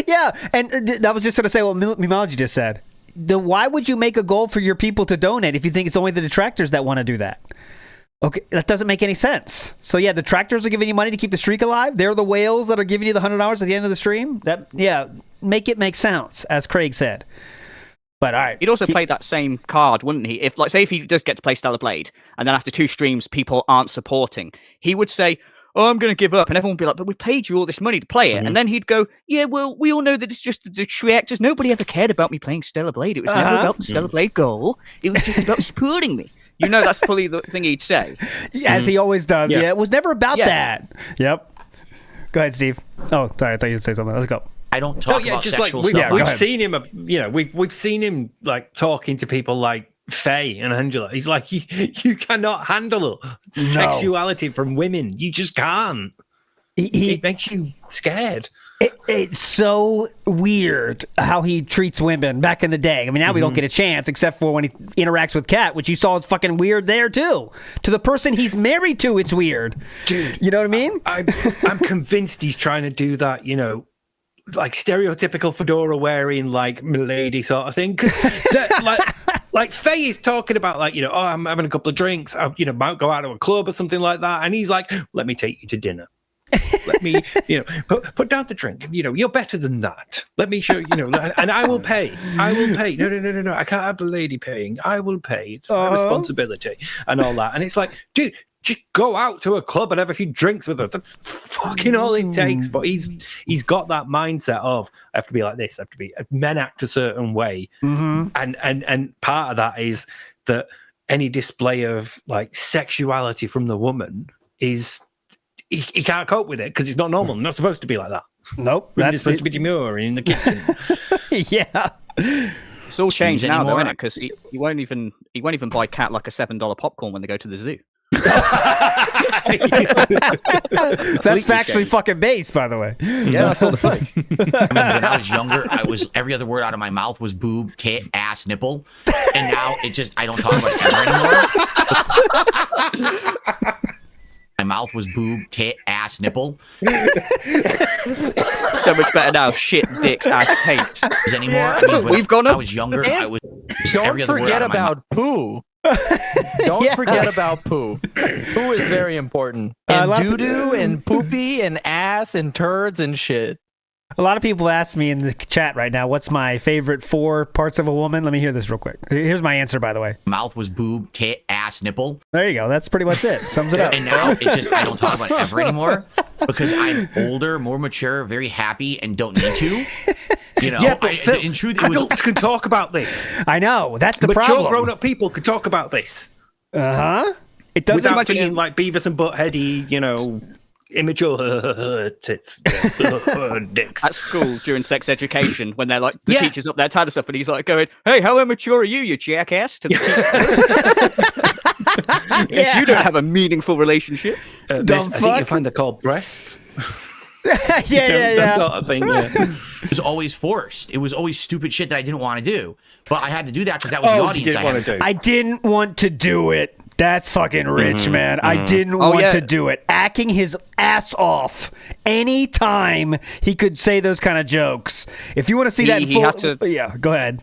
Yeah, and I was just going to say what Mimology just said. Why would you make a goal for your people to donate if you think it's only the detractors that want to do that? Okay, that doesn't make any sense. So yeah, the detractors are giving you money to keep the streak alive. They're the whales that are giving you the $100 at the end of the stream. Make it make sense, as Craig said. But all right, he'd also play that same card, wouldn't he? If, like, say if he does get to play Stellar Blade, and then after 2 streams people aren't supporting, he would say, "Oh, I'm going to give up," and everyone would be like, "But we paid you all this money to play it." And then he'd go, "Yeah, well, we all know that it's just the detractors. Nobody ever cared about me playing Stellar Blade. It was never about the Stellar Blade goal. It was just about supporting me." That's fully the thing he'd say. As he always does. Yeah, it was never about that. Yep. Go ahead, Steve. Oh, sorry, I thought you'd say something. Let's go. I don't talk about just sexual like stuff. we've seen him. We've seen him like talking to people like Faye and Angela. He's like, you cannot handle sexuality from women. You just can't. It makes you scared. It's so weird how he treats women back in the day. I mean, now we don't get a chance except for when he interacts with Kat, which you saw is fucking weird there too. To the person he's married to, it's weird. Dude, you know what I mean? I'm convinced he's trying to do that, like stereotypical fedora wearing, like milady sort of thing. Like Faye is talking about, like, oh, I'm having a couple of drinks. I, might go out to a club or something like that. And he's like, "Let me take you to dinner. Let me, put down the drink. You're better than that. Let me show you, and I will pay. I will pay. No. I can't have the lady paying. I will pay. It's my responsibility and all that." And it's like, dude, just go out to a club and have a few drinks with her. That's fucking all it takes. But he's got that mindset of, I have to be like this. I have to be, men act a certain way. And part of that is that any display of like sexuality from the woman is, he can't cope with it because it's not normal. Not supposed to be like that. Nope. That's supposed to be demure in the kitchen. Yeah. It's all changed now, though, isn't it? Because he won't even buy Cat like a $7 popcorn when they go to the zoo. That's factually fucking based, by the way. Yeah, I saw the fight. I remember when I was younger, every other word out of my mouth was boob, tit, ass, nipple, and now I don't talk about it anymore. My mouth was boob, tit, ass, nipple. So much better now. Shit, dicks, ass, taint. Anymore? I mean, we've gone up. I was younger. I was. Don't forget about poo. Don't forget about poo. Poo is very important. And doo-doo and poopy and ass and turds and shit. A lot of people ask me in the chat right now, what's my favorite 4 parts of a woman? Let me hear this real quick. Here's my answer, by the way. Mouth was boob, tit, ass, nipple. There you go. That's pretty much it. Sums it up. And now I don't talk about it ever anymore because I'm older, more mature, very happy, and don't need to. You know, yeah, but Phil, in truth, adults can talk about this. I know. That's the Mature, problem. grown-up people can talk about this. It doesn't without being like Beavis and Buttheady, you know, immature tits, dicks. At school during sex education, when they're like the teacher's up there tired of stuff, and he's like going, "Hey, how immature are you jackass?" To the teacher. Yes, you don't have a meaningful relationship. I think you find they're called breasts. yeah. That sort of thing. Yeah. It was always forced. It was always stupid shit that I didn't want to do, but I had to do that because that was the audience. I didn't want to do it. That's fucking rich, man. I didn't want to do it. Acting his ass off anytime he could say those kind of jokes. If you want to see that in full... had to... Yeah, go ahead.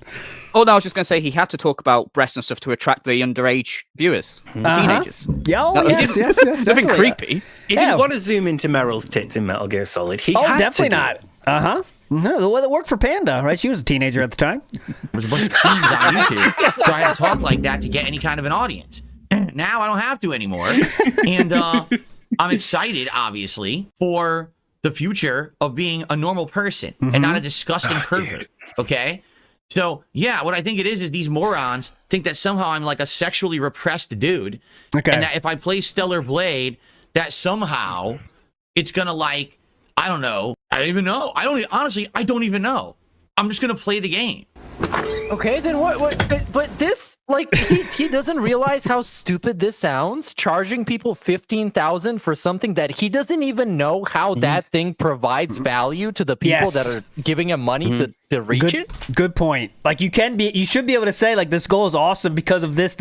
Oh, no, I was just going to say he had to talk about breasts and stuff to attract the underage viewers, teenagers. Yeah, yes, nothing creepy. He didn't want to zoom into Meryl's tits in Metal Gear Solid. He had definitely to not. No, the way that worked for Panda, right? She was a teenager at the time. There was a bunch of teens on YouTube, so I had to talk like that to get any kind of an audience. Now I don't have to anymore, and I'm excited, obviously, for the future of being a normal person and not a disgusting pervert. Okay, so yeah, what I think it is these morons think that somehow I'm like a sexually repressed dude, and that if I play Stellar Blade, that somehow it's gonna like I don't know. I don't even know. Honestly, I don't even know. I'm just gonna play the game. Okay, then what? But this, like, he doesn't realize how stupid this sounds. Charging people $15,000 for something that he doesn't even know how that thing provides value to the people that are giving him money to reach it. Good point. Like, you should be able to say, like, this goal is awesome because of this.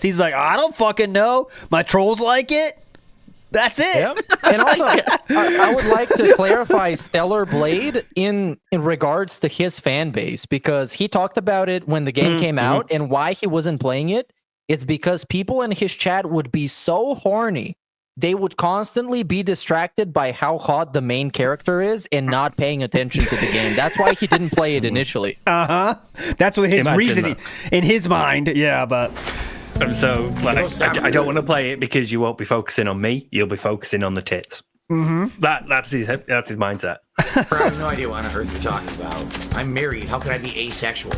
He's like, I don't fucking know. My trolls like it. That's it. Yep. And also, I would like to clarify Stellar Blade in regards to his fan base, because he talked about it when the game came out, and why he wasn't playing it. It's because people in his chat would be so horny. They would constantly be distracted by how hot the main character is and not paying attention to the game. That's why he didn't play it initially. That's what his reasoning in his mind. Yeah, but... And so, like, I don't want to play it because you won't be focusing on me. You'll be focusing on the tits. That's his mindset. I have no idea what on earth you're talking about. I'm married. How could I be asexual?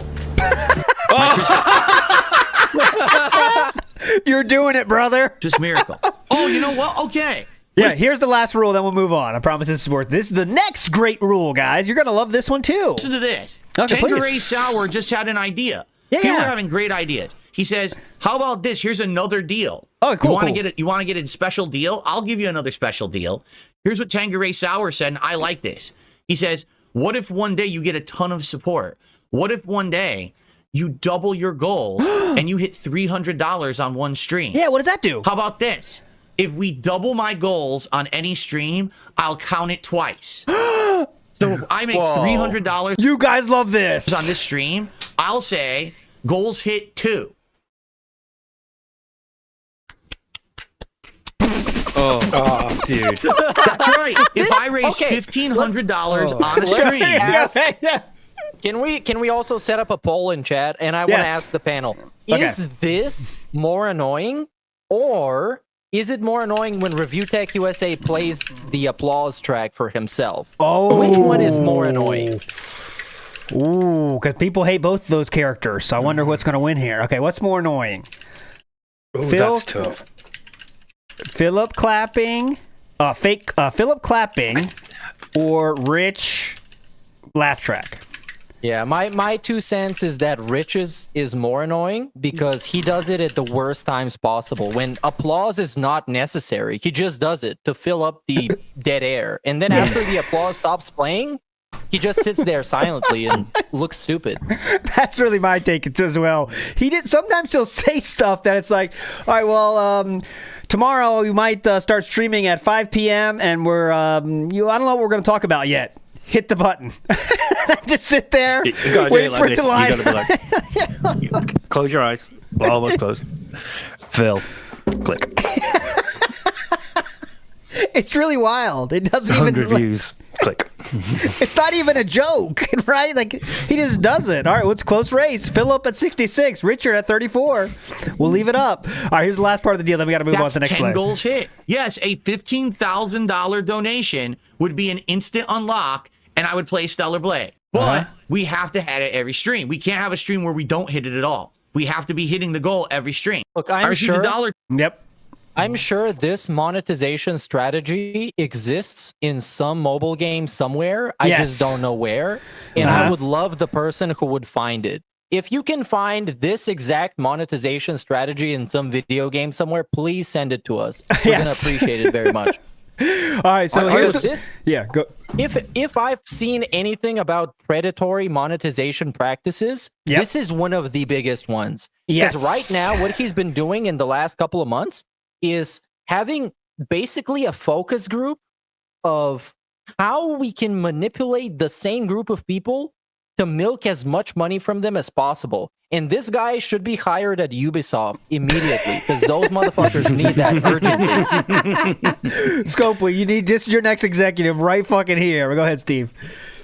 You're doing it, brother. Just miracle. Oh, you know what? Okay. Yeah, here's the last rule, then we'll move on. I promise this is worth. This is the next great rule, guys. You're gonna love this one too. Listen to this. Okay, Tanqueray Sour just had an idea. People are having great ideas. He says, "How about this? Here's another deal. Oh, cool. You want to get a special deal? I'll give you another special deal. Here's what Tanqueray Sour said, and I like this. He says, what if one day you get a ton of support? What if one day you double your goals and you hit $300 on one stream? Yeah, what does that do? How about this? If we double my goals on any stream, I'll count it twice." So if I make $300, you guys love this on this stream, I'll say goals hit 2. Oh, dude. That's right. If I raise $1,500 on a stream, Can we also set up a poll in chat? And I want to ask the panel: is this more annoying, or is it more annoying when Review Tech USA plays the applause track for himself? Which one is more annoying? Ooh, because people hate both of those characters. So I wonder what's going to win here. Okay, what's more annoying? That's tough. Philip clapping, Philip clapping, or Rich laugh track. Yeah, my 2 cents is that Rich is more annoying because he does it at the worst times possible. When applause is not necessary, he just does it to fill up the dead air. And then after the applause stops playing, he just sits there silently and looks stupid. That's really my take as well. Sometimes he'll say stuff that it's like, all right, well, tomorrow we might start streaming at 5 p.m. and I don't know what we're going to talk about yet. Hit the button. Just sit there, wait for it to line. You gotta be like, close your eyes. Well, almost closed. Phil, click. It's really wild. It doesn't 100 even views. Click. It's not even a joke, right? Like, he just does it. All right, what's close race? Philip at 66, Richard at 34. We'll leave it up. All right, here's the last part of the deal. Then we got to move on to the next 10 slide. goals hit. Yes, a $15,000 donation would be an instant unlock, and I would play Stellar Blade. But we have to hit it every stream. We can't have a stream where we don't hit it at all. We have to be hitting the goal every stream. Look, I'm sure. Yep. I'm sure this monetization strategy exists in some mobile game somewhere. I just don't know where. And I would love the person who would find it. If you can find this exact monetization strategy in some video game somewhere, please send it to us. We're going to appreciate it very much. All right, so here's this. Yeah, go. If I've seen anything about predatory monetization practices, this is one of the biggest ones. Because right now, what he's been doing in the last couple of months is having basically a focus group of how we can manipulate the same group of people to milk as much money from them as possible. And this guy should be hired at Ubisoft immediately because those motherfuckers need that urgently. Scopely, you need this is your next executive right fucking here. Go ahead, Steve.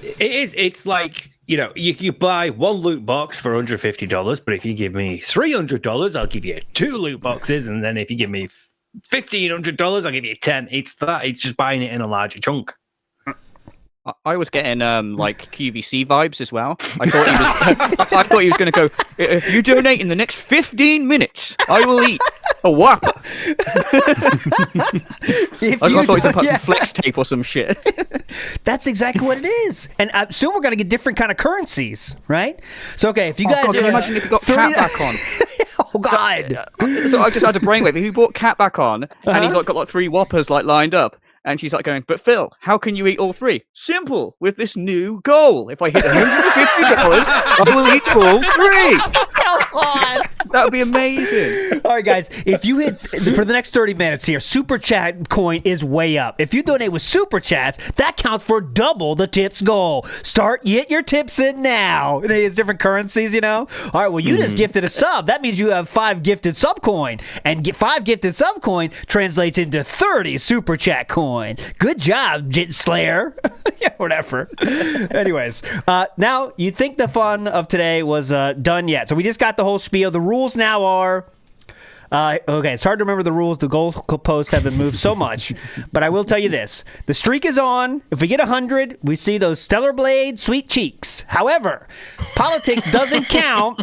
It's like, you buy one loot box for $150, but if you give me $300, I'll give you 2 loot boxes, and then if you give me $1,500, I'll give you 10. It's just buying it in a larger chunk. I was getting like QVC vibes as well. I thought he was going to go, if you donate in the next 15 minutes, I will eat a Whopper. I thought he was going to put some flex tape or some shit. That's exactly what it is. And soon we're going to get different kind of currencies, right? So, okay, if you guys... God, can you imagine if you got Cat back on? Oh, God. So I just had a brainwave. He brought Cat back on, and he's got 3 Whoppers lined up. And she's going, but Phil, how can you eat all 3? Simple, with this new goal. If I hit $150, I will eat all 3. Come on. That would be amazing. All right, guys, if you hit, for the next 30 minutes here, Super Chat coin is way up. If you donate with Super Chats, that counts for double the tips goal. Get your tips in now. It's different currencies, All right, well, you just gifted a sub. That means you have 5 gifted sub coin. And 5 gifted sub coin translates into 30 Super Chat coin. Good job, Jit Slayer. Yeah, whatever. Anyways, now you think the fun of today was done yet. So we just got the whole spiel. The rules now are... okay, it's hard to remember the rules. The goal posts have been moved so much. But I will tell you this. The streak is on. If we get 100, we see those Stellar Blade sweet cheeks. However, politics doesn't count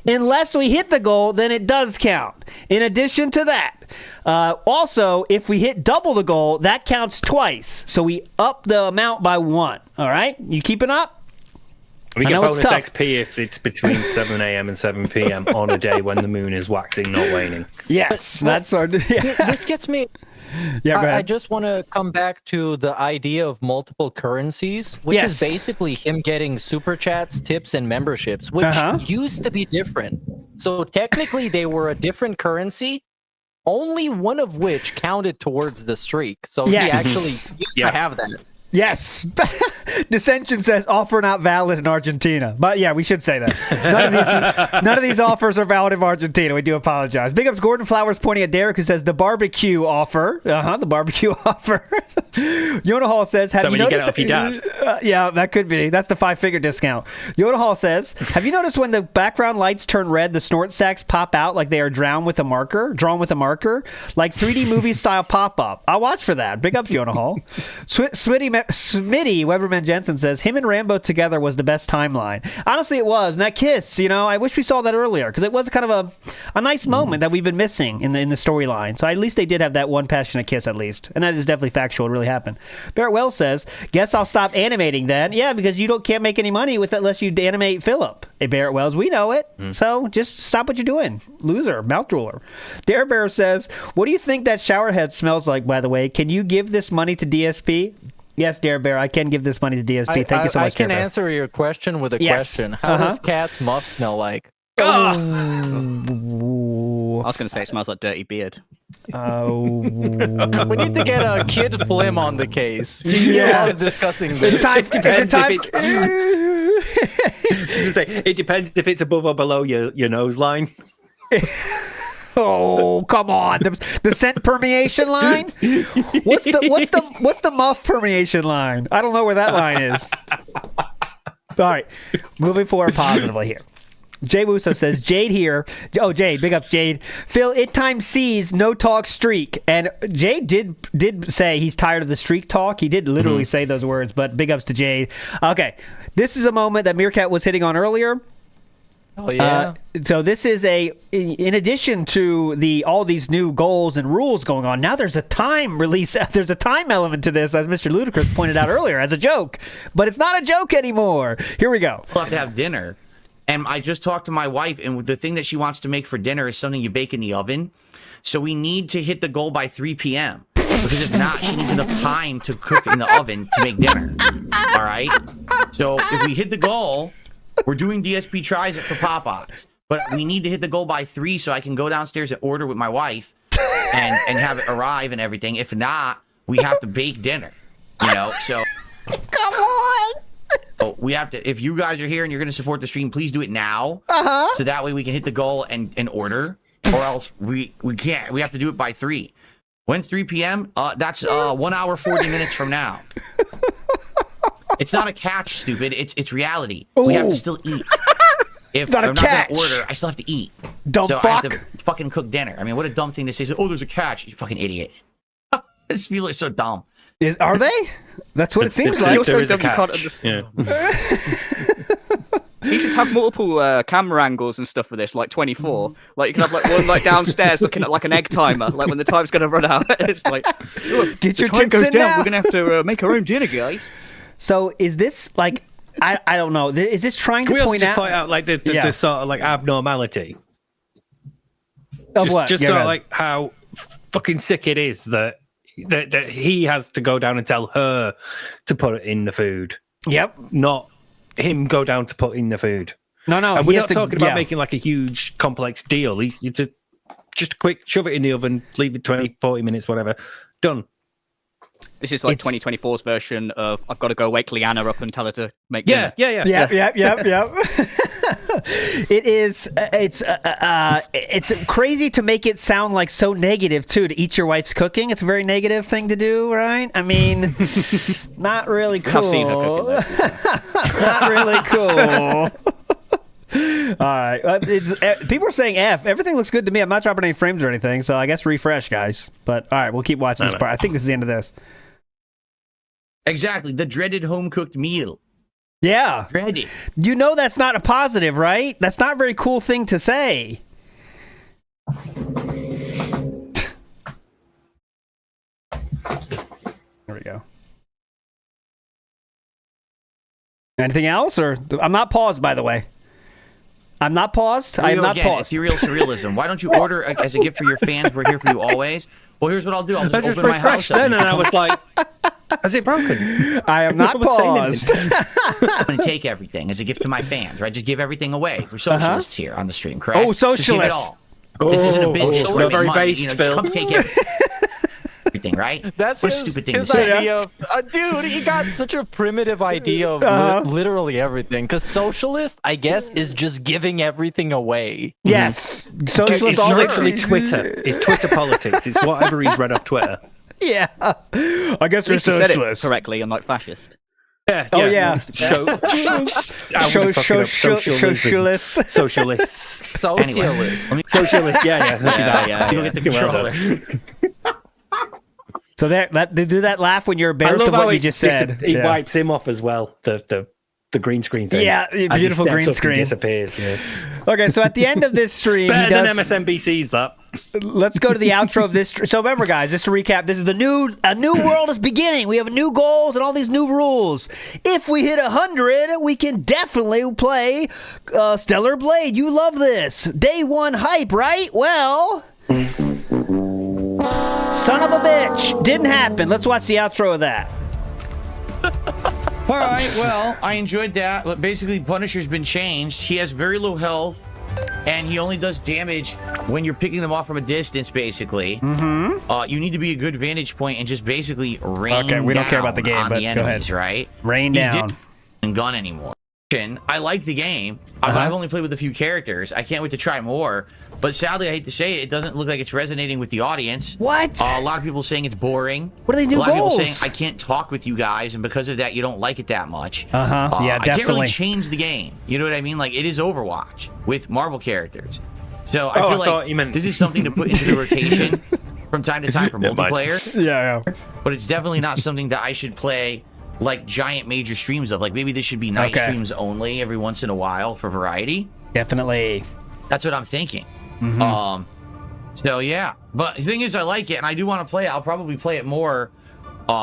unless we hit the goal, then it does count. In addition to that, also, if we hit double the goal, that counts twice. So we up the amount by 1. All right? You keeping up? We get bonus XP if it's between 7 a.m. and 7 p.m. on a day when the moon is waxing, not waning. Yes, that's our... This gets me... Yeah, go ahead. I just want to come back to the idea of multiple currencies, which is basically him getting super chats, tips, and memberships, which used to be different. So technically, they were a different currency, only one of which counted towards the streak. So he actually used to have that. Yes. Dissension says offer not valid in Argentina. But yeah, we should say that. None of these offers are valid in Argentina. We do apologize. Big ups Gordon Flowers pointing at Derek who says the barbecue offer. The barbecue offer. Yoda Hall says, have you noticed? Get it off your dad. Yeah, that could be. That's the 5-figure discount. Yoda Hall says, have you noticed when the background lights turn red, the snort sacks pop out like they are drawn with a marker? Like 3D movie style pop-up. I'll watch for that. Big ups Yoda Hall. Smitty Weberman Jensen says him and Rambo together was the best timeline. Honestly, it was. And that kiss, I wish we saw that earlier because it was kind of a nice moment that we've been missing in the storyline. So at least they did have that one passionate kiss at least, and that is definitely factual. It really happened. Barrett Wells says, "Guess I'll stop animating then." Yeah, because you can't make any money with it unless you animate Philip. Hey, Barrett Wells, we know it. So just stop what you're doing, loser, mouth drooler. Dare Bear says, "What do you think that shower head smells like? By the way, can you give this money to DSP?" Yes, Dare Bear, I can give this money to DSP. Thank you so much, I can answer your question with a question. How does Cat's muff smell like? I was going to say it smells like dirty beard. We need to get a Kid Flim on the case. I was discussing this. It depends if it's above or below your nose line. Oh, come on. The scent permeation line? What's the muff permeation line? I don't know where that line is. All right. Moving forward positively here. Jay Wusso says, Jade here. Oh, Jade, big ups, Jade. Phil, it time sees no talk streak. And Jade did say he's tired of the streak talk. He did literally say those words, but big ups to Jade. Okay. This is a moment that Meerkat was hitting on earlier. Oh, yeah. So this is in addition to all these new goals and rules going on, now there's a time release. There's a time element to this, as Mr. Ludacris pointed out earlier, as a joke. But it's not a joke anymore. Here we go. We'll have to have dinner. And I just talked to my wife, and the thing that she wants to make for dinner is something you bake in the oven. So we need to hit the goal by 3 p.m. Because if not, she needs enough time to cook in the oven to make dinner. All right? So if we hit the goal, we're doing DSP tries it for Popeyes. But we need to hit the goal by 3 so I can go downstairs and order with my wife and have it arrive and everything. If not, we have to bake dinner. You know? So Come on. Oh, we have to. If you guys are here and you're going to support the stream, please do it now. So that way we can hit the goal and order, or else we can't. We have to do it by 3. When's 3 p.m.? That's 1 hour 40 minutes from now. It's not a catch, stupid. It's reality. Ooh. We have to still eat. If it's not I'm a not catch. Gonna order, I still have to eat. Dumb so fuck. I have to fucking cook dinner. I mean, what a dumb thing to say. Oh, there's a catch. You fucking idiot. These people are so dumb. Are they? That's what it seems like. There is a catch. Yeah. You should have multiple camera angles and stuff for this, like 24. Like you can have like one like downstairs looking at like an egg timer, like when the time's gonna run out. It's like, get your time goes in down. now. We're gonna have to make our own dinner, guys. So is this like I don't know? Is this trying Can to we also point just out point out like the sort of like abnormality? Of what? Just Yeah, sort go of ahead. like how fucking sick it is that he has to go down and tell her to put it in the food. Yep. Not him go down to put in the food. No. And we're not talking about making like a huge complex deal. It's just a quick shove it in the oven, leave it 20, 40 minutes, whatever. Done. This is like 2024's version of I've got to go wake Leanna up and tell her to make Yeah. dinner. It is. It's crazy to make it sound like so negative too. To eat your wife's cooking, it's a very negative thing to do, right? I mean, not really cool. I've seen her cooking. Not really cool. All right, people are saying F. Everything looks good to me. I'm not dropping any frames or anything, so I guess refresh, guys. But all right, we'll keep watching this part. I think this is the end of this. Exactly, the dreaded home-cooked meal. Yeah. Dreaded. You know that's not a positive, right? That's not a very cool thing to say. There we go. Anything else? Or I'm not paused, by the way. I'm not paused. I am not paused. Ethereal surrealism. Why don't you order as a gift for your fans? We're here for you always. Well, here's what I'll do. I'll just open my house up. Then, and I was like, has it broken? I am not paused. I'm going to take everything as a gift to my fans, right? Just give everything away. We're socialists here on the stream, correct? Oh, socialists. Just give it all. This isn't a business. We're We're very money. based, Just Phil. come take everything, right? That's what his, a stupid thing to his say. idea of, dude, he got such a primitive idea of literally everything. Because socialist, I guess, is just giving everything away. Yes. Socialist It's literally Twitter. It's Twitter politics. It's whatever he's read off Twitter. Yeah. I guess we're At least you said it socialists. correctly, unlike fascist. Yeah. Oh, yeah. Socialists. Socialists. Socialist. Socialist. Yeah. You'll get the controller. So they do that laugh when you're I embarrassed love of how what you just said. He wipes him off as well. The green screen thing. Yeah, As he beautiful steps green up, screen. He disappears. Yeah. Okay, so at the end of this stream, Better than MSNBC's that. Let's go to the outro of this. So remember, guys, just to recap, this is a new world is beginning. We have new goals and all these new rules. If we hit 100, we can definitely play Stellar Blade. You love this. Day one hype, right? Well, son of a bitch, didn't happen. Let's watch the outro of that. All right, well, I enjoyed that. But basically, Punisher's been changed. He has very low health, and he only does damage when you're picking them off from a distance, basically. Mm-hmm. You need to be a good vantage point and just basically rain down. Okay, we don't care about the game, on but the go enemies, ahead. right? Rain down. He's gun anymore. I like the game. I've only played with a few characters. I can't wait to try more. But sadly, I hate to say it, it doesn't look like it's resonating with the audience. What? A lot of people saying it's boring. What are they new A lot goals? of people saying I can't talk with you guys, and because of that, you don't like it that much. Yeah, I definitely. can't really change the game. You know what I mean? Like, it is Overwatch with Marvel characters. So I feel like this is something to put into the rotation from time to time for multiplayer. Yeah. But it's definitely not something that I should play like giant major streams of. Like, maybe this should be night streams only every once in a while for variety. Definitely. That's what I'm thinking. Mm-hmm. So yeah, but the thing is, I like it and I do want to play it. I'll probably play it more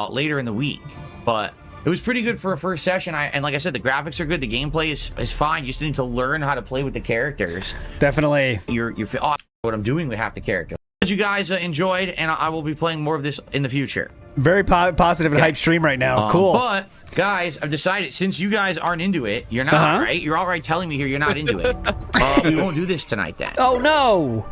later in the week, but it was pretty good for a first session. And like I said, the graphics are good, the gameplay is fine. You just need to learn how to play with the characters. Definitely. You're what I'm doing with half the characters. You guys enjoyed, and I will be playing more of this in the future. Very positive and hype stream right now. Cool. But guys, I've decided, since you guys aren't into it, you're not, right? You're all right telling me here you're not into it. We won't do this tonight then. Oh no.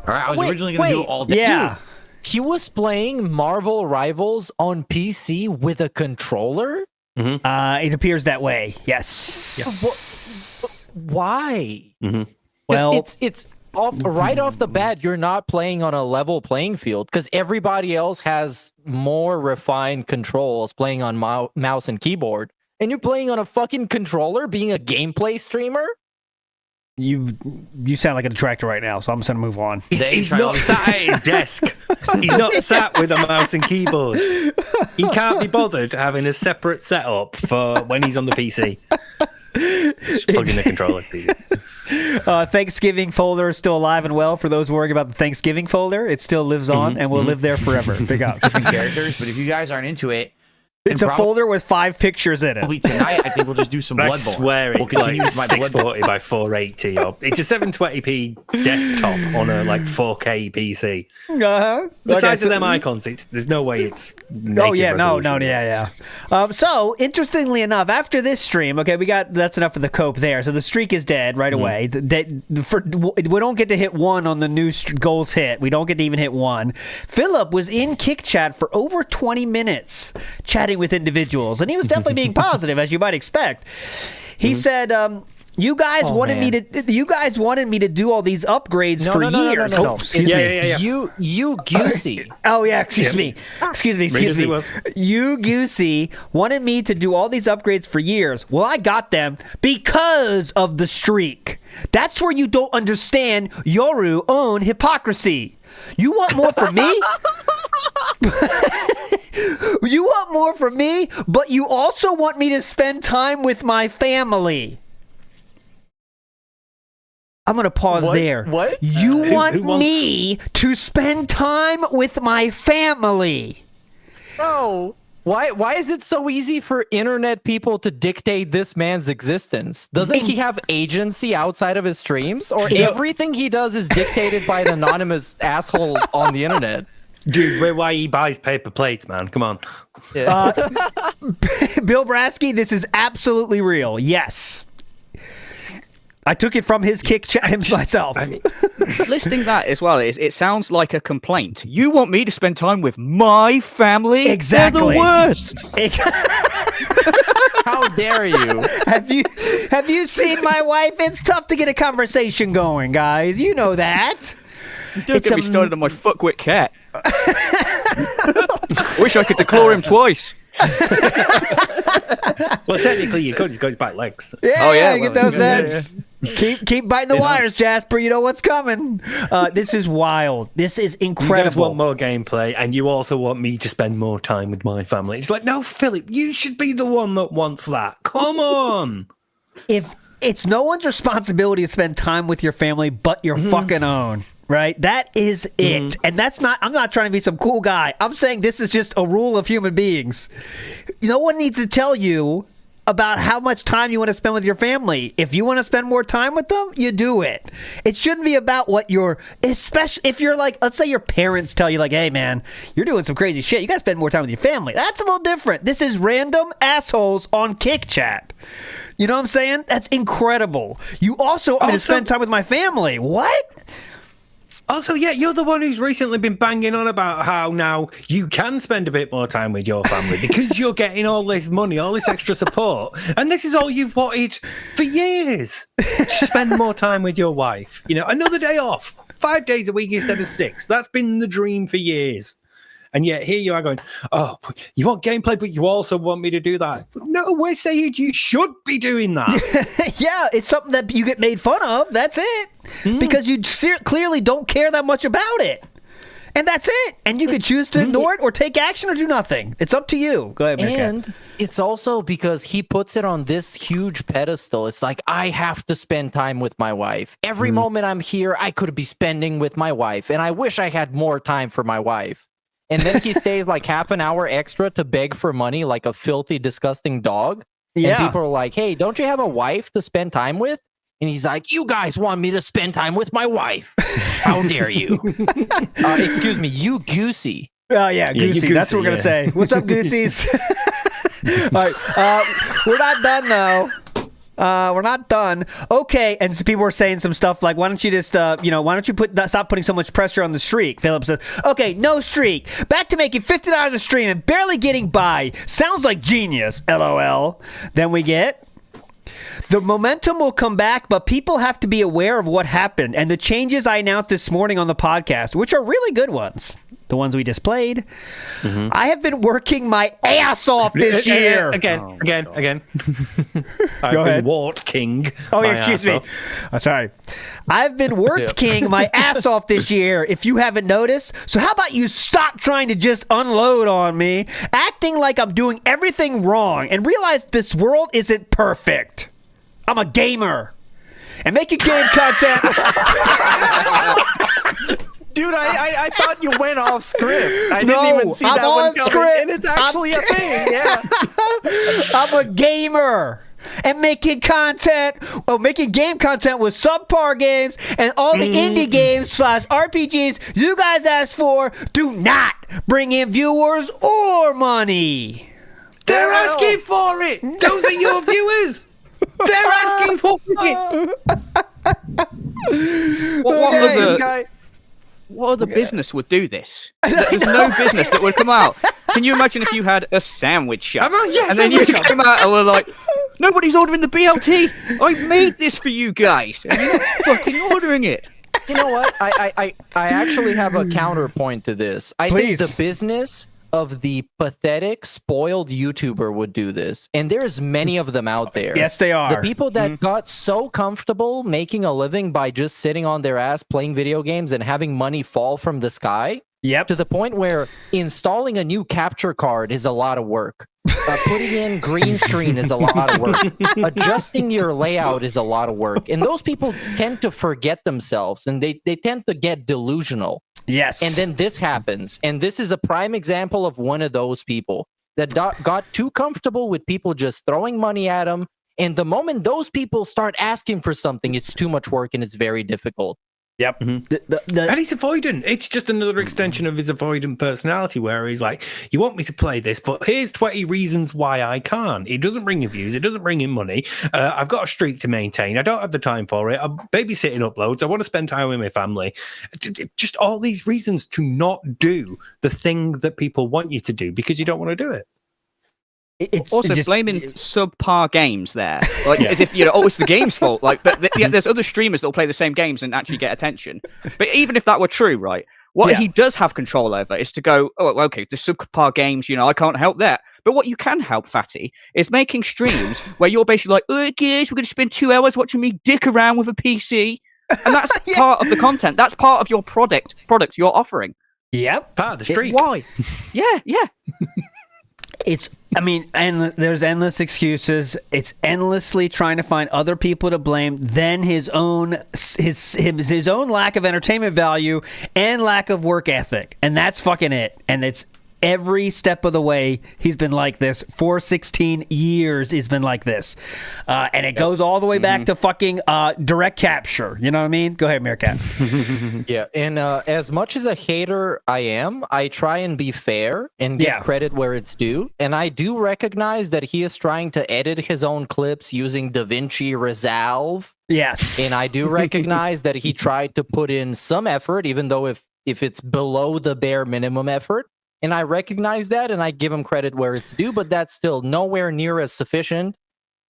All right, I was originally going to do it all day. Yeah. Dude, he was playing Marvel Rivals on PC with a controller? It appears that way. Yes. Why? Well, it's right off the bat, you're not playing on a level playing field because everybody else has more refined controls playing on mouse and keyboard. And you're playing on a fucking controller being a gameplay streamer? You sound like a detractor right now, so I'm just gonna move on. He's not sat at his desk. He's not sat with a mouse and keyboard. He can't be bothered having a separate setup for when he's on the PC. Just plug in the controller, please. Thanksgiving folder is still alive and well for those worrying about the Thanksgiving folder. It still lives on and will live there forever. Big ups. Characters, but if you guys aren't into it, it's a folder with 5 pictures in it. Tonight, I think we'll just do some Bloodborne. I swear it's like 640 by 480. It's a 720p desktop on a like 4K PC. The size of them icons, there's no way it's native resolution. So interestingly enough, after this stream, that's enough for the cope there. So the streak is dead right away. We don't get to hit 1 on the new goals hit. We don't get to even hit 1. Philip was in Kick Chat for over 20 minutes chatting with individuals, and he was definitely being positive, as you might expect. He said, you guys wanted me to do all these upgrades for years. No. You Goosey. Oh yeah, excuse me. You Goosey wanted me to do all these upgrades for years. Well, I got them because of the streak. That's where you don't understand Yoru own hypocrisy. You want more from me? You want more from me, but you also want me to spend time with my family. I'm going to pause there. What? You want me to spend time with my family? No. Why is it so easy for internet people to dictate this man's existence? Doesn't he have agency outside of his streams? Or everything he does is dictated by an anonymous asshole on the internet? Dude, why he buys paper plates, man? Come on. Yeah. Bill Brasky, this is absolutely real. Yes. I took it from his Kick Chat myself. Listing that as well, it sounds like a complaint. You want me to spend time with my family? Exactly. They're the worst. How dare you? Have you seen my wife? It's tough to get a conversation going, guys. You know that. Don't get me started on my fuckwit cat. Wish I could declare him twice. Well, technically you could. He's got his back legs. Yeah, get those nuts. Keep biting the wires, Jasper. You know what's coming. This is wild. This is incredible. You guys want more gameplay, and you also want me to spend more time with my family. It's like, no, Philip, you should be the one that wants that. Come on. If it's no one's responsibility to spend time with your family but your fucking own. Right? That is it. And I'm not trying to be some cool guy. I'm saying this is just a rule of human beings. No one needs to tell you about how much time you want to spend with your family. If you want to spend more time with them, you do it. It shouldn't be about what especially if you're like, let's say your parents tell you like, hey man, you're doing some crazy shit. You got to spend more time with your family. That's a little different. This is random assholes on Kick Chat. You know what I'm saying? That's incredible. You also want me to spend time with my family. What? Also, yeah, you're the one who's recently been banging on about how now you can spend a bit more time with your family because you're getting all this money, all this extra support. And this is all you've wanted for years. To spend more time with your wife. You know, another day off, 5 days a week instead of 6. That's been the dream for years. And yet here you are going, oh, you want gameplay, but you also want me to do that. No, we're saying you should be doing that. Yeah, it's something that you get made fun of. That's it. Because you clearly don't care that much about it. And that's it. And you could choose to ignore it or take action or do nothing. It's up to you. Go ahead, Mika. And it's also because he puts it on this huge pedestal. It's like, I have to spend time with my wife. Every moment I'm here, I could be spending with my wife. And I wish I had more time for my wife. And then he stays like half an hour extra to beg for money like a filthy, disgusting dog. Yeah. And people are like, hey, don't you have a wife to spend time with? And he's like, you guys want me to spend time with my wife. How dare you? Excuse me, you goosey. Oh, yeah, Goosey. Goosey, That's what we're going to say. What's up, Goosies? All right. We're not done, though. We're not done. Okay, and so people were saying some stuff like, why don't you just, why don't you stop putting so much pressure on the streak? Philip says, okay, no streak. Back to making $50 a stream and barely getting by. Sounds like genius, LOL. Then we get, the momentum will come back, but people have to be aware of what happened and the changes I announced this morning on the podcast, which are really good ones. The ones we just played. I have been working my ass off this year. Again. I've Go ahead. been Wart King. Oh, excuse me. Oh, sorry. I've been worked king my ass off this year, if you haven't noticed. So how about you stop trying to just unload on me, acting like I'm doing everything wrong, and realize this world isn't perfect. I'm a gamer. And making game content... Dude, I thought you went off script. I didn't even see that one coming. Script. And it's actually a thing, yeah. I'm a gamer. And making game content with subpar games and all the indie games / RPGs you guys asked for do not bring in viewers or money. They're asking for it. Those are your viewers. They're asking for it. What other business would do this? There's no business that would come out. Can you imagine if you had a sandwich shop and then you came out and were like, nobody's ordering the BLT. I made this for you guys. And you're not fucking ordering it. You know what? I actually have a counterpoint to this. I think the business of the pathetic, spoiled YouTuber would do this. And there's many of them out there. Yes, they are. The people that got so comfortable making a living by just sitting on their ass playing video games and having money fall from the sky. Yep. To the point where installing a new capture card is a lot of work. Putting in green screen is a lot of work. Adjusting your layout is a lot of work. And those people tend to forget themselves and they tend to get delusional. Yes. And then this happens. And this is a prime example of one of those people that got too comfortable with people just throwing money at them. And the moment those people start asking for something, it's too much work and it's very difficult. Yep. And he's avoidant. It's just another extension of his avoidant personality where he's like, you want me to play this, but here's 20 reasons why I can't. It doesn't bring in views. It doesn't bring in money. I've got a streak to maintain. I don't have the time for it. I'm babysitting uploads. I want to spend time with my family. Just all these reasons to not do the thing that people want you to do because you don't want to do it. It's also blaming subpar games there, like as if it's the game's fault. Like, but there's other streamers that will play the same games and actually get attention. But even if that were true, right? What he does have control over is to go, oh, okay, the subpar games, I can't help that. But what you can help, Fatty, is making streams where you're basically like, oh, guys, we're going to spend 2 hours watching me dick around with a PC, and that's part of the content. That's part of your product you're offering. Yep, part of the streak. Why? Yeah. And there's endless excuses. It's endlessly trying to find other people to blame than his own own lack of entertainment value and lack of work ethic, and that's fucking it. And it's every step of the way, he's been like this. For 16 years, he's been like this. And it goes all the way back to fucking direct capture. You know what I mean? Go ahead, Meerkat. Yeah, and as much as a hater I am, I try and be fair and give credit where it's due. And I do recognize that he is trying to edit his own clips using DaVinci Resolve. Yes. And I do recognize that he tried to put in some effort, even though if it's below the bare minimum effort. And I recognize that, and I give him credit where it's due, but that's still nowhere near as sufficient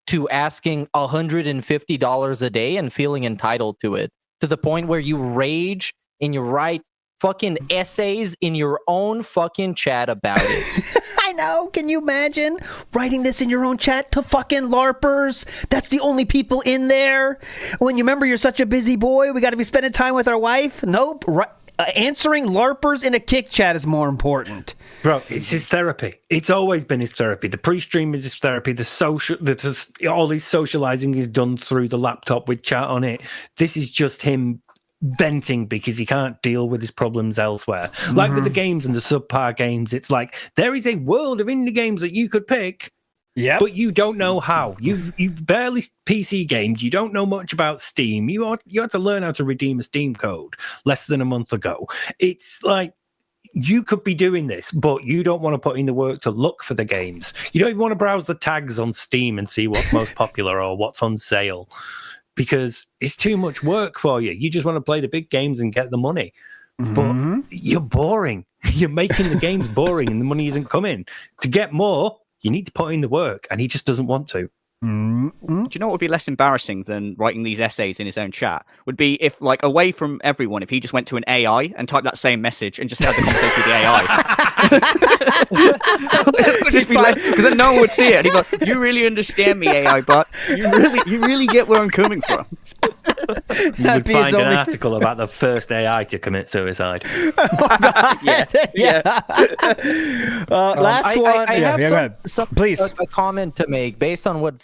to asking $150 a day and feeling entitled to it, to the point where you rage and you write fucking essays in your own fucking chat about it. I know. Can you imagine writing this in your own chat to fucking LARPers? That's the only people in there. When you remember you're such a busy boy, we got to be spending time with our wife. Nope. Answering LARPers in a kick chat is more important. Bro, it's his therapy. It's always been his therapy. The pre-stream is his therapy. All his socializing is done through the laptop with chat on it. This is just him venting because he can't deal with his problems elsewhere. Like with the games and the subpar games, it's like there is a world of indie games that you could pick. Yeah, but you don't know how. You've barely PC gamed. You don't know much about Steam. You had to learn how to redeem a Steam code less than a month ago. It's like you could be doing this, but you don't want to put in the work to look for the games. You don't even want to browse the tags on Steam and see what's most popular or what's on sale because it's too much work for you. You just want to play the big games and get the money. But you're boring. You're making the games boring and the money isn't coming. To get more, you need to put in the work, and he just doesn't want to. Do you know what would be less embarrassing than writing these essays in his own chat? Would be if, like, away from everyone, if he just went to an AI and typed that same message and just had the conversation with the AI. Just be like, because then no one would see it. And he'd be like, "You really understand me, AI bot? You really get where I'm coming from." You would find an article about the first AI to commit suicide. Last one. I have please. A comment to make based on what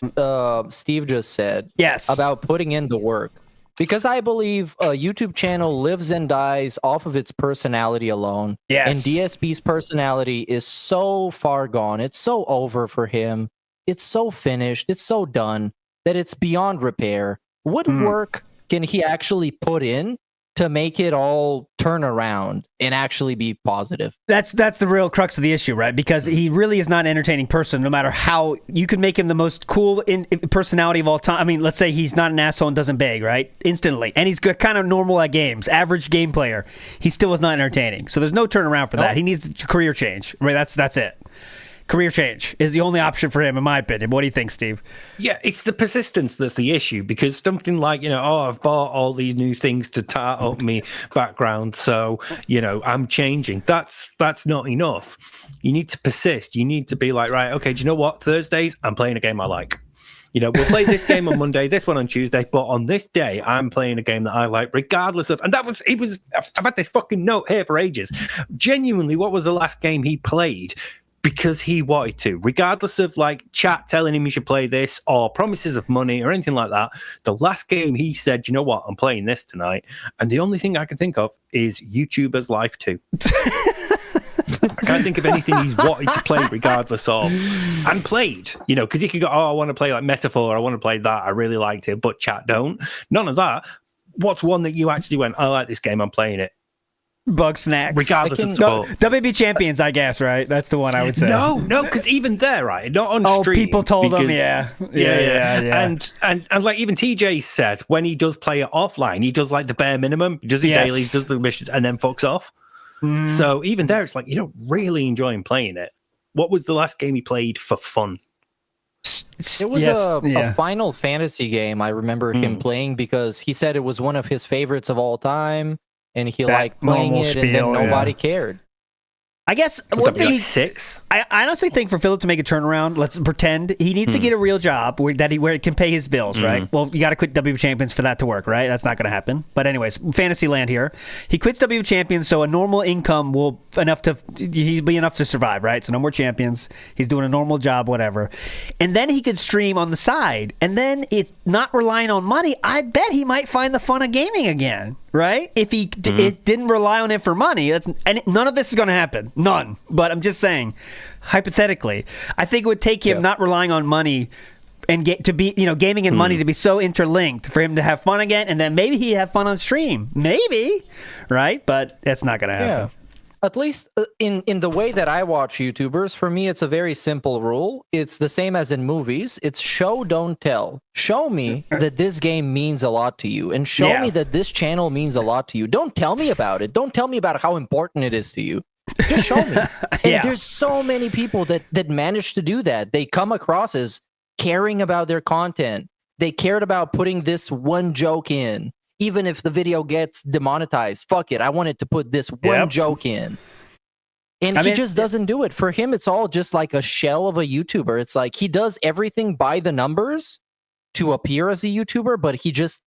Steve just said. Yes. About putting in the work. Because I believe a YouTube channel lives and dies off of its personality alone. Yes. And DSP's personality is so far gone. It's so over for him. It's so finished. It's so done that it's beyond repair. What work can he actually put in to make it all turn around and actually be positive? That's the real crux of the issue, right? Because he really is not an entertaining person, no matter how you could make him the most cool personality of all time. I mean, let's say he's not an asshole and doesn't beg, right? Instantly. And he's kind of normal at games, average game player. He still is not entertaining. So there's no turnaround for that. He needs a career change. Right? That's it. Career change is the only option for him, in my opinion. What do you think, Steve? Yeah, it's the persistence that's the issue, because something like, I've bought all these new things to tart up me background, so, I'm changing. That's not enough. You need to persist. You need to be like, right, okay, do you know what? Thursdays, I'm playing a game I like. We'll play this game on Monday, this one on Tuesday, but on this day, I'm playing a game that I like, regardless of... And I've had this fucking note here for ages. Genuinely, what was the last game he played? Because he wanted to, regardless of chat telling him he should play this or promises of money or anything like that. The last game he said, you know what, I'm playing this tonight. And the only thing I can think of is YouTuber's Life 2. I can't think of anything he's wanted to play regardless of and played, because he could go, I want to play like Metaphor, I want to play that, I really liked it, but chat don't. None of that. What's one that you actually went, I like this game, I'm playing it? Bug Snacks. Regardless of support. WB Champions, I guess, right? That's the one I would say. No, because even there, right? Not on stream. People told him, yeah. And like even TJ said, when he does play it offline, he does like the bare minimum, does the dailies, does the missions, and then fucks off. So even there, it's like, you don't really enjoy him playing it. What was the last game he played for fun? It was a Final Fantasy game I remember him playing, because he said it was one of his favorites of all time. And he liked playing it, and then nobody cared. I guess one thing, 6. I honestly think for Philip to make a turnaround, let's pretend he needs to get a real job where it can pay his bills, right? Well, you got to quit WB Champions for that to work, right? That's not going to happen. But anyways, Fantasyland here. He quits WB Champions, so a normal income will be enough to survive, right? So no more champions. He's doing a normal job, whatever. And then he could stream on the side, and then it's not relying on money. I bet he might find the fun of gaming again. right? If he it didn't rely on it for money, none of this is going to happen. None. But I'm just saying, hypothetically, I think it would take him not relying on money and gaming and money to be so interlinked for him to have fun again, and then maybe he'd have fun on stream. Maybe, right? But that's not going to happen. Yeah. At least in the way that I watch YouTubers, for me, it's a very simple rule. It's the same as in movies. It's show, don't tell. Show me that this game means a lot to you, and show me that this channel means a lot to you. Don't tell me about it. Don't tell me about how important it is to you. Just show me. And there's so many people that manage to do that. They come across as caring about their content. They cared about putting this one joke in. Even if the video gets demonetized, fuck it. I wanted to put this one joke in. And he just doesn't do it. For him, it's all just like a shell of a YouTuber. It's like he does everything by the numbers to appear as a YouTuber, but he just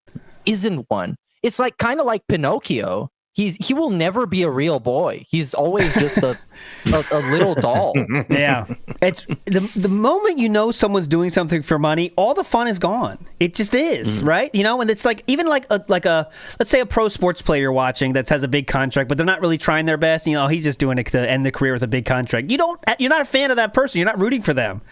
isn't one. It's like kind of like Pinocchio. He will never be a real boy. He's always just a little doll. Yeah. It's the moment you know someone's doing something for money, all the fun is gone. It just is, right? And it's like even like a let's say a pro sports player watching that has a big contract, but they're not really trying their best. He's just doing it to end the career with a big contract. You're not a fan of that person. You're not rooting for them.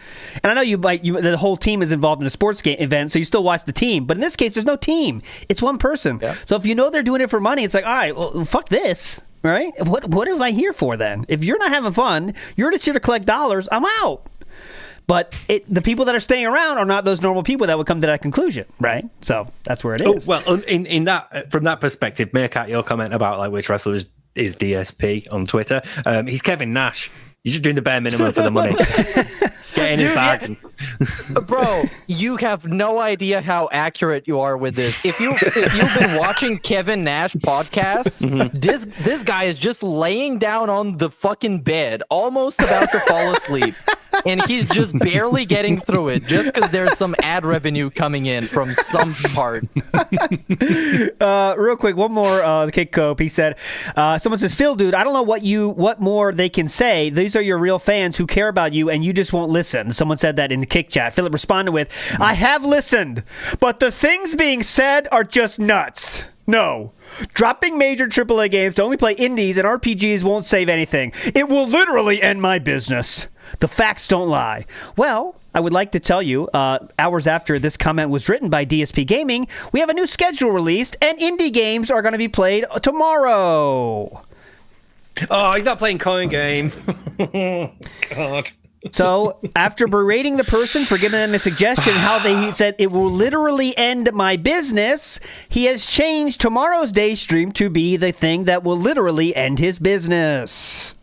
And I know the whole team is involved in a sports event, so you still watch the team. But in this case, there's no team. It's one person. Yeah. So if you know they're doing it for money, it's like, all right, well, fuck this, right? What am I here for then? If you're not having fun, you're just here to collect dollars, I'm out. But the people that are staying around are not those normal people that would come to that conclusion, right? So that's where it is. Well, in that from that perspective, Meerkat, your comment about like which wrestler is DSP on Twitter, he's Kevin Nash. He's just doing the bare minimum for the money. Get in his bag. Bro, you have no idea how accurate you are with this. If you've been watching Kevin Nash podcasts, this guy is just laying down on the fucking bed, almost about to fall asleep. And he's just barely getting through it just because there's some ad revenue coming in from some part. Real quick, one more. The Kick Cope. He said, someone says, Phil, dude, I don't know what more they can say. These are your real fans who care about you and you just won't listen. Someone said that in the Kick chat. Philip responded with, I have listened, but the things being said are just nuts. No. Dropping major AAA games to only play indies and RPGs won't save anything. It will literally end my business. The facts don't lie. Well, I would like to tell you, hours after this comment was written by DSP Gaming, we have a new schedule released, and indie games are going to be played tomorrow. Oh, he's not playing Coin Game. God. So, after berating the person for giving them a suggestion how he said it will literally end my business, he has changed tomorrow's day stream to be the thing that will literally end his business.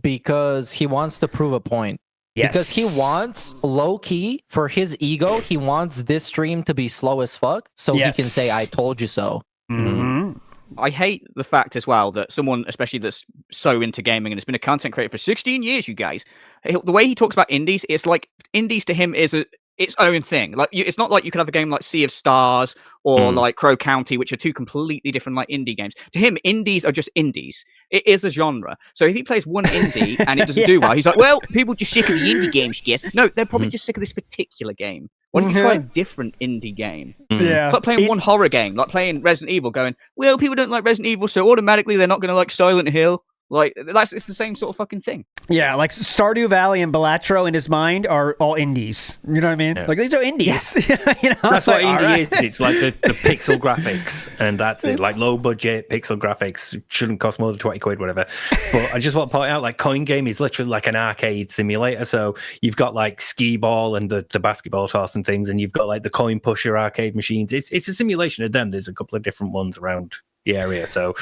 Because he wants to prove a point. Yes. Because he wants, low-key, for his ego, he wants this stream to be slow as fuck, so he can say, I told you so. Mm-hmm. I hate the fact as well that someone, especially that's so into gaming and has been a content creator for 16 years, you guys, the way he talks about indies, it's like indies to him is its own thing. Like it's not like you could have a game like Sea of Stars or like Crow County, which are two completely different like indie games. To him, indies are just indies. It is a genre. So if he plays one indie and it doesn't do well, he's like, well, people just sick of the indie games, yes. No, they're probably just sick of this particular game. Why don't you try a different indie game? Yeah. It's like playing one horror game, like playing Resident Evil, going, well, people don't like Resident Evil, so automatically they're not going to like Silent Hill. Like, it's the same sort of fucking thing. Yeah, like Stardew Valley and Balatro in his mind are all indies. You know what I mean? Yeah. Like, these are indies. Yeah. That's what indie is. It's like the pixel graphics, and that's it. Like, low budget pixel graphics shouldn't cost more than 20 quid, whatever. But I just want to point out, like, Coin Game is literally like an arcade simulator. So you've got, like, skee ball and the basketball toss and things, and you've got, like, the coin pusher arcade machines. It's a simulation of them. There's a couple of different ones around the area. So,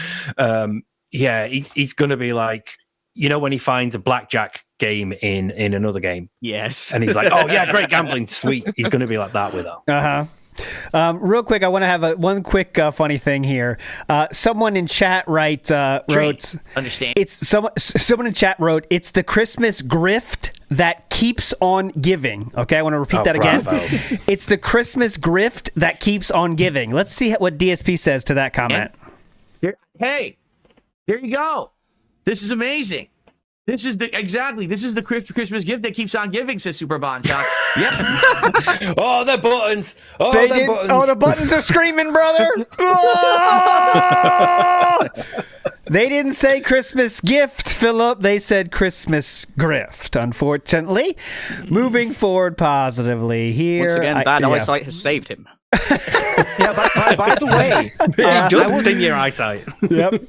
yeah, he's going to be like, you know, when he finds a blackjack game in another game. Yes. And he's like, oh, yeah, great gambling, sweet. He's going to be like that with her. Uh-huh. Real quick, I want to have one quick funny thing here. Someone in chat wrote, understand. It's someone in chat wrote, it's the Christmas grift that keeps on giving. Okay, I want to repeat that again. It's the Christmas grift that keeps on giving. Let's see what DSP says to that comment. Hey, there you go. This is amazing. This is the Christmas gift that keeps on giving, says Super Bon Shot. Yep. Oh, the buttons. Oh, buttons. Oh, the buttons are screaming, brother. Oh! They didn't say Christmas gift, Philip. They said Christmas grift, unfortunately. Moving forward positively here. Once again, bad eyesight has saved him. By the way, just in your eyesight. Yep.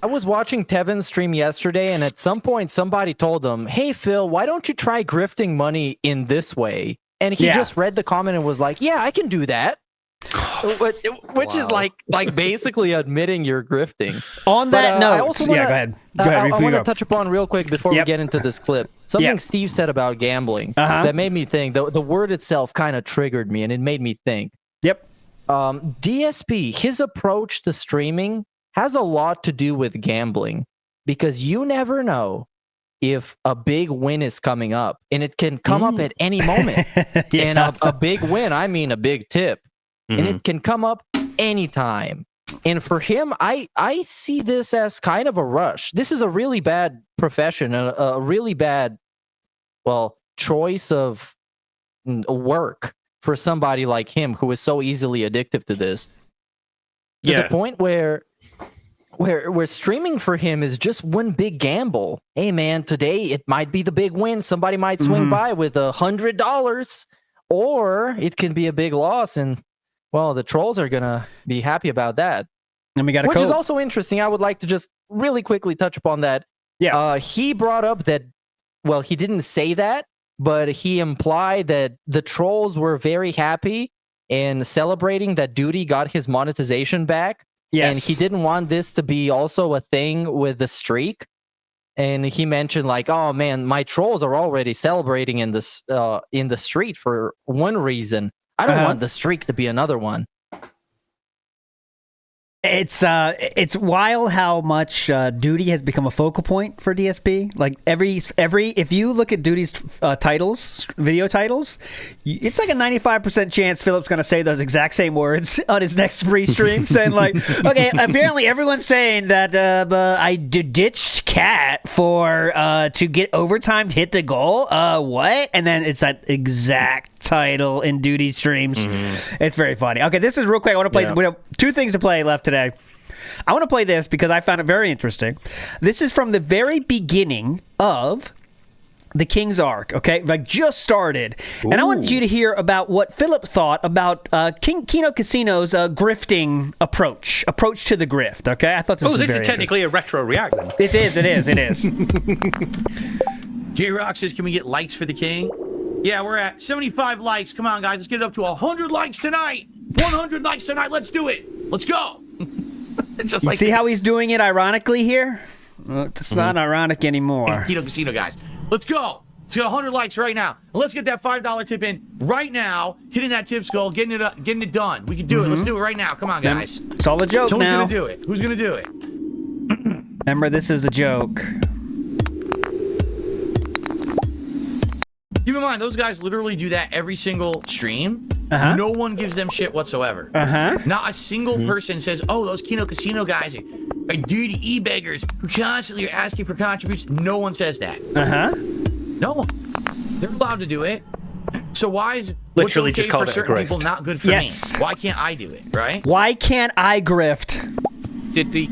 I was watching Tevin's stream yesterday, and at some point somebody told him, "Hey Phil, why don't you try grifting money in this way?" And he just read the comment and was like, "Yeah, I can do that." Which is like basically admitting you're grifting. On that note, I also wanna, go ahead. Go ahead. I want to touch upon real quick before we get into this clip. Something Steve said about gambling that made me think. The word itself kind of triggered me, and it made me think. Yep. DSP, his approach to streaming has a lot to do with gambling, because you never know if a big win is coming up, and it can come up at any moment. And a big win, I mean a big tip, and it can come up anytime. And for him, I see this as kind of a rush. This is a really bad profession, a really bad, choice of work for somebody like him who is so easily addictive to this. To the point where streaming for him is just one big gamble. Hey man, today it might be the big win. Somebody might swing by with $100, or it can be a big loss, and the trolls are gonna be happy about that. And we got which is also interesting. I would like to just really quickly touch upon that. Yeah. He brought up that. Well, he didn't say that, but he implied that the trolls were very happy and celebrating that Duty got his monetization back. Yes. And he didn't want this to be also a thing with the streak. And he mentioned like, oh man, my trolls are already celebrating in the street for one reason. I don't want the streak to be another one. It's wild how much Duty has become a focal point for DSP. Like every if you look at Duty's video titles, it's like a 95% chance Philip's going to say those exact same words on his next free stream, saying like, okay, apparently everyone's saying that I ditched Cat for to get overtime to hit the goal. What? And then it's that exact title in Duty streams. It's very funny. Okay, this is real quick. I want to play. We have two things to play left today. I want to play this because I found it very interesting. This is from the very beginning of the King's Arc, okay? Like just started. Ooh. And I wanted you to hear about what Philip thought about Kino Casino's grifting approach to the grift, okay? I thought this was this is technically a retro react then. It is. J-Rock says, can we get likes for the King? Yeah, we're at 75 likes. Come on, guys. Let's get it up to 100 likes tonight. 100 likes tonight. Let's do it. Let's go. Just see how he's doing it ironically here? Well, it's not ironic anymore. Kino Casino, guys. Let's go. Let's get 100 likes right now. Let's get that $5 tip in right now. Hitting that tip skull, getting it done. We can do it. Let's do it right now. Come on, guys. It's all a joke now. Who's going to do it? Who's going to do it? Remember, this is a joke. Keep in mind, those guys literally do that every single stream. No one gives them shit whatsoever. Not a single person says, oh, those Kino Casino guys are duty e-beggars who constantly are asking for contributions. No one says that. No one. They're allowed to do it. So why is literally what's okay just called for it certain a grift? People not good for me? Why can't I do it, right? Why can't I grift? Did the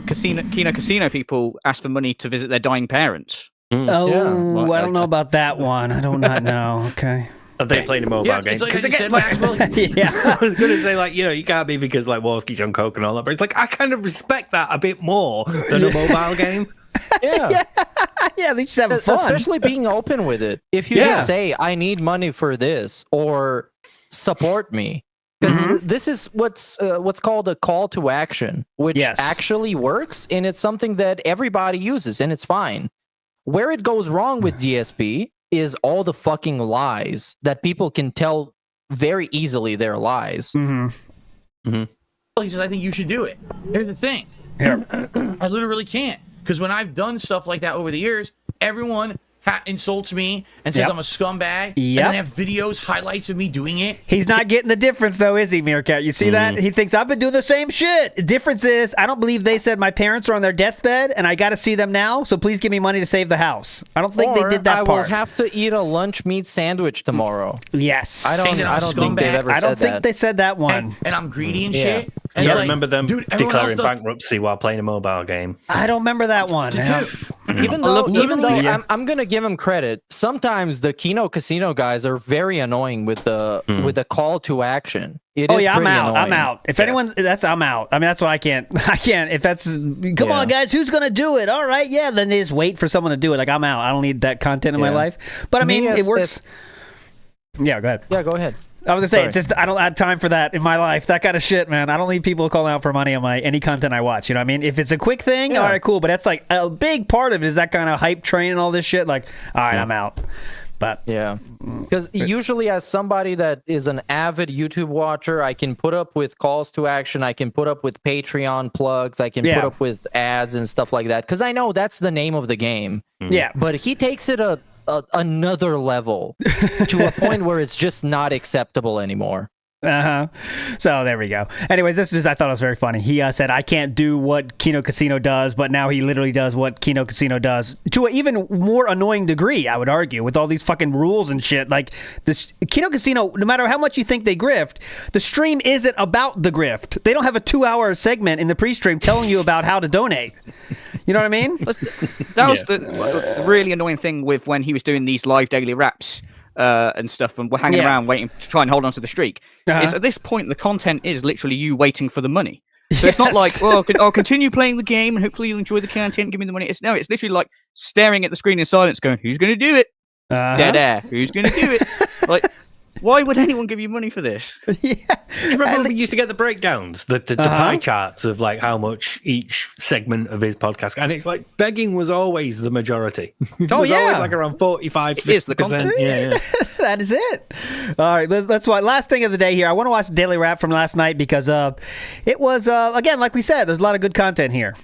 Kino Casino people ask for money to visit their dying parents? Oh, I don't know about that one. I do not know. Okay. Are they playing a mobile game? It's like, again, Maxwell, I was going to say, like, you can't be because, like, Wolski's on coke and all that, but it's like, I kind of respect that a bit more than a mobile game. Yeah, at least having fun. Especially being open with it. If you just say, I need money for this, or support me. Because this is what's called a call to action, which actually works, and it's something that everybody uses, and it's fine. Where it goes wrong with DSP is all the fucking lies that people can tell very easily they're lies. He says, I think you should do it. Here's the thing. I literally can't. Because when I've done stuff like that over the years, everyone insults me and says I'm a scumbag, and then have videos, highlights of me doing it. He's not getting the difference, though, is he, Meerkat? You see that? He thinks, I've been doing the same shit. The difference is, I don't believe they said my parents are on their deathbed, and I got to see them now, so please give me money to save the house. I don't think they did that I part. will have to eat a lunch meat sandwich tomorrow. Yes. I don't think they've ever said that. I don't think they said that one. And I'm greedy and shit. And I it's remember them everyone declaring else does- bankruptcy while playing a mobile game. I don't remember that one. Even though I'm gonna give him credit. Sometimes the Kino Casino guys are very annoying with the call to action. I'm out. Annoying. I'm out. If anyone, I'm out. I mean, that's what I can't. If that's, come on, guys, who's gonna do it? All right, yeah. Then they just wait for someone to do it. Like, I'm out. I don't need that content in my life. But I mean, it works. Yeah, go ahead. Yeah, go ahead. I was gonna say, it's just I don't have time for that in my life. That kind of shit, man. I don't need people calling out for money on any content I watch. You know what I mean? If it's a quick thing, all right, cool. But that's like a big part of it is that kind of hype train and all this shit. Like, all right, I'm out. But yeah, because usually as somebody that is an avid YouTube watcher, I can put up with calls to action. I can put up with Patreon plugs. I can put up with ads and stuff like that because I know that's the name of the game. Yeah, but he takes it another level to a point where it's just not acceptable anymore. So there we go. Anyways, I thought it was very funny. He said, I can't do what Kino Casino does, but now he literally does what Kino Casino does to an even more annoying degree, I would argue, with all these fucking rules and shit. Like, this Kino Casino, no matter how much you think they grift, the stream isn't about the grift. They don't have a 2-hour segment in the pre-stream telling you about how to donate. You know what I mean? That was the really annoying thing with when he was doing these live daily raps and stuff, and we're hanging around waiting to try and hold on to the streak. Is at this point the content is literally you waiting for the money. So it's not like, well, I'll continue playing the game and hopefully you'll enjoy the content and give me the money. It's literally like staring at the screen in silence, going, "Who's going to do it?" Dead air. Who's going to do it? Like, why would anyone give you money for this? Do you remember when we used to get the breakdowns, the pie charts of like how much each segment of his podcast, and it's like begging was always the majority. It was always like around 45%. It is the content. Yeah. That is it. All right, that's why. Last thing of the day here. I want to watch the Daily Wrap from last night because it was again, like we said, there's a lot of good content here.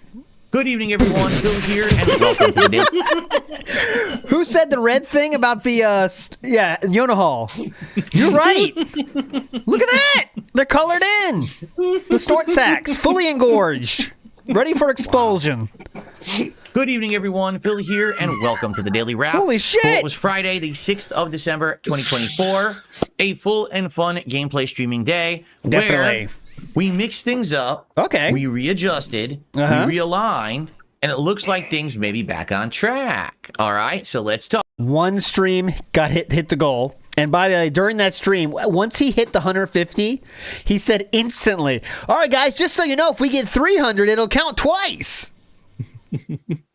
Good evening, everyone. Phil here, and welcome to the Daily. Who said the red thing about the Yona Hall? You're right. Look at that. They're colored in. The snort sacks, fully engorged, ready for expulsion. Good evening, everyone. Phil here, and welcome to the Daily Wrap. Holy shit! It was Friday, the 6th of December, 2024. A full and fun gameplay streaming day. Definitely. Where we mixed things up. Okay. We readjusted. We realigned. And it looks like things may be back on track. All right, so let's talk. One stream got hit the goal. And by the way, during that stream, once he hit the 150, he said instantly, "All right, guys, just so you know, if we get 300, it'll count twice."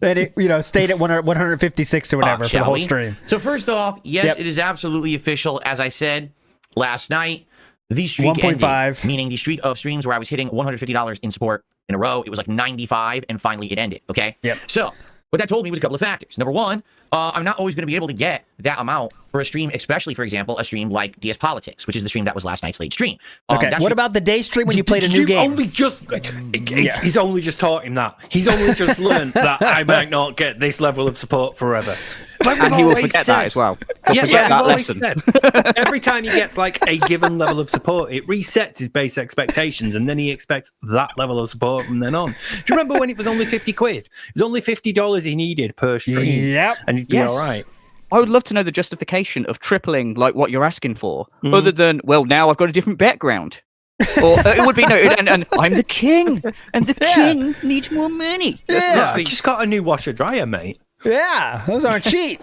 And it, stayed at 156 or whatever for the whole stream. So first off, yes, it is absolutely official. As I said last night, the streak 1.5. ended, meaning the streak of streams where I was hitting $150 in support in a row. It was like 95, and finally it ended. Okay. Yep. So what that told me was a couple of factors. Number one, I'm not always going to be able to get that amount for a stream, especially, for example, a stream like DS Politics, which is the stream that was last night's late stream. Okay. What about the day stream when you played a new game? He's only just taught him that. He's only just learned that I might not get this level of support forever. And he will forget that as well. He'll forget that lesson. Every time he gets like a given level of support, it resets his base expectations, and then he expects that level of support from then on. Do you remember when it was only 50 quid? It was only $50 he needed per stream. Yep. And he'd be all right. I would love to know the justification of tripling like what you're asking for, other than, well, now I've got a different background. Or it would be and I'm the king, and the king needs more money. I just got a new washer dryer, mate. Yeah, those aren't cheap.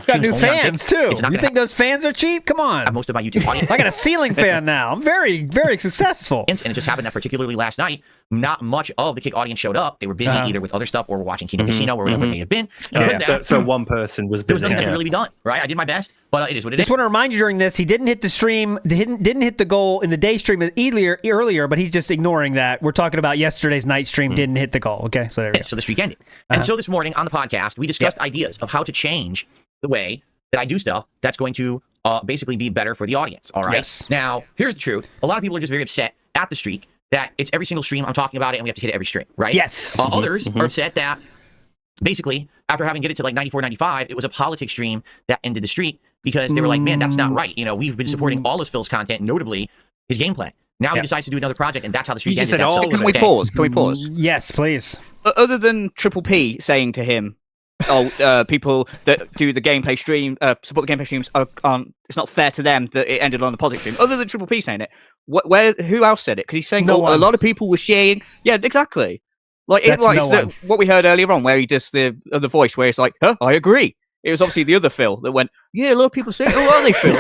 Got new fans too. You think those fans are cheap? Come on. Most of my YouTube audience. I got a ceiling fan now. I'm very, very successful. And it just happened that particularly last night, not much of the Kick audience showed up. They were busy either with other stuff or were watching Kino Casino or whatever it may have been. So one person was busy. There was nothing that could really be done, right? I did my best, but it is what it is. Just want to remind you during this, he didn't hit the stream, didn't hit the goal in the day stream earlier, but he's just ignoring that. We're talking about yesterday's night stream didn't hit the goal. Okay, so there we go. So the streak ended. And so this morning on the podcast, we discussed ideas of how to change the way that I do stuff that's going to basically be better for the audience, all right? Yes. Now, here's the truth. A lot of people are just very upset at the streak that it's every single stream I'm talking about it and we have to hit it every stream, right? Yes. Others are upset that basically, after having get it to like 94, 95, it was a politics stream that ended the streak because they were like, man, that's not right. You know, we've been supporting all of Phil's content, notably his gameplay. Now he decides to do another project, and that's how the streak ended. Can we pause? Can we pause? Yes, please. Other than Triple P saying to him, people that do the gameplay stream, support the gameplay streams, it's not fair to them that it ended on the politics stream. Other than Triple P saying it, who else said it? Because he's saying a lot of people were sharing. Yeah, exactly. Like, what we heard earlier on, where he does the voice, where it's like, huh, I agree. It was obviously the other Phil that went, yeah, a lot of people say, oh, are they, Phil?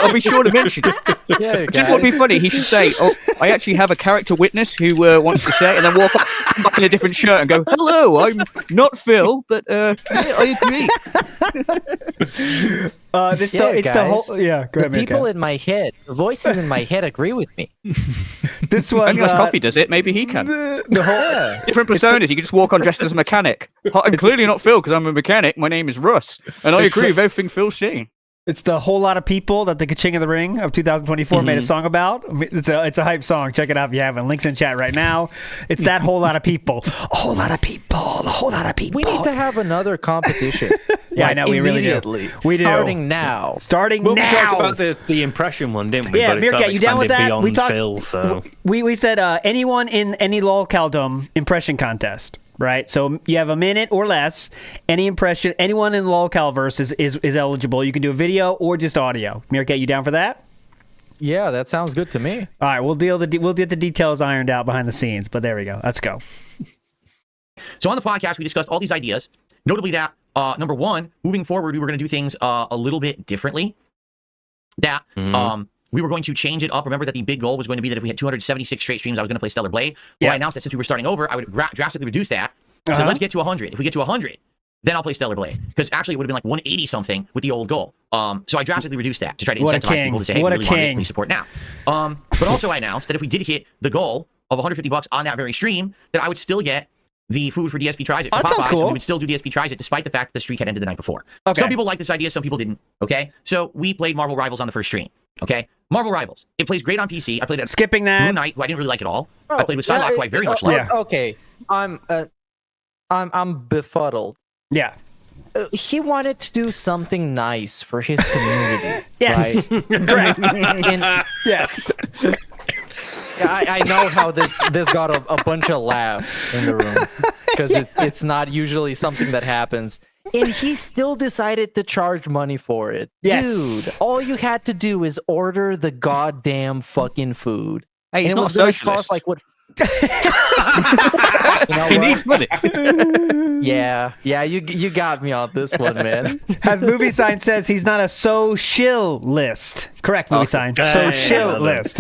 I'll be sure to mention it. Yeah, Just what would be funny, he should say, oh, I actually have a character witness who wants to say it, and then walk up in a different shirt and go, hello, I'm not Phil, but yeah, I agree. The ahead, people in my head, the voices in my head agree with me. This was Unless Coffee does it, maybe he can. Different personas. You can just walk on dressed as a mechanic. I'm clearly not Phil because I'm a mechanic. My name is Russ, and I agree with everything Phil's saying. It's the whole lot of people that the Ka-Ching of the Ring of 2024 made a song about. It's a hype song. Check it out if you haven't. Links in chat right now. It's that whole lot of people. A whole lot of people. A whole lot of people. We need to have another competition. Yeah, I know. We really do. We do. Starting now. Well, we talked about the impression one, didn't we? Yeah, but Meerkat, you down with that? We talked. Phil, so. We said anyone in any lolcaldom impression contest. Right, so you have a minute or less. Any impression, anyone in the lolcalverse is eligible. You can do a video or just audio. Meerkat, you down for that? Yeah, that sounds good to me. All right, we'll get the details ironed out behind the scenes. But there we go. Let's go. So on the podcast, we discussed all these ideas. Notably that number one, moving forward, we were going to do things a little bit differently. That we were going to change it up. Remember that the big goal was going to be that if we had 276 straight streams, I was going to play Stellar Blade. Well, I announced that since we were starting over, I would drastically reduce that. So let's get to 100. If we get to 100, then I'll play Stellar Blade. Because actually, it would have been like 180 something with the old goal. So I drastically reduced that to try to incentivize people to say, hey, we really want to please support now. But also, I announced that if we did hit the goal of $150 on that very stream, that I would still get the food for DSP Tries It for Popeyes, cool. and we would still do DSP Tries It despite the fact that the streak had ended the night before. Okay. Some people liked this idea, some people didn't. Okay, so we played Marvel Rivals on the first stream. Okay, Marvel Rivals. It plays great on PC. I played it. Skipping that. Moon Knight, who I didn't really like at all. I played with Psylocke, who I very much liked. Okay, I'm befuddled. Yeah. He wanted to do something nice for his community. Yes. Right? Correct. Yes. I know how this got a bunch of laughs in the room because it's not usually something that happens. And he still decided to charge money for it. Yes. Dude, all you had to do is order the goddamn fucking food. Hey, he's and not it was a socialist. Cost like what? You know He what? needs money. Yeah, you got me on this one, man. As Movie Sign says, he's not a socialist. Correct, Movie Sign. Socialist.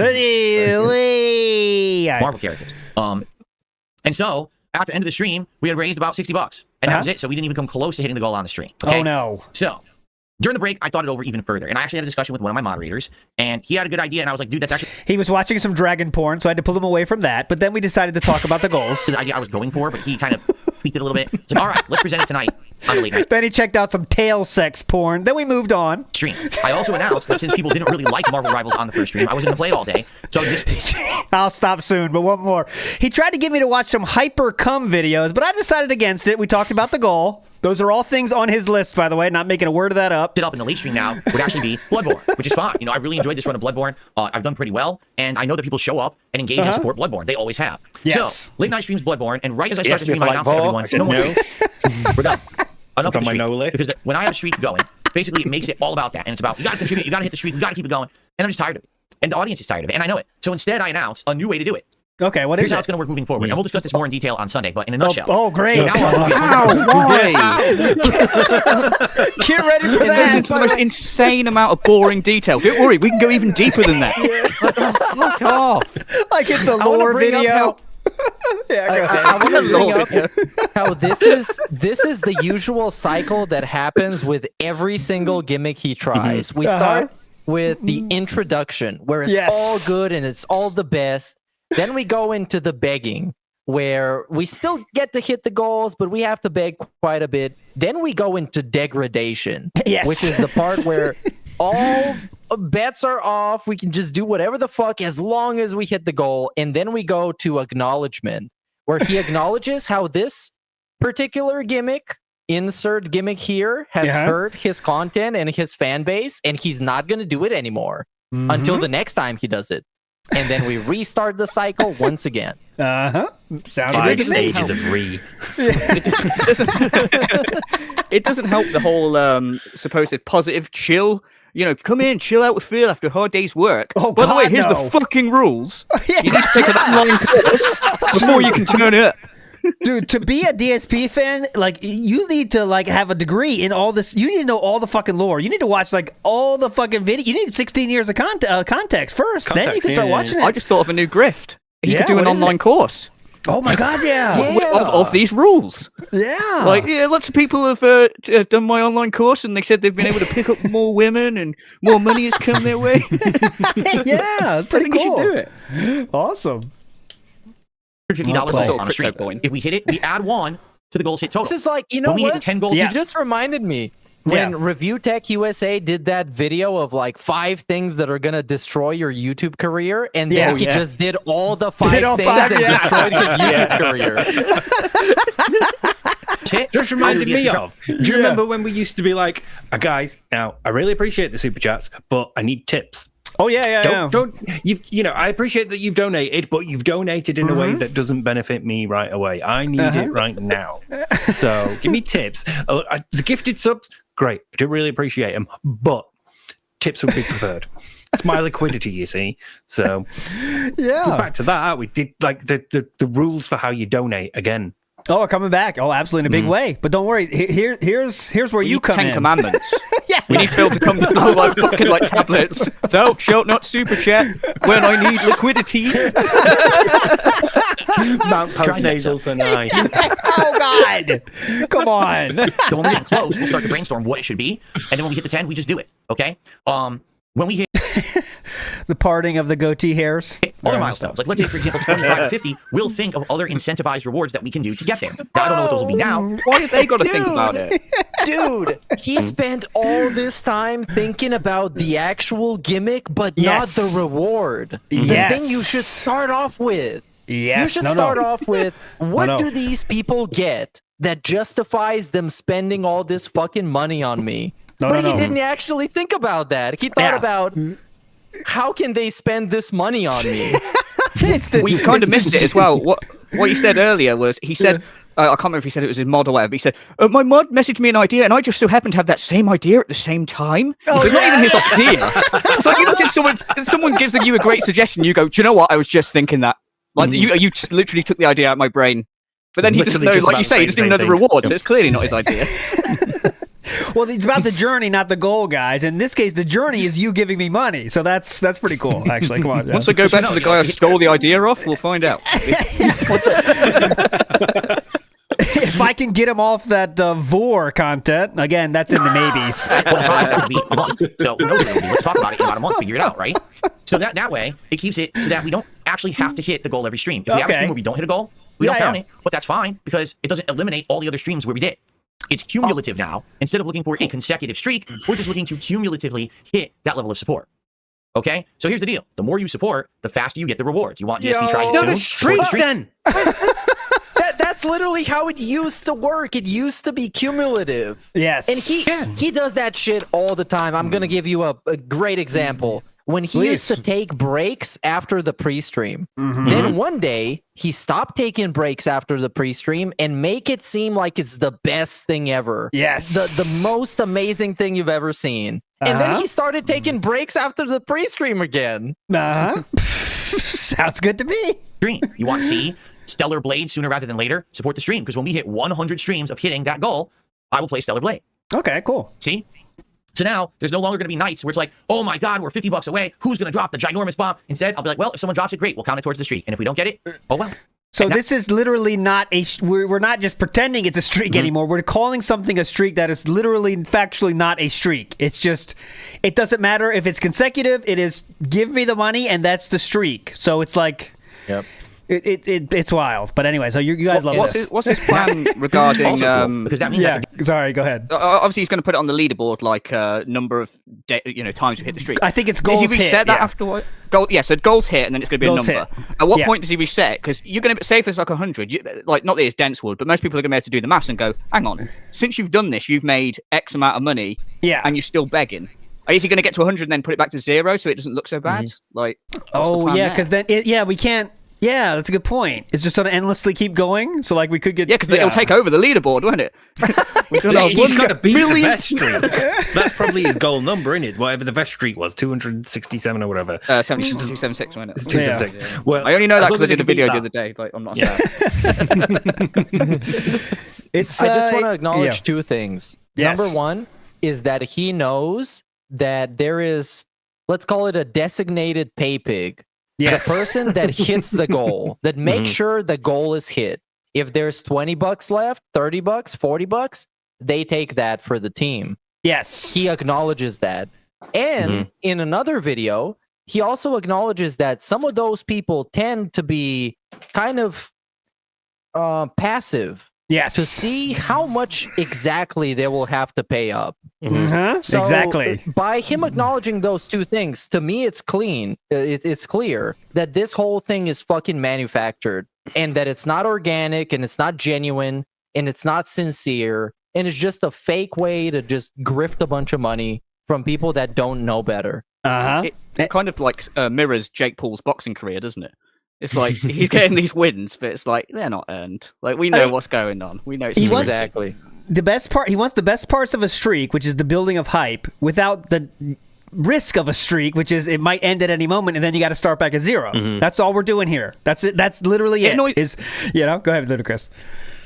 Marvel characters. And so after the end of the stream, we had raised about $60, and that was it. So we didn't even come close to hitting the goal on the stream. Okay? Oh no! So during the break, I thought it over even further, and I actually had a discussion with one of my moderators, and he had a good idea, and I was like, dude, that's actually... He was watching some dragon porn, so I had to pull him away from that, but then we decided to talk about the goals. The idea I was going for, but he kind of tweaked it a little bit. So, all right, let's present it tonight on the late night Then he checked out some tail sex porn, then we moved on. stream. I also announced that since people didn't really like Marvel Rivals on the first stream, I wasn't going to play it all day. So this... I'll stop soon, but one more. He tried to get me to watch some hyper cum videos, but I decided against it. We talked about the goal. Those are all things on his list, by the way, not making a word of that up. Sit up in the late stream now would actually be Bloodborne, which is fine. You know, I really enjoyed this run of Bloodborne. I've done pretty well, and I know that people show up and engage and support Bloodborne. They always have. Yes. So, late night streams Bloodborne, and right as I start the stream, I announce to everyone, no more streams. We're done. Enough of the streak. Because when I have a streak going, basically it makes it all about that. And it's about, you got to contribute, you got to hit the streak, you got to keep it going. And I'm just tired of it. And the audience is tired of it, and I know it. So instead, I announce a new way to do it. Okay, what is Here's it? how it's going to work moving forward. And we'll discuss this more in detail on Sunday, but in a nutshell. Oh, great. Get ready This for that. is the most insane amount of boring detail. Don't worry, we can go even deeper than that. Fuck off. Like it's a lore video. I want to bring up how this is the usual cycle that happens with every single gimmick he tries. We start with the introduction where it's all good and it's all the best. Then we go into the begging where we still get to hit the goals, but we have to beg quite a bit. Then we go into degradation, which is the part where all bets are off. We can just do whatever the fuck as long as we hit the goal. And then we go to acknowledgement, where he acknowledges how this particular gimmick, insert gimmick here, has hurt his content and his fan base, and he's not going to do it anymore until the next time he does it. And then we restart the cycle once again. Sounds Five good to me. stages of re. It doesn't help the whole supposed positive chill. You know, come in, chill out with Phil after a hard day's work. Oh, By the way, God, here's no. the fucking rules. You need to take an online course before you can turn it. Dude, to be a DSP fan, like, you need to, like, have a degree in all this. You need to know all the fucking lore. You need to watch, like, all the fucking video. You need 16 years of context first. Then you can start watching it. I just thought of a new grift. He could do an online course. Oh my God, yeah. Of these rules. Yeah. Like, lots of people have done my online course, and they said they've been able to pick up more women, and more money has come their way. Yeah, pretty cool. You should do it. Awesome. $50 on a streak. If we hit it, we add 1 to the goals hit total. This is like, you know when we what? hit 10 goals, You just reminded me. When Review Tech USA did that video of like 5 things that are going to destroy your YouTube career, and then he just did all the 5 things and destroyed his YouTube career. Just reminded me of. Do you remember when we used to be like, guys, now I really appreciate the super chats, but I need tips. Oh yeah. Don't you know? I appreciate that you've donated, but you've donated in a way that doesn't benefit me right away. I need it right now. So give me tips. The gifted subs, great. I do really appreciate them, but tips would be preferred. It's my liquidity, you see. So back to that. We did like the rules for how you donate again. Oh, we're coming back. Oh, absolutely, in a big way. But don't worry. Here's where you come in. 10 commandments. We need Phil to come down like fucking like tablets. Thou shalt not super chat when I need liquidity. Mount Postnasal tonight. Oh God! Come on. So when we get close, we'll start to brainstorm what it should be, and then when we hit the 10, we just do it. Okay. When we hit the parting of the goatee hairs, other milestones, like let's say for example 25 to 50, we'll think of other incentivized rewards that we can do to get there. Now, I don't know what those will be now. Why have they got to think about it? Dude, he spent all this time thinking about the actual gimmick, but not the reward. The thing you should start off with. You should start off with, what do these people get that justifies them spending all this fucking money on me? But he didn't actually think about that. He thought about, how can they spend this money on me? We kind of missed it as well. What he said earlier was, he said, I can't remember if he said it was his mod or whatever, but he said, my mod messaged me an idea, and I just so happened to have that same idea at the same time. So it's not even his idea. It's like, you know, just someone gives you a great suggestion, you go, do you know what? I was just thinking that. Like, you just literally took the idea out of my brain. But then he doesn't know, like you say, he doesn't even know the reward, so it's clearly not his idea. Well, it's about the journey, not the goal, guys. In this case, the journey is you giving me money. So that's pretty cool, actually. Come on. Once I go back to the guy I stole the idea off, we'll find out. If I can get him off that Vor content, again, that's in the maybes. Well, that would be a month. So who knows what it'll be? Let's talk about it in about a month, figure it out, right? So that way, it keeps it so that we don't actually have to hit the goal every stream. If we have a stream where we don't hit a goal, we don't count it, but that's fine because it doesn't eliminate all the other streams where we did. It's cumulative now. Instead of looking for a consecutive streak, we're just looking to cumulatively hit that level of support. Okay? So here's the deal. The more you support, the faster you get the rewards. You want DSP trying soon? Streak then! That's literally how it used to work. It used to be cumulative. Yes. And he does that shit all the time. I'm going to give you a great example. When he used to take breaks after the pre-stream, then one day he stopped taking breaks after the pre-stream and make it seem like it's the best thing ever. Yes. The most amazing thing you've ever seen. And then he started taking breaks after the pre-stream again. Sounds good to me. Stream. You want to see Stellar Blade sooner rather than later? Support the stream, because when we hit 100 streams of hitting that goal, I will play Stellar Blade. Okay, cool. See? So now there's no longer going to be nights where it's like, oh my God, we're $50 away. Who's going to drop the ginormous bomb? Instead, I'll be like, well, if someone drops it, great. We'll count it towards the streak. And if we don't get it, oh well. So this is literally not we're not just pretending it's a streak anymore. We're calling something a streak that is literally factually not a streak. It's just, it doesn't matter if it's consecutive. It is give me the money and that's the streak. So it's like, It's wild. But anyway, so you guys love this. What's his plan regarding? Because that means sorry, go ahead. Obviously, he's going to put it on the leaderboard, like number of times we hit the streak. I think it's goals hit. Does he reset that afterward? So goals hit, and then it's going to be a number. At what point does he reset? Because you're going to say if it's like 100, like not that it's dense wood, but most people are going to be able to do the maths and go, hang on, since you've done this, you've made X amount of money, and you're still begging. Is he going to get to 100 and then put it back to 0 so it doesn't look so bad? Like, because then we can't. Yeah, that's a good point. It's just going to endlessly keep going. So like we could get because it'll take over the leaderboard, won't it? He's got to beat the best streak. That's probably his goal number, isn't it? Whatever the best streak was, 267 or whatever. 276, wasn't it? It's 276. Yeah. Well, I only know that because I did a video the other day, but I'm not sure. I just want to acknowledge two things. Yes. Number one is that he knows that there is, let's call it a designated pay pig. Yes. The person that hits the goal, that makes sure the goal is hit. If there's $20 left, $30, $40, they take that for the team. Yes. He acknowledges that. And in another video, he also acknowledges that some of those people tend to be kind of passive. Yes. To see how much exactly they will have to pay up. So exactly. By him acknowledging those two things, to me, it's clean. It's clear that this whole thing is fucking manufactured and that it's not organic and it's not genuine and it's not sincere and it's just a fake way to just grift a bunch of money from people that don't know better. It kind of like mirrors Jake Paul's boxing career, doesn't it? It's like he's getting these wins, but it's like they're not earned. Like we know what's going on. We know exactly. The best part. He wants the best parts of a streak, which is the building of hype, without the risk of a streak, which is it might end at any moment, and then you got to start back at 0. That's all we're doing here. That's it. That's literally it. Go ahead, Ludacris.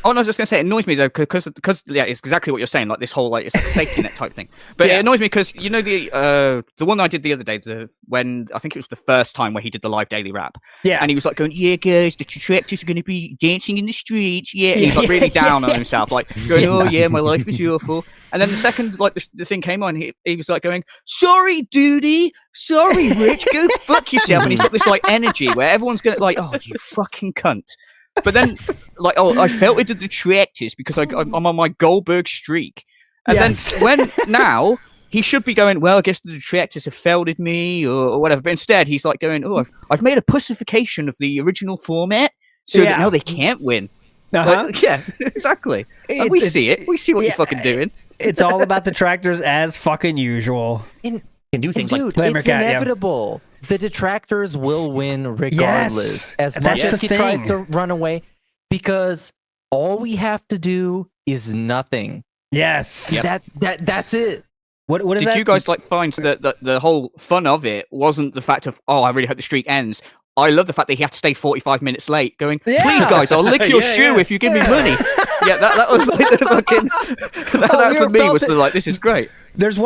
Oh, no, I was just going to say, it annoys me, though, because it's exactly what you're saying, like this whole, like, it's a safety net type thing. But it annoys me because, you know, the one I did the other day, when I think it was the first time where he did the live daily rap. Yeah. And he was like going, yeah, guys, the detractors are going to be dancing in the streets. Yeah. And he's like really down on himself, like going, oh, yeah, my life is awful. And then the second, like, the thing came on, he was like going, sorry, duty. Sorry, Rich, go fuck yourself. And he's got this, like, energy where everyone's going to, like, oh, you fucking cunt. But then, like, oh, I felt it to the detractors because I'm on my Goldberg streak. And then now he should be going, well, I guess the detractors have failed me or whatever. But instead, he's like going, oh, I've made a pussification of the original format so that now they can't win. Like, yeah, exactly. And we see it. We see what you're fucking doing. It's all about the detractors as fucking usual. Can do things it's inevitable. The detractors will win regardless. As much as he tries to run away, because all we have to do is nothing. Yes. That's it. What is Did that? you guys like find that the whole fun of it wasn't the fact of, oh, I really hope the streak ends. I love the fact that he had to stay 45 minutes late going, please guys, I'll lick your shoe if you give me money. That was like the fucking that for me was the like, this is great. There's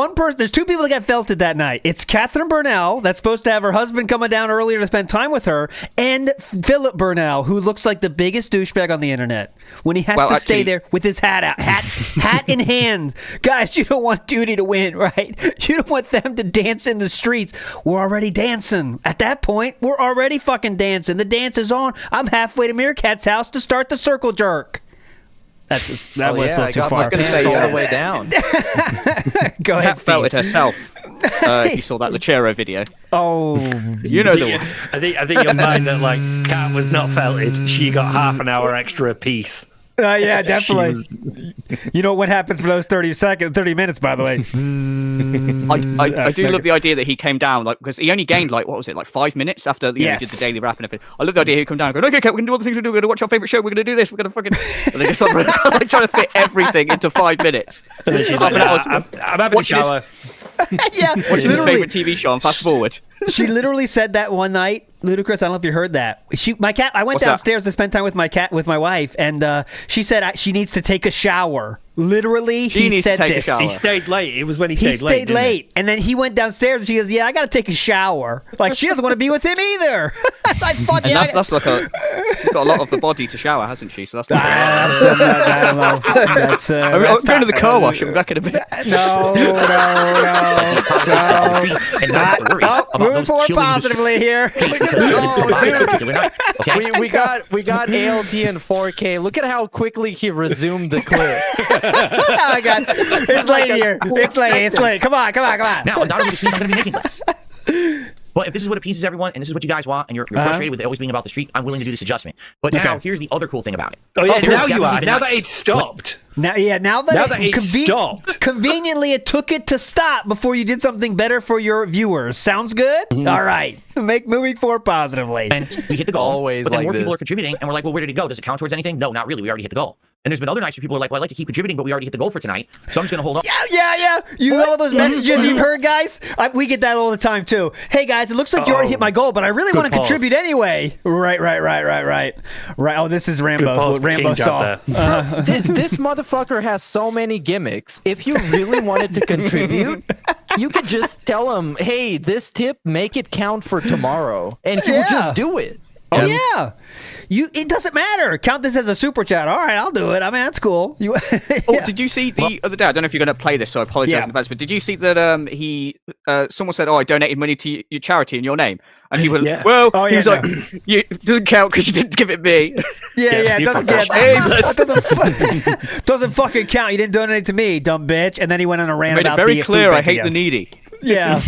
two people that got felted that night. It's Catherine Burnell, that's supposed to have her husband coming down earlier to spend time with her, and Philip Burnell, who looks like the biggest douchebag on the internet when he has to stay there with his hat out, hat in hand. Guys, you don't want Duty to win, right? You don't want them to dance in the streets. We're already dancing. At that point, we're already fucking dancing. The dance is on. I'm halfway to Meerkat's house to start the circle jerk. That was not too far. I was going to say all the way down. Go ahead, Kat felt it herself. You saw that Lucero video. Oh, you know the one. I think you'll find that like Kat was not felted. She got half an hour extra apiece. Yeah, definitely. You know what happened for those 30 minutes, by the way. I do love the idea that he came down, like, because he only gained, like, what was it, like 5 minutes after he did the daily rap and everything. I love the idea he come down and go, okay, we're going to do all the things we do. We're going to watch our favourite show. We're going to do this. We're going to fucking... And they just like trying to fit everything into 5 minutes. And then she's like, I'm having a shower. Watching his favourite TV show and fast forward. She literally said that one night. Ludacris, I don't know if you heard that. I went downstairs to spend time with my wife, and she said she needs to take a shower. Literally, he said this. He stayed late. It was when he stayed late. He stayed late, and then he went downstairs, and she goes, "Yeah, I got to take a shower." It's like she doesn't want to be with him either. That's like that's like she's got a lot of the body to shower, hasn't she? So that's. I don't know. I'm going to the car wash. I'm back in a bit. No. And not worry about moving forward positively here. because you're buying that particular night. Okay. We got ALT in 4K. Look at how quickly he resumed the clip. Oh my god, it's late here. It's late. Come on. Now, undoubtedly, this means I'm going to be making less. But if this is what appeases everyone, and this is what you guys want, and you're frustrated with it always being about the streak, I'm willing to do this adjustment. But now, here's the other cool thing about it. Oh yeah, There's now you are. definitely Now been that it's stopped. Now that it stopped. Conveniently, it took it to stop before you did something better for your viewers. Sounds good? All right. Make moving forward positively. And we hit the goal. Always but then like more people this. are contributing, and we're like, well, where did it go? Does it count towards anything? No, not really. We already hit the goal. And there's been other nights where people are like, well, I'd like to keep contributing, but we already hit the goal for tonight, so I'm just going to hold on. Yeah. You know all those messages you've heard, guys? We get that all the time, too. Hey, guys, it looks like you already hit my goal, but I really want to contribute anyway. Right. Oh, this is Rambo. Rambo saw. This motherfucker has so many gimmicks. If you really wanted to contribute, you could just tell him, hey, this tip, make it count for tomorrow. And he will just do it. Oh, yeah. It doesn't matter. Count this as a super chat. All right, I'll do it. I mean, that's cool. Oh, did you see the other day? I don't know if you're going to play this, so I apologize in advance. But did you see that someone said, "Oh, I donated money to your charity in your name," and he was, he was like, "It doesn't count because you didn't give it me." It doesn't fucking count. You didn't donate to me, dumb bitch. And then he went on a rant about made it very the clear. food I hate bank the needy. Yeah.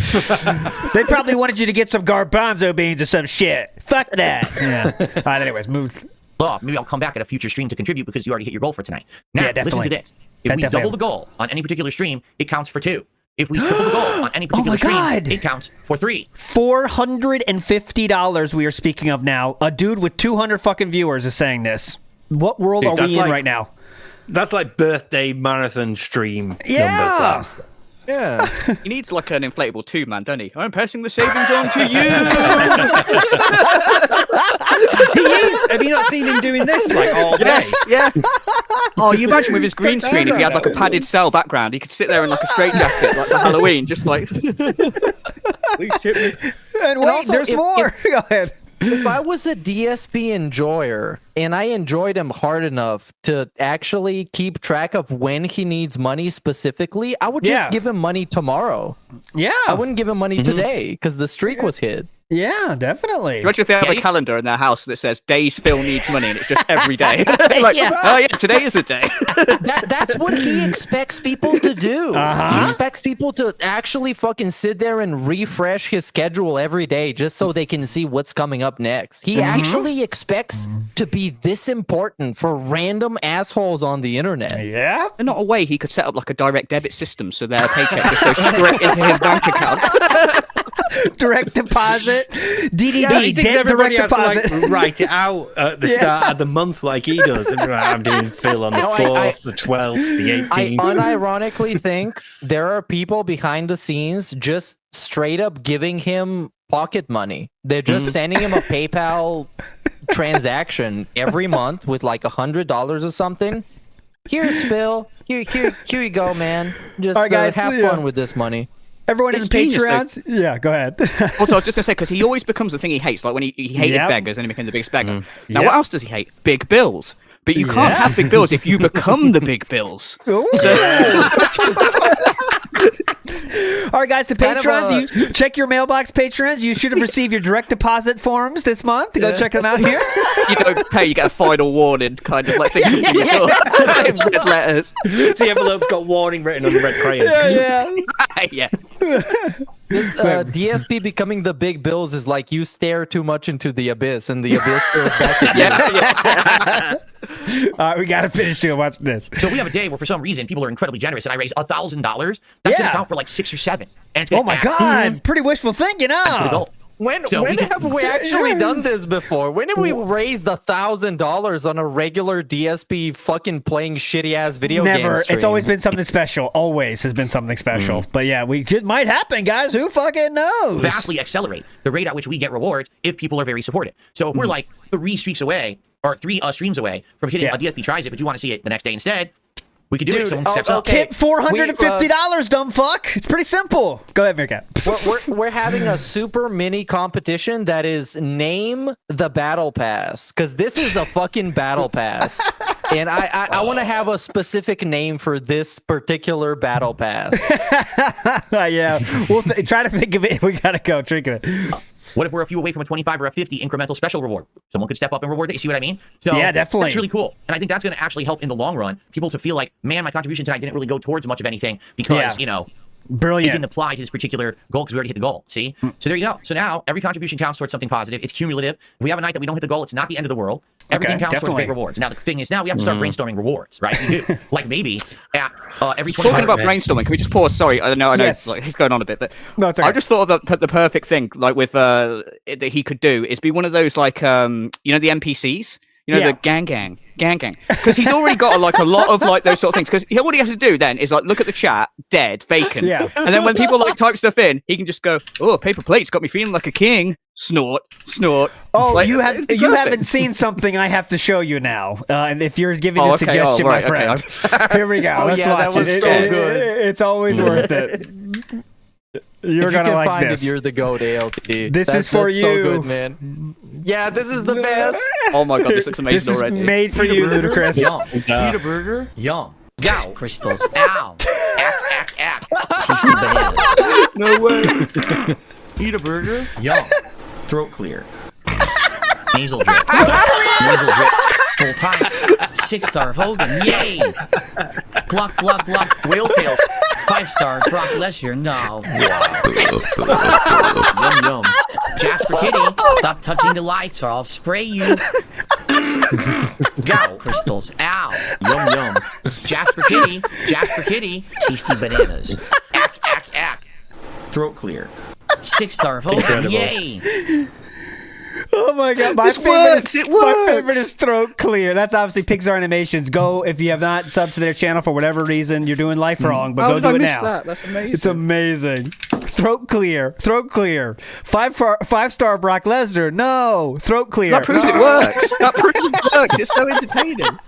They probably wanted you to get some garbanzo beans or some shit. Fuck that. Yeah. All right, anyways, move. Well, maybe I'll come back at a future stream to contribute because you already hit your goal for tonight. Now, Yeah, listen to this. If we double the goal on any particular stream, it counts for 2. If we triple the goal on any particular stream, it counts for 3. $450 we are speaking of now. A dude with 200 fucking viewers is saying this. What world are we in right now? That's like birthday marathon stream Yeah. numbers. Yeah. He needs like an inflatable tube, man, doesn't he? I'm passing the savings on to you. He is. Have you not seen him doing this like all day? Yes, yeah. Oh, you imagine with his green screen if he had like a padded cell background, he could sit there in like a straitjacket, like for Halloween, just like. Please tip me. And wait, also, there's more. Go ahead. If I was a DSP enjoyer and I enjoyed him hard enough to actually keep track of when he needs money specifically, I would just give him money tomorrow. Yeah. I wouldn't give him money today because the streak was hit. Yeah, definitely. Imagine if they have a calendar in their house that says days Phil needs money and it's just every day. Like, oh yeah, today is a day. That's what he expects people to do. He expects people to actually fucking sit there and refresh his schedule every day just so they can see what's coming up next. He actually expects to be this important for random assholes on the internet. Yeah? And not a way he could set up like a direct debit system so their paycheck just goes straight into his bank account. Direct deposit, DDD, Yeah, he thinks everybody direct has deposit. to like write it out at the start of the month like he does. And I'm doing Phil on the 4th, the 12th, the 18th. I unironically think there are people behind the scenes just straight up giving him pocket money. They're just sending him a PayPal transaction every month with like $100 or something. Here's Phil. Here you go, man. Just All right, guys, have fun with this money. Everyone in It's the genius, Patreons. Yeah, go ahead. Also, I was just going to say, because he always becomes the thing he hates. Like when he hated beggars and he becomes the biggest beggar. Now, what else does he hate? Big bills. But you can't have big bills if you become the big bills. All right, guys, the patrons, you check your mailbox, patrons. You should have received your direct deposit forms this month. Go check them out here. You don't pay, you get a final warning, kind of like thing in red letters. The envelope's got warning written on the red crayon. Yeah. This DSP becoming the big bills is like you stare too much into the abyss and the abyss stares back at you. All right, we got to finish doing watch this. So we have a day where for some reason people are incredibly generous and I raise $1,000. That's going to count for like 6 or 7. And it's gonna oh my God, pretty wishful thinking, huh? When have we actually done this before? When have we raised $1,000 on a regular DSP fucking playing shitty ass video games? Never. It's always been something special. Always has been something special. But yeah, it might happen, guys. Who fucking knows? Vastly accelerate the rate at which we get rewards if people are very supportive. So if we're like 3 streaks away or 3 streams away from hitting a DSP tries it, but you want to see it the next day instead, we could do it. Someone steps up. Tip $450, dumb fuck. It's pretty simple. Go ahead, Meerkat. We're having a super mini competition that is name the battle pass, because this is a fucking battle pass, and I want to have a specific name for this particular battle pass. Yeah, we'll try to think of it. We gotta go drink it. What if we're a few away from a 25 or a 50 incremental special reward? Someone could step up and reward it. You see what I mean? So yeah, definitely. That's really cool. And I think that's going to actually help in the long run people to feel like, man, my contribution tonight didn't really go towards much of anything because, you know, brilliant. It didn't apply to this particular goal because we already hit the goal. See? So there you go. So now every contribution counts towards something positive. It's cumulative. If we have a night that we don't hit the goal, it's not the end of the world. Everything counts towards big rewards. Now the thing is, now we have to start brainstorming rewards, right? We do. Like maybe at every 25 Talking about brainstorming, can we just pause? Sorry, I know, Yes. like, he's going on a bit, but No, it's okay. I just thought that the perfect thing, like with that he could do, is be one of those like you know, the NPCs. You know, the gang, because he's already got a lot of like those sort of things. Because what he has to do then is like look at the chat, dead, vacant, and then when people like type stuff in, he can just go, "Oh, paper plate's got me feeling like a king." Snort. Oh, like, you haven't seen something I have to show you now. And if you're giving a suggestion, my friend, here we go. Let's watch that was so good. It's always worth it. You're if gonna you can like find this. It, you're the GOAT, ALT. This is for you. So good, man. Yeah, this is the best. Oh my god, this looks amazing this already. Is made for you, Ludacris. Yum. Eat a burger. Yum. Yow. Crystals. Ow. Ack. Tasty banana. No way. Eat a burger. Yum. Throat clear. Nasal drip. Nasal drip. Full time. 6-star Hogan. Yay. Gluck. Whale tail. 5-star Brock Lesnar. No. Yum. Jasper Kitty. Stop touching the lights or I'll spray you. Go. Crystals. Ow. Yum. Jasper Kitty. Tasty bananas. Ack. Throat clear. 6-star Hogan. Yay. Oh my god, my favorite is Throat Clear. That's obviously Pixar Animations. Go, if you have not subbed to their channel for whatever reason, you're doing life wrong, but go do it now. That? That's amazing. It's amazing. Throat Clear. 5-star Brock Lesnar. No. Throat Clear. That proves it works. It's so entertaining.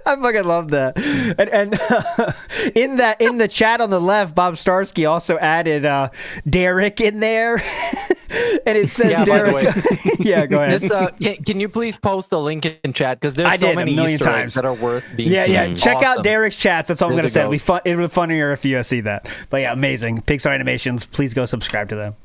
I fucking love that. And in the chat on the left, Bob Starsky also added Derek in there. And it says Derek. Yeah, go ahead. This, can you please post the link in chat? Because there's so many Easter eggs that are worth being seen. Yeah. Check awesome. out Derek's chats. That's all I'm going to say. It'll be fun. It'll be funnier if you see that. But yeah, amazing. Pixar Animations. Please go subscribe to them.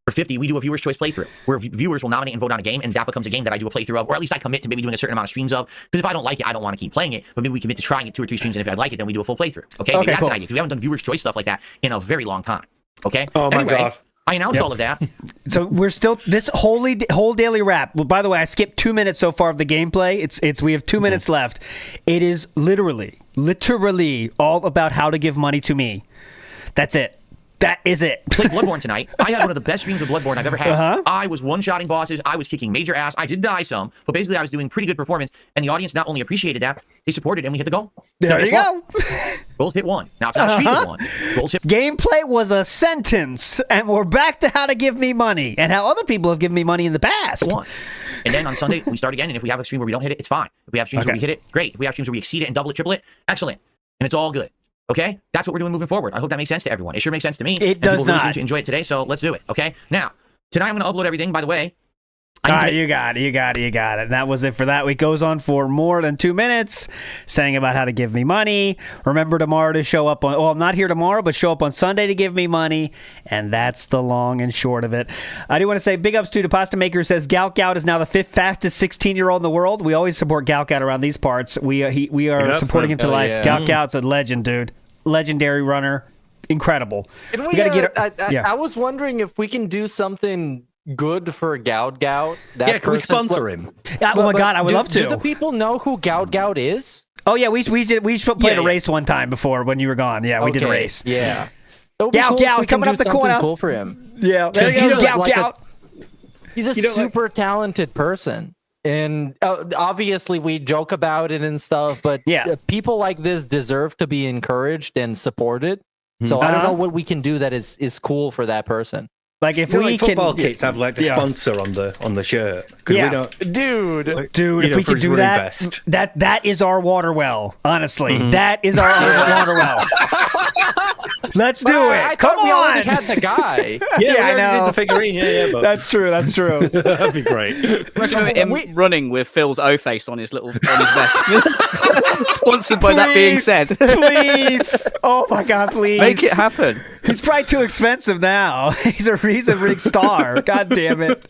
For 50, we do a viewer's choice playthrough where viewers will nominate and vote on a game, and that becomes a game that I do a playthrough of, or at least I commit to maybe doing a certain amount of streams of. Because if I don't like it, I don't want to keep playing it. But maybe we commit to trying it 2 or 3 streams, and if I like it, then we do a full playthrough. Okay, maybe that's an idea because we haven't done viewers choice stuff like that in a very long time. Okay. Oh my god. I announced all of that. So we're still this whole daily wrap. Well, by the way, I skipped 2 minutes so far of the gameplay. It's we have 2 minutes left. It is literally all about how to give money to me. That's it. That is it. Played Bloodborne tonight. I had one of the best streams of Bloodborne I've ever had. I was one-shotting bosses. I was kicking major ass. I did die some, but basically I was doing pretty good performance, and the audience not only appreciated that, they supported, and we hit the goal. There you go. Goals hit 1. Now it's not a streak of 1. Goals hit. Gameplay was a sentence, and we're back to how to give me money and how other people have given me money in the past. 1. And then on Sunday we start again, and if we have a stream where we don't hit it, it's fine. If we have streams where we hit it, great. If we have streams where we exceed it and double it, triple it, excellent. And it's all good. Okay? That's what we're doing moving forward. I hope that makes sense to everyone. It sure makes sense to me. It does people really seem to enjoy it today, so let's do it. Okay? Now, tonight I'm going to upload everything, by the way. All right, you got it. And that was it for that week. Goes on for more than 2 minutes, saying about how to give me money. Remember tomorrow to show up on. Well, I'm not here tomorrow, but show up on Sunday to give me money. And that's the long and short of it. I do want to say big ups to the Pasta Maker, who says Galkout is now the 5th fastest 16-year-old in the world. We always support Galkout around these parts. We are supporting him to life. Yeah. Galkout's a legend, dude. Legendary runner. Incredible. And we gotta get. I was wondering if we can do something good for Gout. Can we sponsor him? Oh my god, I would love to. Do the people know who Gout is? Oh yeah, we played a race one time before when you were gone. Yeah, we did a race. Yeah. Gout coming up the corner. Cool for him. Yeah, there he goes. Gout. He's a super talented person. And obviously we joke about it and stuff, but people like this deserve to be encouraged and supported. So I don't know what we can do that is cool for that person. Like if we like football kits have like the sponsor on the shirt. Yeah, we don't, dude. If we could do that, that is our water well. Honestly, that is our water well. Let's do it. I Come thought we already on. had the guy. Yeah, I we know. already did the figurine. Yeah, but That's true. That's true. that'd be great. Imagine him running with Phil's O face on his vest. Sponsored by that being said. Please. Oh my God, please. Make it happen. He's probably too expensive now. He's a big star. God damn it.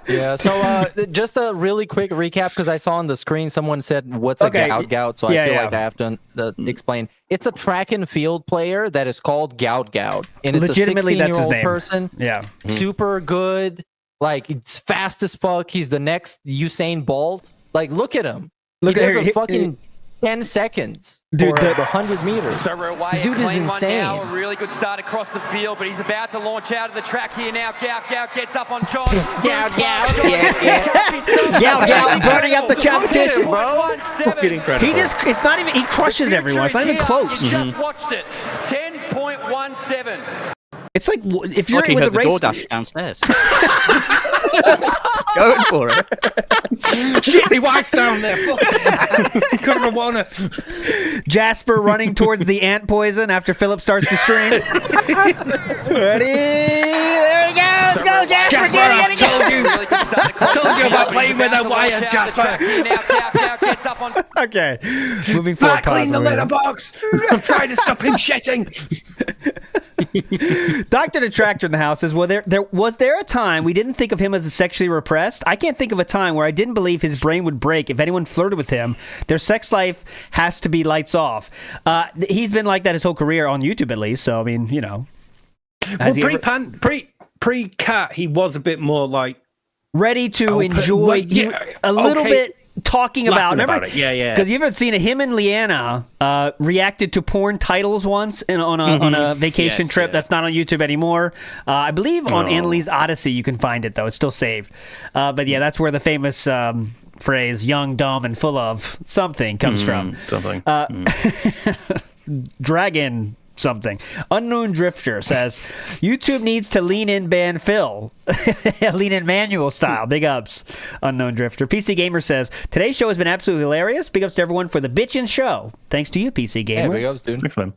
Yeah. So just a really quick recap, because I saw on the screen someone said, "What's a gout?" So I feel like I have to explain. It's a track and field player that is called Gout, and it's Legitimately, a that's his 16-year-old name. person. Yeah. Super good. Like, it's fast as fuck. He's the next Usain Bolt. Like, look at him. Look he at does here. a fucking 10 seconds Dude, for the 100 meters. So Rawaya, This dude is clean one now, a insane. really good start across the field, but he's about to launch out of the track here now. Gout gets up on John. Gout. Gout, burning up the competition. Bro. Fucking incredible. It's not even, he crushes everyone. It's not even close. You just watched it. 10.17. It's like, if you're Like he with a heard the race. DoorDash downstairs. Going for it. Shit, me wife's down there. Couldn't have won it. Jasper running towards the ant poison after Philip starts the stream. Ready? There he goes. Go, Jasper. Get it. Told you about playing with the wires, Jasper. Okay. Moving forward. Clean the pause over here. letterbox. I'm trying to stop him shitting. Dr. Detractor in the house says, well, was there a time we didn't think of him as sexually repressed? I can't think of a time where I didn't believe his brain would break if anyone flirted with him. Their sex life has to be lights off. He's been like that his whole career on YouTube, at least. So, I mean, you know. Well, pre-cat, he was a bit more like ready to enjoy a little bit talking about. Remember? About it. Yeah. Because you haven't seen it. Him and Leanna reacted to porn titles once on a vacation trip. That's not on YouTube anymore. I believe on Annalise Odyssey you can find it, though. It's still saved. But yeah, that's where the famous phrase "young, dumb, and full of something" comes from. Something. Dragon something. Unknown Drifter says, YouTube needs to lean in ban Phil. Lean in manual style. Big ups. Unknown Drifter. PC Gamer says, today's show has been absolutely hilarious. Big ups to everyone for the bitchin' show. Thanks to you, PC Gamer. Yeah, big ups, dude. Thanks, man.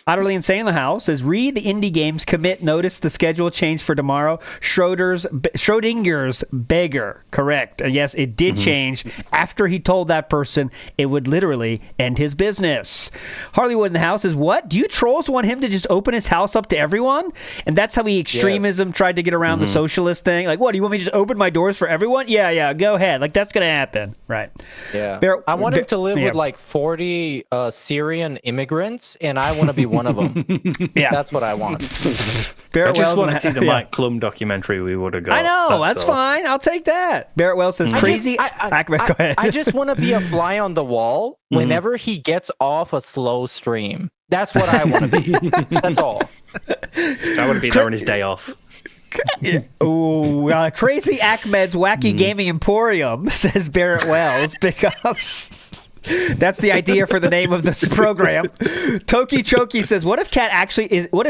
Utterly Insane in the house says, read the indie games commit notice the schedule change for tomorrow. Schrodinger's beggar. Correct. And yes, it did change after he told that person it would literally end his business. Harleywood in the house says, what? Do you trolls want him to just open his house up to everyone? And that's how extremism tried to get around the socialist thing. Like, what? Do you want me to just open my doors for everyone? Yeah, go ahead. Like, that's going to happen. Right. Yeah. I want him to live with like 40 Syrian immigrants, and I want to be one of them. Yeah, that's what I want. I just want to see the Mike Klum documentary we would have got. I know, that's fine. I'll take that. Barrett Wells says, crazy. Go ahead. I just want to be a fly on the wall whenever he gets off a slow stream. That's what I want to be. That's all. I want to be there on his day off. Crazy Ahmed's Wacky Gaming Emporium, says Barrett Wells. Big ups. That's the idea for the name of this program. Toki Choki says, what if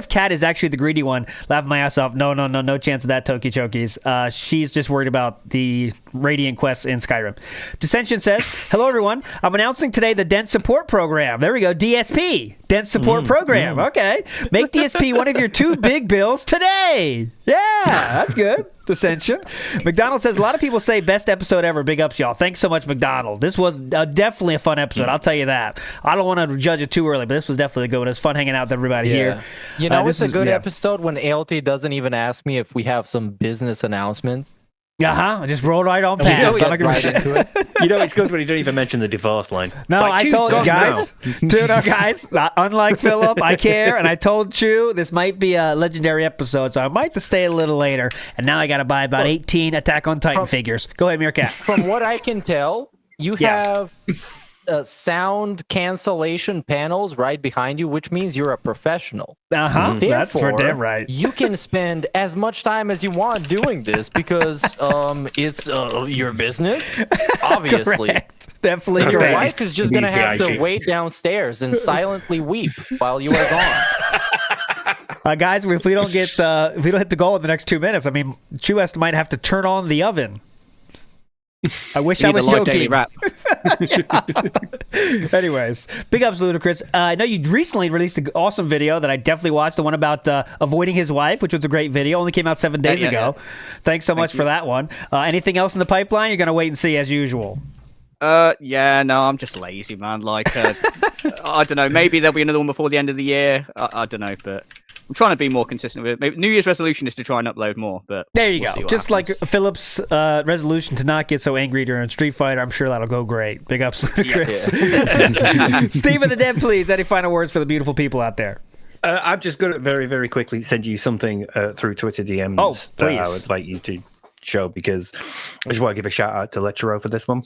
Cat is actually the greedy one? Laugh my ass off. No chance of that, Toki Chokis. She's just worried about the Radiant quests in Skyrim. Dissension says, hello everyone. I'm announcing today the Dense Support Program. There we go. DSP. Dense Support Program. Okay. Make DSP one of your 2 big bills today. Yeah, that's good. Dissension. McDonald says, a lot of people say best episode ever. Big ups, y'all. Thanks so much, McDonald. This was definitely a fun episode. I'll tell you that. I don't want to judge it too early, but this was definitely a good one. It was fun hanging out with everybody here. You know, it's a good episode when ALT doesn't even ask me if we have some business announcements. I just rolled right on past. You know it's good when you don't even mention the divorce line. No, I told you guys. Guys, unlike Philip, I care, and I told you this might be a legendary episode, so I might have to stay a little later. And now I got to buy about 18 Attack on Titan figures. Go ahead, Meerkat. From what I can tell, you have sound cancellation panels right behind you, which means you're a professional. That's for damn right. You can spend as much time as you want doing this because it's your business, obviously. Correct. Definitely your correct. wife is just gonna have to wait downstairs and silently weep while you are gone. Guys, if we don't hit the goal in the next 2 minutes, I mean, Chewest might have to turn on the oven. I wish I was joking. Anyways, big ups, Ludacris. I know you recently released an awesome video that I definitely watched, the one about avoiding his wife, which was a great video. Only came out 7 days ago. Yeah. Thanks so much for that one. Anything else in the pipeline? You're going to wait and see as usual. Yeah, no, I'm just lazy, man. Like, I don't know. Maybe there'll be another one before the end of the year. I don't know, but I'm trying to be more consistent with it. Maybe New Year's resolution is to try and upload more, but there you go. Just like Philip's resolution to not get so angry during Street Fighter, I'm sure that'll go great. Big ups, Ludacris. Yeah. Steve of the Dead, please. Any final words for the beautiful people out there? I'm just going to very, very quickly send you something through Twitter DMs that I would like you to show, because I just want to give a shout out to Letchero for this one.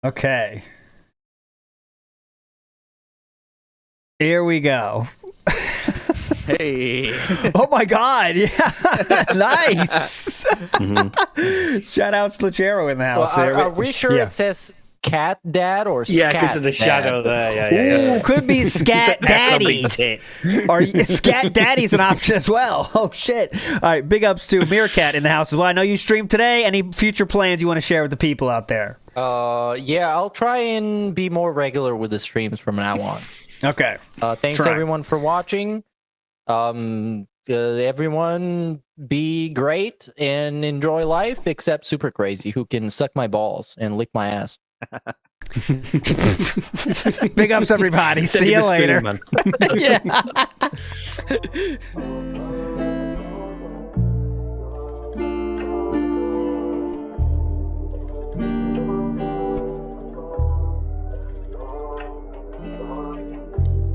Okay. Here we go. Hey. Oh my God. Yeah. Nice. Shout out Slachero in the house. Well, are we sure it says Cat Dad or Scat? Yeah, because of the shadow there. Yeah. Ooh, could be Scat Daddy. Or Scat Daddy's an option as well. Oh shit. All right, big ups to Meerkat in the house as well. I know you streamed today. Any future plans you want to share with the people out there? Yeah, I'll try and be more regular with the streams from now on. Okay. Thanks everyone for watching. Everyone be great and enjoy life, except Super Crazy, who can suck my balls and lick my ass. Big ups, everybody. See you later. Yeah.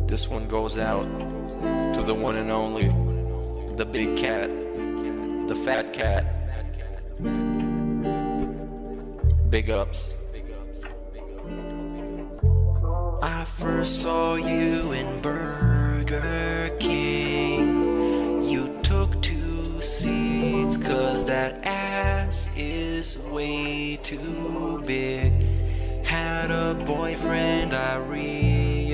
This one goes out to the one and only, the big cat, the fat cat. Big ups. I first saw you in Burger King. You took 2 seats 'cause that ass is way too big. Had a boyfriend, I realized,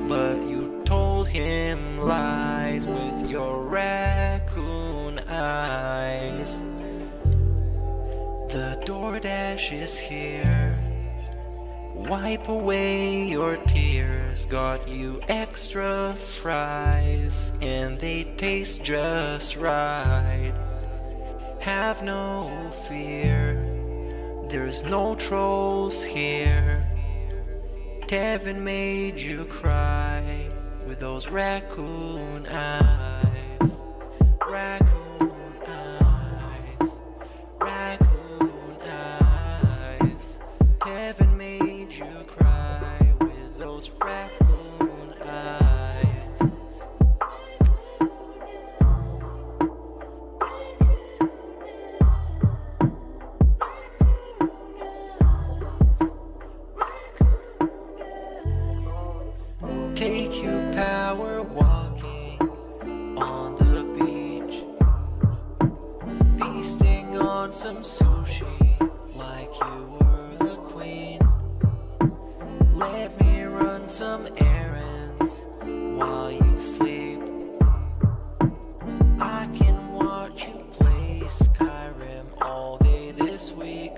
but you told him lies with your raccoon eyes. The DoorDash is here. Wipe away your tears. Got you extra fries, and they taste just right. Have no fear, there's no trolls here. Kevin made you cry with those raccoon eyes. Raccoon eyes. Raccoon eyes. Kevin made you cry with those raccoon eyes. Take you power walking on the beach, feasting on some sushi like you were the queen. Let me run some errands while you sleep. I can watch you play Skyrim all day this week.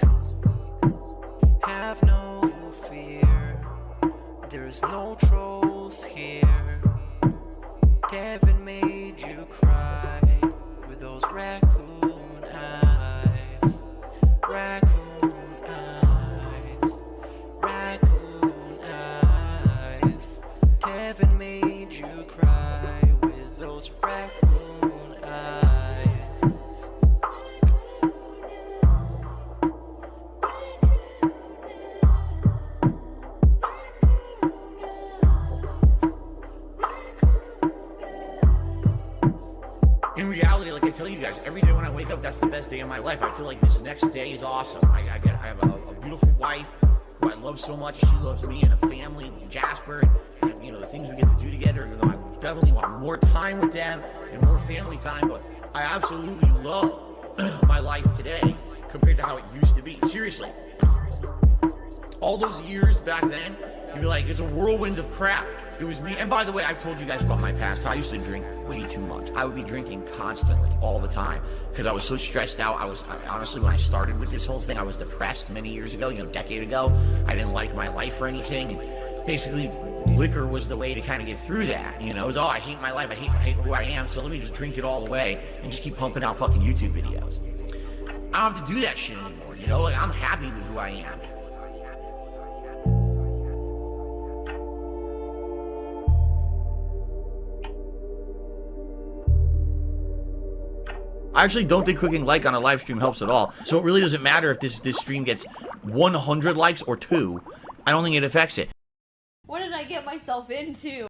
Have no fear, there's no trolls here. Kevin made you cry with those raccoon eyes. Raccoon eyes. Raccoon eyes. Kevin made you cry with those raccoon eyes. In reality, like I tell you guys, every day when I wake up, that's the best day of my life. I feel like this next day is awesome. I have a beautiful wife who I love so much. She loves me, and a family, Jasper, and you know the things we get to do together. You know, I definitely want more time with them and more family time. But I absolutely love my life today compared to how it used to be. Seriously, All those years back then, you'd be like, it's a whirlwind of crap. It was me. And by the way, I've told you guys about my past. I used to drink way too much. I would be drinking constantly, all the time, because I was so stressed out. Honestly, when I started with this whole thing, I was depressed many years ago, a decade ago. I didn't like my life or anything. And basically, liquor was the way to kind of get through that. It was, I hate my life. I hate who I am. So let me just drink it all away and just keep pumping out fucking YouTube videos. I don't have to do that shit anymore. Like, I'm happy with who I am. I actually don't think clicking like on a live stream helps at all. So it really doesn't matter if this stream gets 100 likes or 2. I don't think it affects it. What did I get myself into?